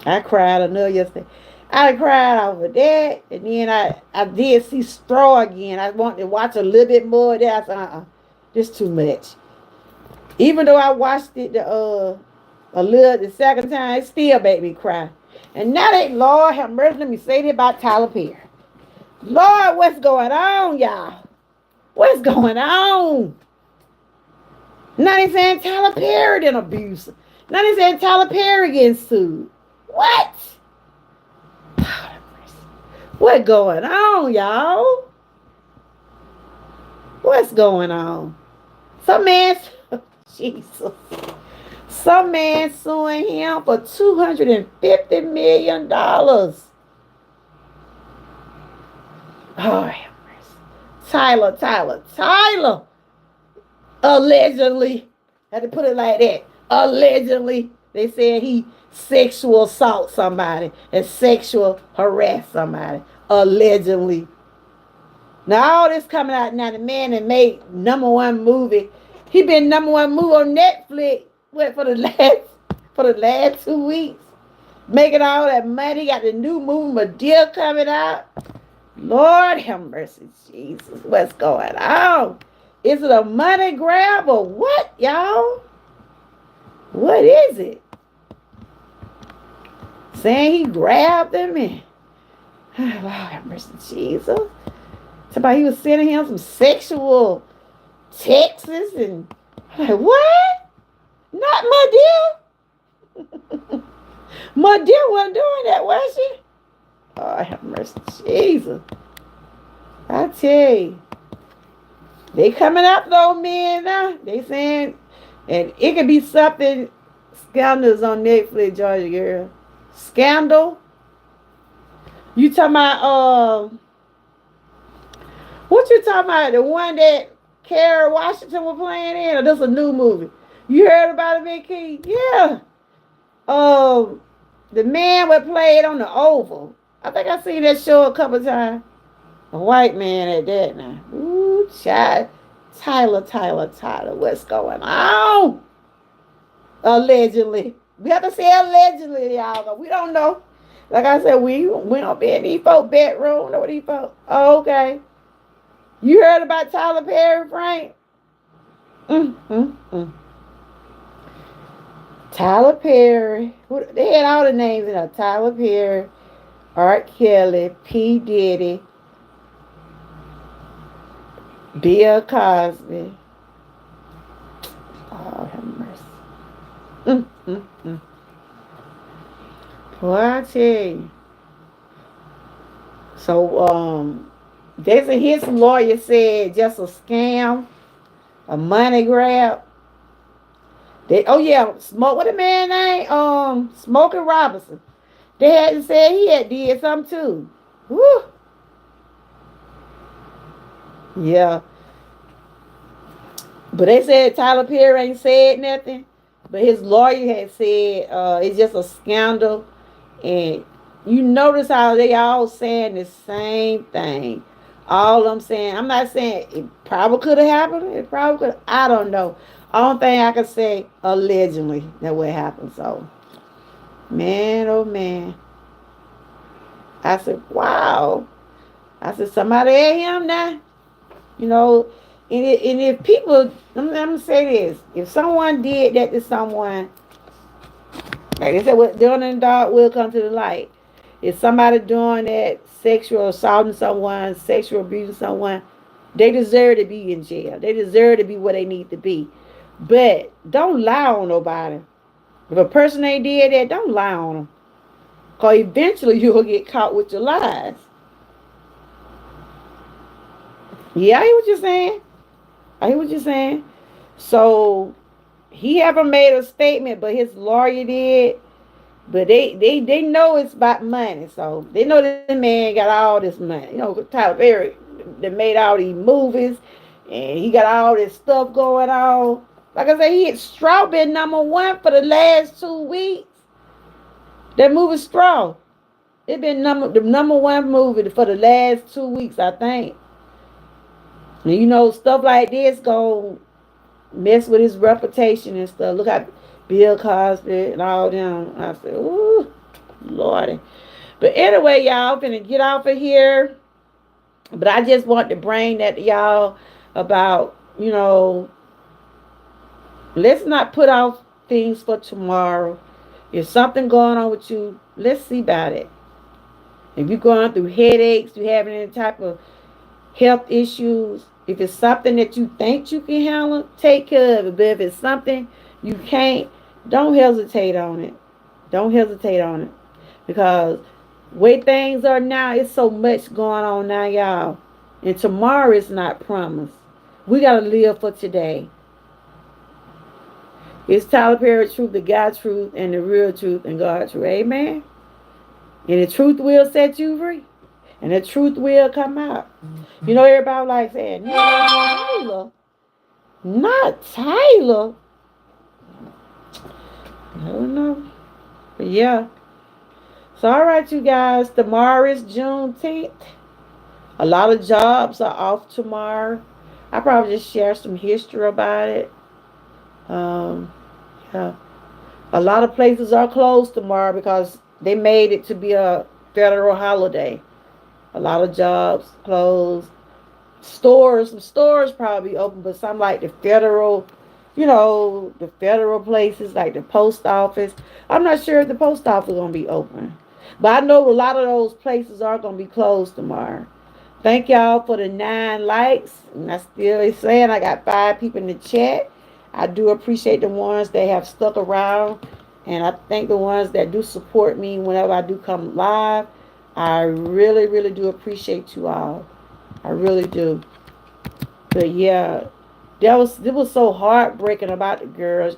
I cried enough yesterday. I cried over that, and then I did see Straw again. I wanted to watch a little bit more of that. I said, this too much. Even though I watched it the second time, it still made me cry. And now that Lord have mercy, let me say this about Tyler Perry. Lord, what's going on, y'all? What's going on? Now they saying Tyler Perry did abuse. Now they saying Tyler Perry getting sued. What? What's going on, y'all? What's going on? Some man, Jesus. Some man suing him for $250 million. Oh, Tyler. Allegedly. Had to put it like that. Allegedly. They said he sexual assault somebody and sexual harass somebody. Allegedly. Now all this coming out now. The man that made #1 movie. He been #1 movie on Netflix. What, for the last 2 weeks? Making all that money. Got the new movie Madea coming out. Lord have mercy, Jesus. What's going on? Is it a money grab or what, y'all? What is it? Saying he grabbed him and Lord have mercy, Jesus. Somebody he was sending him some sexual texts and I'm like, what? Not Madea. Madea wasn't doing that, was she? Oh, have mercy, Jesus. I tell you. They coming up those men now. They saying, and it could be something. Scandals on Netflix, Georgia girl. Scandal. You talking about what you talking about? The one that Kerry Washington was playing in, or this a new movie? You heard about it, Vicky? Yeah. The man would play it on the Oval. I think I seen that show a couple times. A white man at that now. Ooh, child. Tyler. What's going on? Allegedly. We have to say allegedly, y'all. 'Cause we don't know. Like I said, we don't be in these folk bedroom. Know what these folk? Oh, okay. You heard about Tyler Perry, Frank? Mm. Tyler Perry. They had all the names in there. Tyler Perry, Art Kelly, P. Diddy, Bill Cosby. Oh, have mercy. Mm. Boy, I tell you. So, they said his lawyer said just a scam, a money grab. Oh yeah, smoke. What the man name? Smokey Robinson. They had said he had did something too. Woo. Yeah, but they said Tyler Perry ain't said nothing. But his lawyer had said it's just a scandal. And you notice how they all saying the same thing. All I'm saying, I'm not saying it probably could have happened. It probably could. I don't know. Only thing I can say, allegedly, that what happened. So, man, oh man. I said, wow. I said, somebody at him now. You know, and if people, I'm going to say this. If someone did that to someone, like they said, what done in the dark will come to the light. If somebody doing that, sexual assaulting someone, sexual abusing someone, they deserve to be in jail. They deserve to be where they need to be. But don't lie on nobody. If a person ain't did that, don't lie on them. Because eventually you'll get caught with your lies. Yeah, I hear what you're saying. I hear what you're saying. So he haven't made a statement, but his lawyer did. But they know it's about money. So they know the man got all this money. You know, Tyler Perry that made all these movies and he got all this stuff going on. Like I said, he had Straw been #1 for the last 2 weeks. That movie Straw. It been the #1 movie for the last 2 weeks, I think. And you know, stuff like this go mess with his reputation and stuff. Look at Bill Cosby and all them. I said, ooh, Lordy. But anyway, y'all, finna get off of here. But I just want to bring that to y'all about, let's not put off things for tomorrow. If something going on with you, let's see about it. If you're going through headaches, you having any type of health issues, if it's something that you think you can handle, take care of it. But if it's something you can't, don't hesitate on it. Don't hesitate on it. Because way things are now, it's so much going on now, y'all. And tomorrow is not promised. We got to live for today. It's Tyler Perry truth, the God truth, and the real truth, and God truth. Amen. And the truth will set you free. And the truth will come out. You know, everybody like saying, not Tyler. Not Tyler. I don't know. But yeah. So, all right, you guys. Tomorrow is Juneteenth. A lot of jobs are off tomorrow. I probably just share some history about it. Um, yeah. A lot of places are closed tomorrow because they made it to be a federal holiday. A lot of jobs closed. Some stores probably open, but some like the federal, the federal places like the post office. I'm not sure if the post office is going to be open. But I know a lot of those places are going to be closed tomorrow. Thank y'all for the 9 likes. And I still saying I got 5 people in the chat. I do appreciate the ones that have stuck around. And I thank the ones that do support me whenever I do come live. I really, really do appreciate you all. I really do. But yeah, it was so heartbreaking about the girls.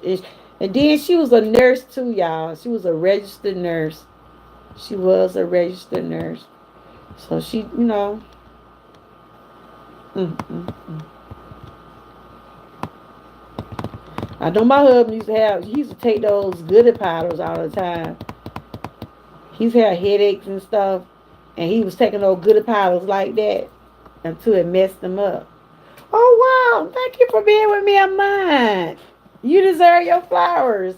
And then she was a nurse too, y'all. She was a registered nurse. She was a registered nurse. So she, mm, mm, mm. I know my husband he used to take those goody powders all the time. He's had headaches and stuff. And he was taking those goody powders like that until it messed him up. Oh, wow. Thank you for being with me on mine. You deserve your flowers.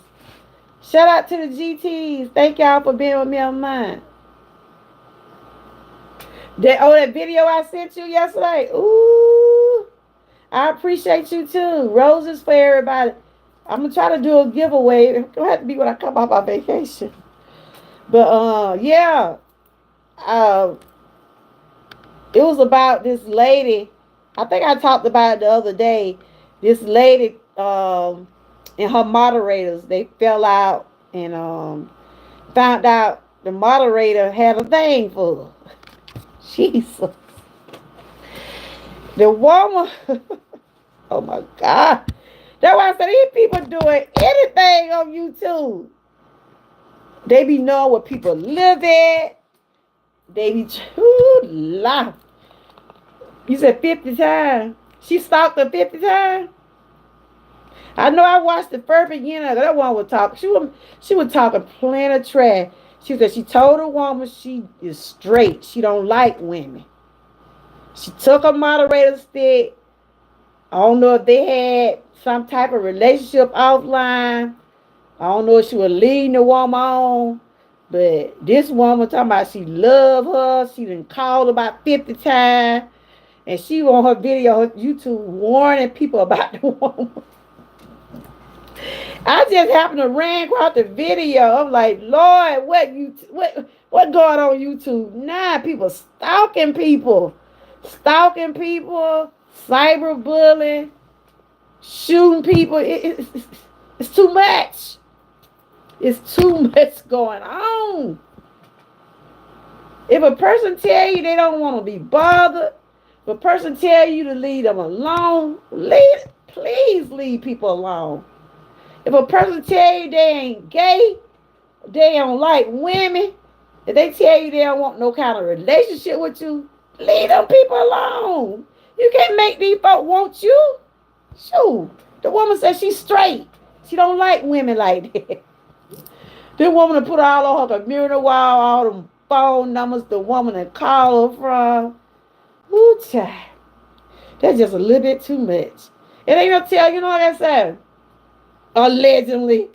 Shout out to the GTs. Thank y'all for being with me on mine. That video I sent you yesterday. Ooh, I appreciate you too. Roses for everybody. I'm gonna try to do a giveaway. It's gonna have to be when I come off my vacation. But yeah. Uh it was about this lady. I think I talked about it the other day. This lady and her moderators, they fell out and found out the moderator had a thing for her. Jesus. The woman, oh my God. That's why I said these people doing anything on YouTube. They be knowing what people live at. They be too loud. You said 50 times. She stalked her 50 times. I know I watched the first beginning of that one would talk. She was talking plenty of trash. She said she told a woman she is straight. She don't like women. She took a moderator stick. I don't know if they had some type of relationship offline. I don't know if she was leading the woman on. But this woman talking about she love her. She done called about 50 times. And she on her video, her YouTube, warning people about the woman. I just happened to ran across the video. I'm like, Lord, what going on YouTube? Nah, people, stalking people, cyberbullying, shooting people. It's too much. It's too much going on. If a person tell you they don't want to be bothered, if a person tell you to leave them alone, please leave people alone. If a person tell you they ain't gay, they don't like women, if they tell you they don't want no kind of relationship with you, leave them people alone. You can't make these folk want you. Shoot. The woman says she's straight. She don't like women like that. The woman put all on her community wall, all them phone numbers the woman that call her from. Ooh, child. That's just a little bit too much. It ain't gonna tell, you know what I said? Allegedly.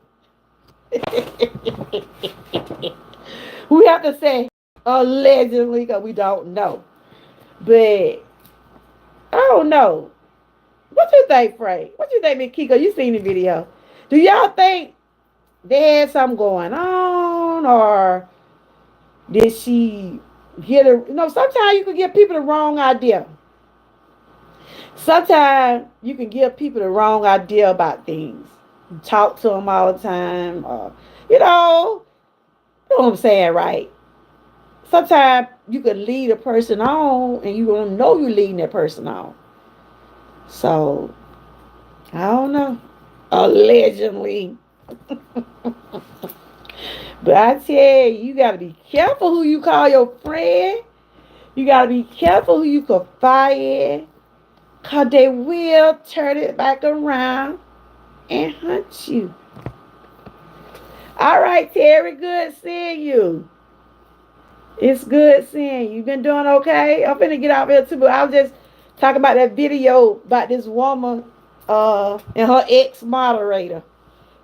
We have to say allegedly because we don't know. But I don't know. What you think, Frank? What you think, Miss Kiko? You seen the video. Do y'all think they had something going on, or did she get a? Sometimes you can give people the wrong idea. Sometimes you can give people the wrong idea about things. You talk to them all the time, or you know what I'm saying, right? Sometimes you could lead a person on, and you don't know you're leading that person on. So I don't know. Allegedly. But I tell you, you got to be careful who you call your friend. You got to be careful who you confide in. Because they will turn it back around and hunt you. All right, Terry. Good seeing you. It's good seeing you. You been doing okay? I'm finna get out here too, but I was just talking about that video about this woman and her ex-moderator.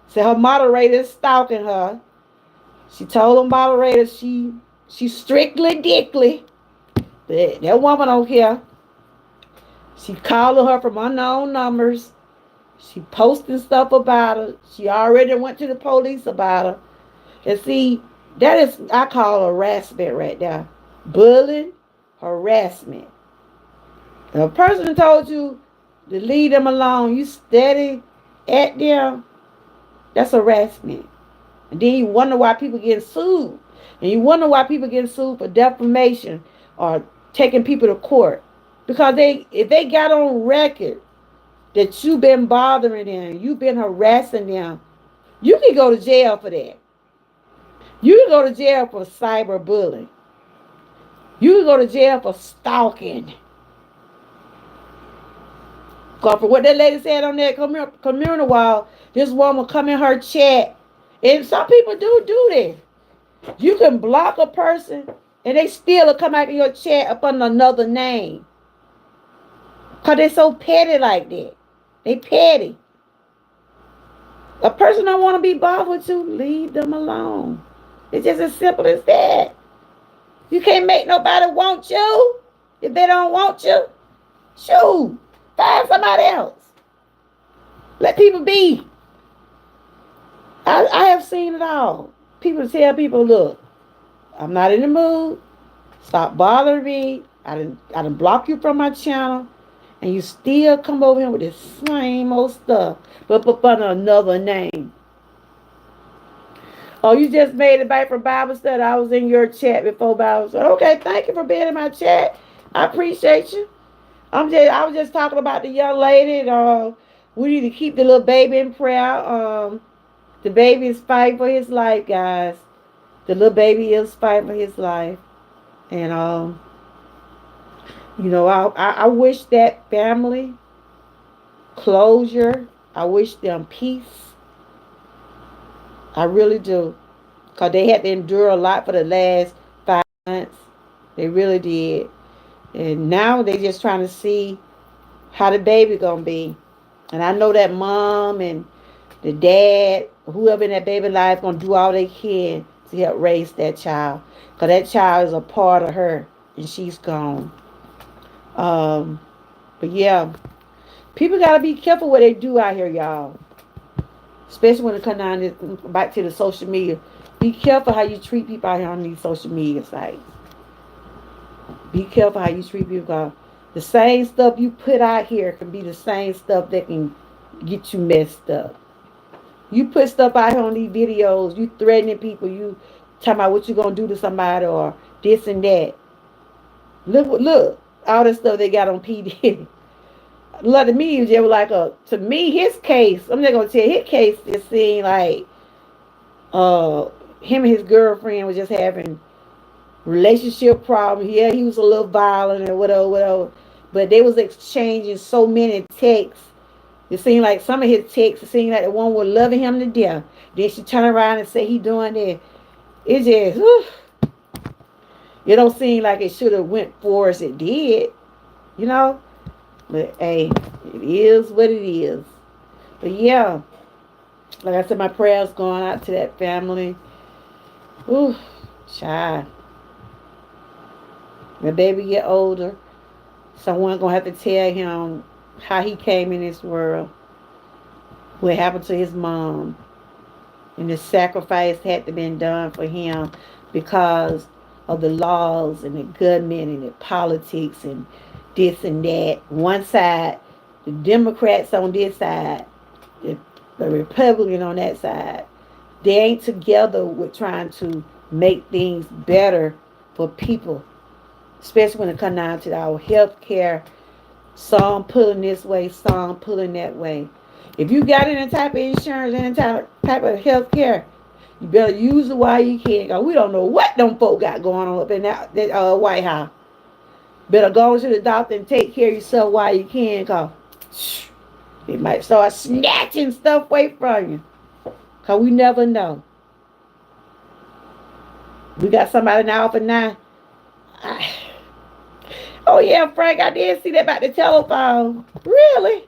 So her moderator is stalking her. She told the moderator she's strictly dickly. But that woman don't care. She calling her from unknown numbers. She posting stuff about her. She already went to the police about her. And see, that is, I call harassment right there. Bullying, harassment. If a person told you to leave them alone, you steady at them, that's harassment. And then you wonder why people get sued. And you wonder why people get sued for defamation or taking people to court. Because if they got on record that you've been bothering them, you've been harassing them, you can go to jail for that. You can go to jail for cyberbullying. You can go to jail for stalking. Because for what that lady said on that community wall, this woman come in her chat. And some people do this. You can block a person and they still will come out of your chat up under another name. Because they're so petty like that. They petty. A person don't want to be bothered with you, leave them alone. It's just as simple as that. You can't make nobody want you. If they don't want you, shoot, find somebody else. Let people be. I have seen it all. People tell people, look, I'm not in the mood. Stop bothering me. I didn't block you from my channel. And you still come over here with the same old stuff. But under another name. Oh, you just made it back from Bible study. I was in your chat before Bible study. Okay, thank you for being in my chat. I appreciate you. I was just talking about the young lady. We need to keep the little baby in prayer. The baby is fighting for his life, guys. The little baby is fighting for his life. And I wish that family closure. I wish them peace. I really do. Because they had to endure a lot for the last 5 months. They really did. And now they just trying to see how the baby gonna be. And I know that mom and the dad, whoever in that baby life, gonna do all they can to help raise that child. Because that child is a part of her. And she's gone. Um, but yeah, people gotta be careful what they do out here, y'all. Especially when it comes down to, back to the social media. Be careful how you treat people out here on these social media sites. Be careful how you treat people. Cause the same stuff you put out here can be the same stuff that can get you messed up. You put stuff out here on these videos, you threatening people, you talking about what you gonna do to somebody or this and that. Look, all the stuff they got on PD. Look to me, just like to me, his case. I'm not gonna tell his case. It seemed like uh him and his girlfriend was just having relationship problems. Yeah, he was a little violent or whatever, whatever. But they was exchanging so many texts. It seemed like some of his texts, it seemed like the one was loving him to death. Then she turned around and said he doing it. It just, it don't seem like it should have went for as it did, you know. But hey, it is what it is. But yeah, like I said, my prayers going out to that family. Ooh, child. When baby get older, someone gonna have to tell him how he came in this world, what happened to his mom, and the sacrifice had to be done for him because of the laws and the government and the politics and this and that. One side, the Democrats on this side, the, the Republican on that side, they ain't together with trying to make things better for people, especially when it comes down to our health care. Some pulling this way, some pulling that way. If you got any type of insurance, any type of health care, you better use it while you can. Cause we don't know what them folk got going on up in that White House. Better go to the doctor and take care of yourself while you can. Cause they might start snatching stuff away from you. Cause we never know. We got somebody in the office now. Oh yeah, Frank, I did see that about the telephone. Really?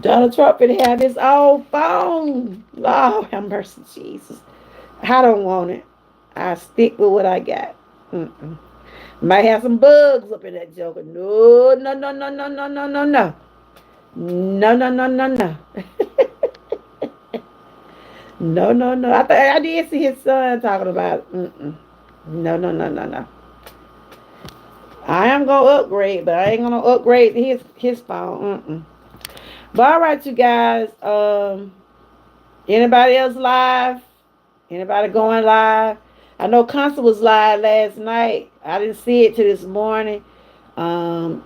Donald Trump could have his own phone. Lord have mercy, Jesus. I don't want it. I stick with what I got. Mm-mm. Might have some bugs up in that joker. No, no, no, no, no, no, no, no, no. No, no, no, no, no. No, no, no. I did see his son talking about it. Mm-mm. No, no, no, no, no. I am gonna upgrade, but I ain't gonna upgrade his phone. Mm-mm. But all right, you guys. Anybody else live? Anybody going live? I know Constance was live last night. I didn't see it till this morning. Um,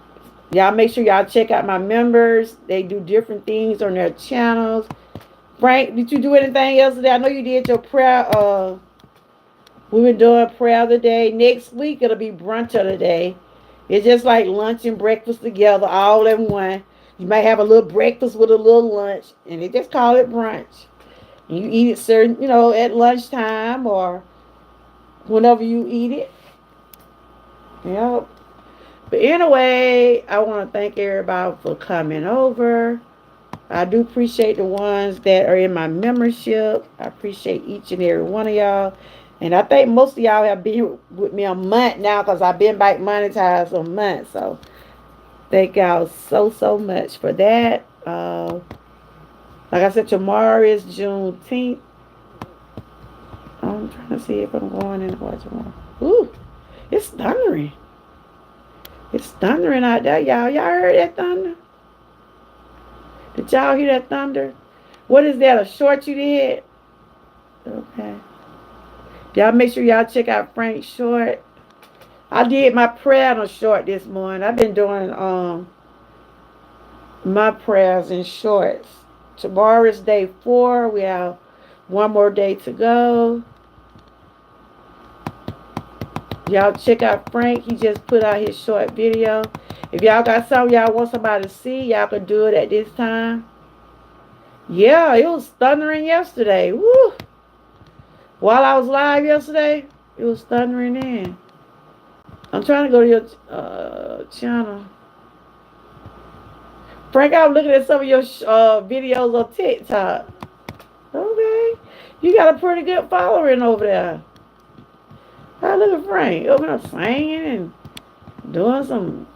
y'all make sure y'all check out my members. They do different things on their channels. Frank, did you do anything else today? I know you did your prayer. We've been doing prayer of the day. Next week it'll be brunch of the day. It's just like lunch and breakfast together, all in one. You might have a little breakfast with a little lunch, and they just call it brunch. And you eat it certain, at lunchtime or whenever you eat it. Yep. But anyway, I want to thank everybody for coming over. I do appreciate the ones that are in my membership. I appreciate each and every one of y'all. And I think most of y'all have been with me a month now because I've been back monetized a month. So thank y'all so much for that. Like I said, tomorrow is Juneteenth. I'm trying to see if I'm going anywhere tomorrow. Ooh, it's thundering. It's thundering out there, y'all. Y'all heard that thunder? Did y'all hear that thunder? What is that? A short you did? Okay. Y'all make sure y'all check out Frank's short. I did my prayer on a short this morning. I've been doing my prayers in shorts. Tomorrow is day 4. We have one more day to go. Y'all check out Frank. He just put out his short video. If y'all got something y'all want somebody to see, y'all can do it at this time. Yeah, it was thundering yesterday. Woo! While I was live yesterday, it was thundering in. I'm trying to go to your channel. Frank, I was looking at some of your videos on TikTok. Okay. You got a pretty good following over there. I look at Frank over there singing and doing some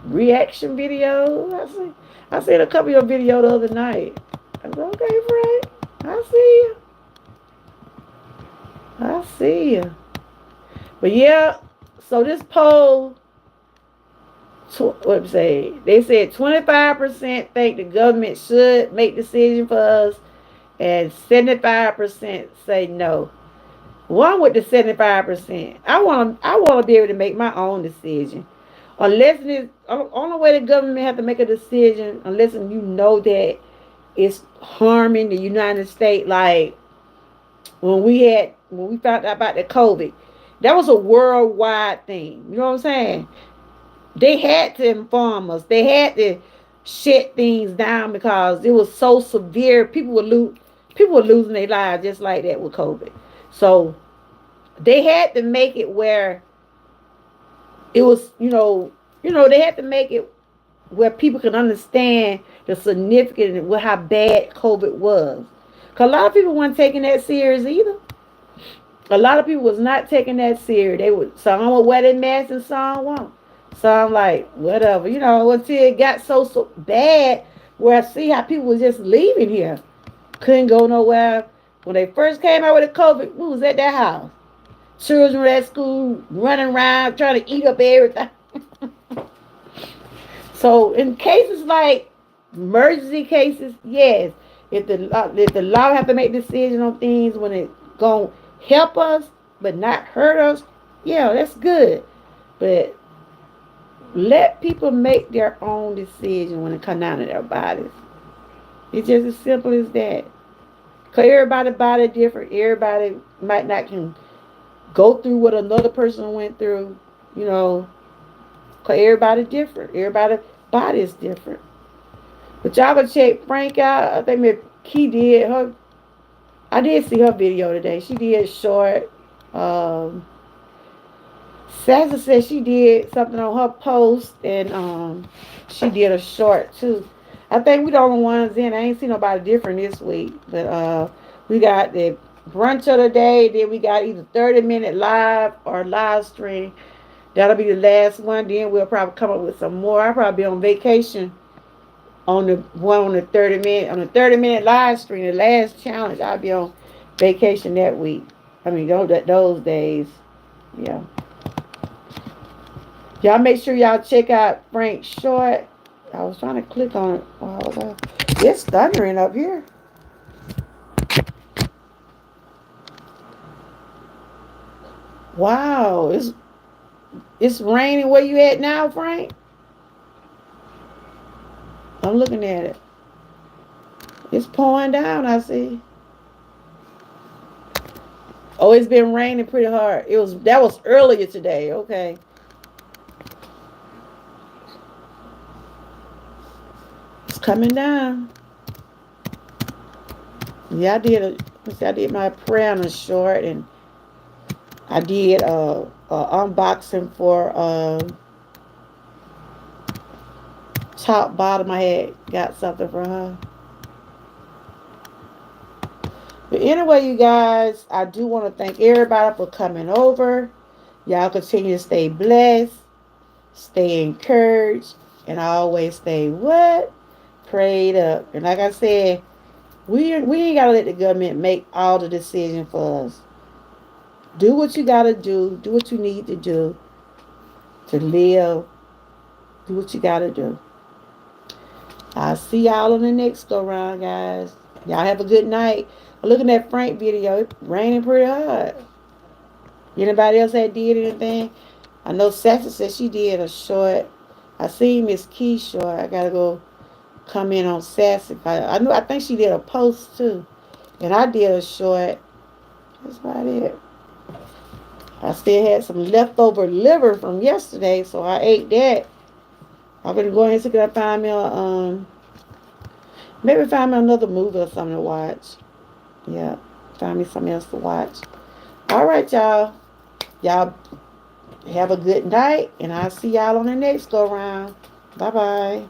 reaction videos. I seen a couple of your videos the other night. I said, okay, Frank. I see you. I see you. But yeah, so this poll, what say? They said 25% think the government should make decision for us, and 75% say no. One with the 75%. I want to be able to make my own decision. Unless it's only way the government have to make a decision, unless you know that it's harming the United States. Like when we found out about the COVID, that was a worldwide thing. You know what I'm saying? They had to inform us. They had to shut things down because it was so severe. People were losing their lives just like that with COVID. So they had to make it where it was, they had to make it where people can understand the significance of how bad COVID was. Cause a lot of people weren't taking that serious either. A lot of people was not taking that serious. They would some would wear their masks and some won't. So I'm like, whatever, until it got so bad where I see how people was just leaving here. Couldn't go nowhere. When they first came out with the COVID, we was at that house. Children were at school running around trying to eat up everything. So in cases like emergency cases, yes, if the law have to make decisions on things when it gonna help us but not hurt us, yeah, that's good. But let people make their own decision when it comes down to their bodies. It's just as simple as that. Cause everybody's body different. Everybody might not can go through what another person went through. You know, cause everybody different. Everybody body is different. But y'all gonna check Frank out. I think maybe he did her. I did see her video today. She did short. Um, Sasa said she did something on her post, and she did a short too. I think we the only ones in. I ain't seen nobody different this week, but we got the brunch of the day. Then we got either 30-minute live or live stream. That'll be the last one. Then we'll probably come up with some more. I'll probably be on vacation on the one on the 30-minute live stream, the last challenge. I'll be on vacation that week. I mean those days. Yeah. Y'all make sure y'all check out Frank's short. I was trying to click on it while I was out. It's thundering up here. Wow, it's raining where you at now, Frank? I'm looking at it. It's pouring down, I see. Oh, it's been raining pretty hard. That was earlier today. Okay. It's coming down. Yeah, I did my prayer on a short, and I did a unboxing for top, bottom. I had got something for her. But anyway, you guys, I do want to thank everybody for coming over. Y'all continue to stay blessed, stay encouraged, and always stay what? Prayed up. And like I said, we ain't gotta let the government make all the decisions for us. Do what you gotta do. Do what you need to do to live. Do what you gotta do. I'll see y'all on the next go round, guys. Y'all have a good night. I'm looking at Frank video. It's raining pretty hard. Anybody else that did anything? I know Sassy said she did a short. I seen Miss Key short. I gotta go come in on Sassy. I know. I think she did a post too, and I did a short. That's about it. I still had some leftover liver from yesterday, so I ate that. I'm gonna go ahead and see if I find me maybe find me another movie or something to watch. Yeah, find me something else to watch. All right, y'all. Y'all have a good night, and I'll see y'all on the next go round. Bye bye.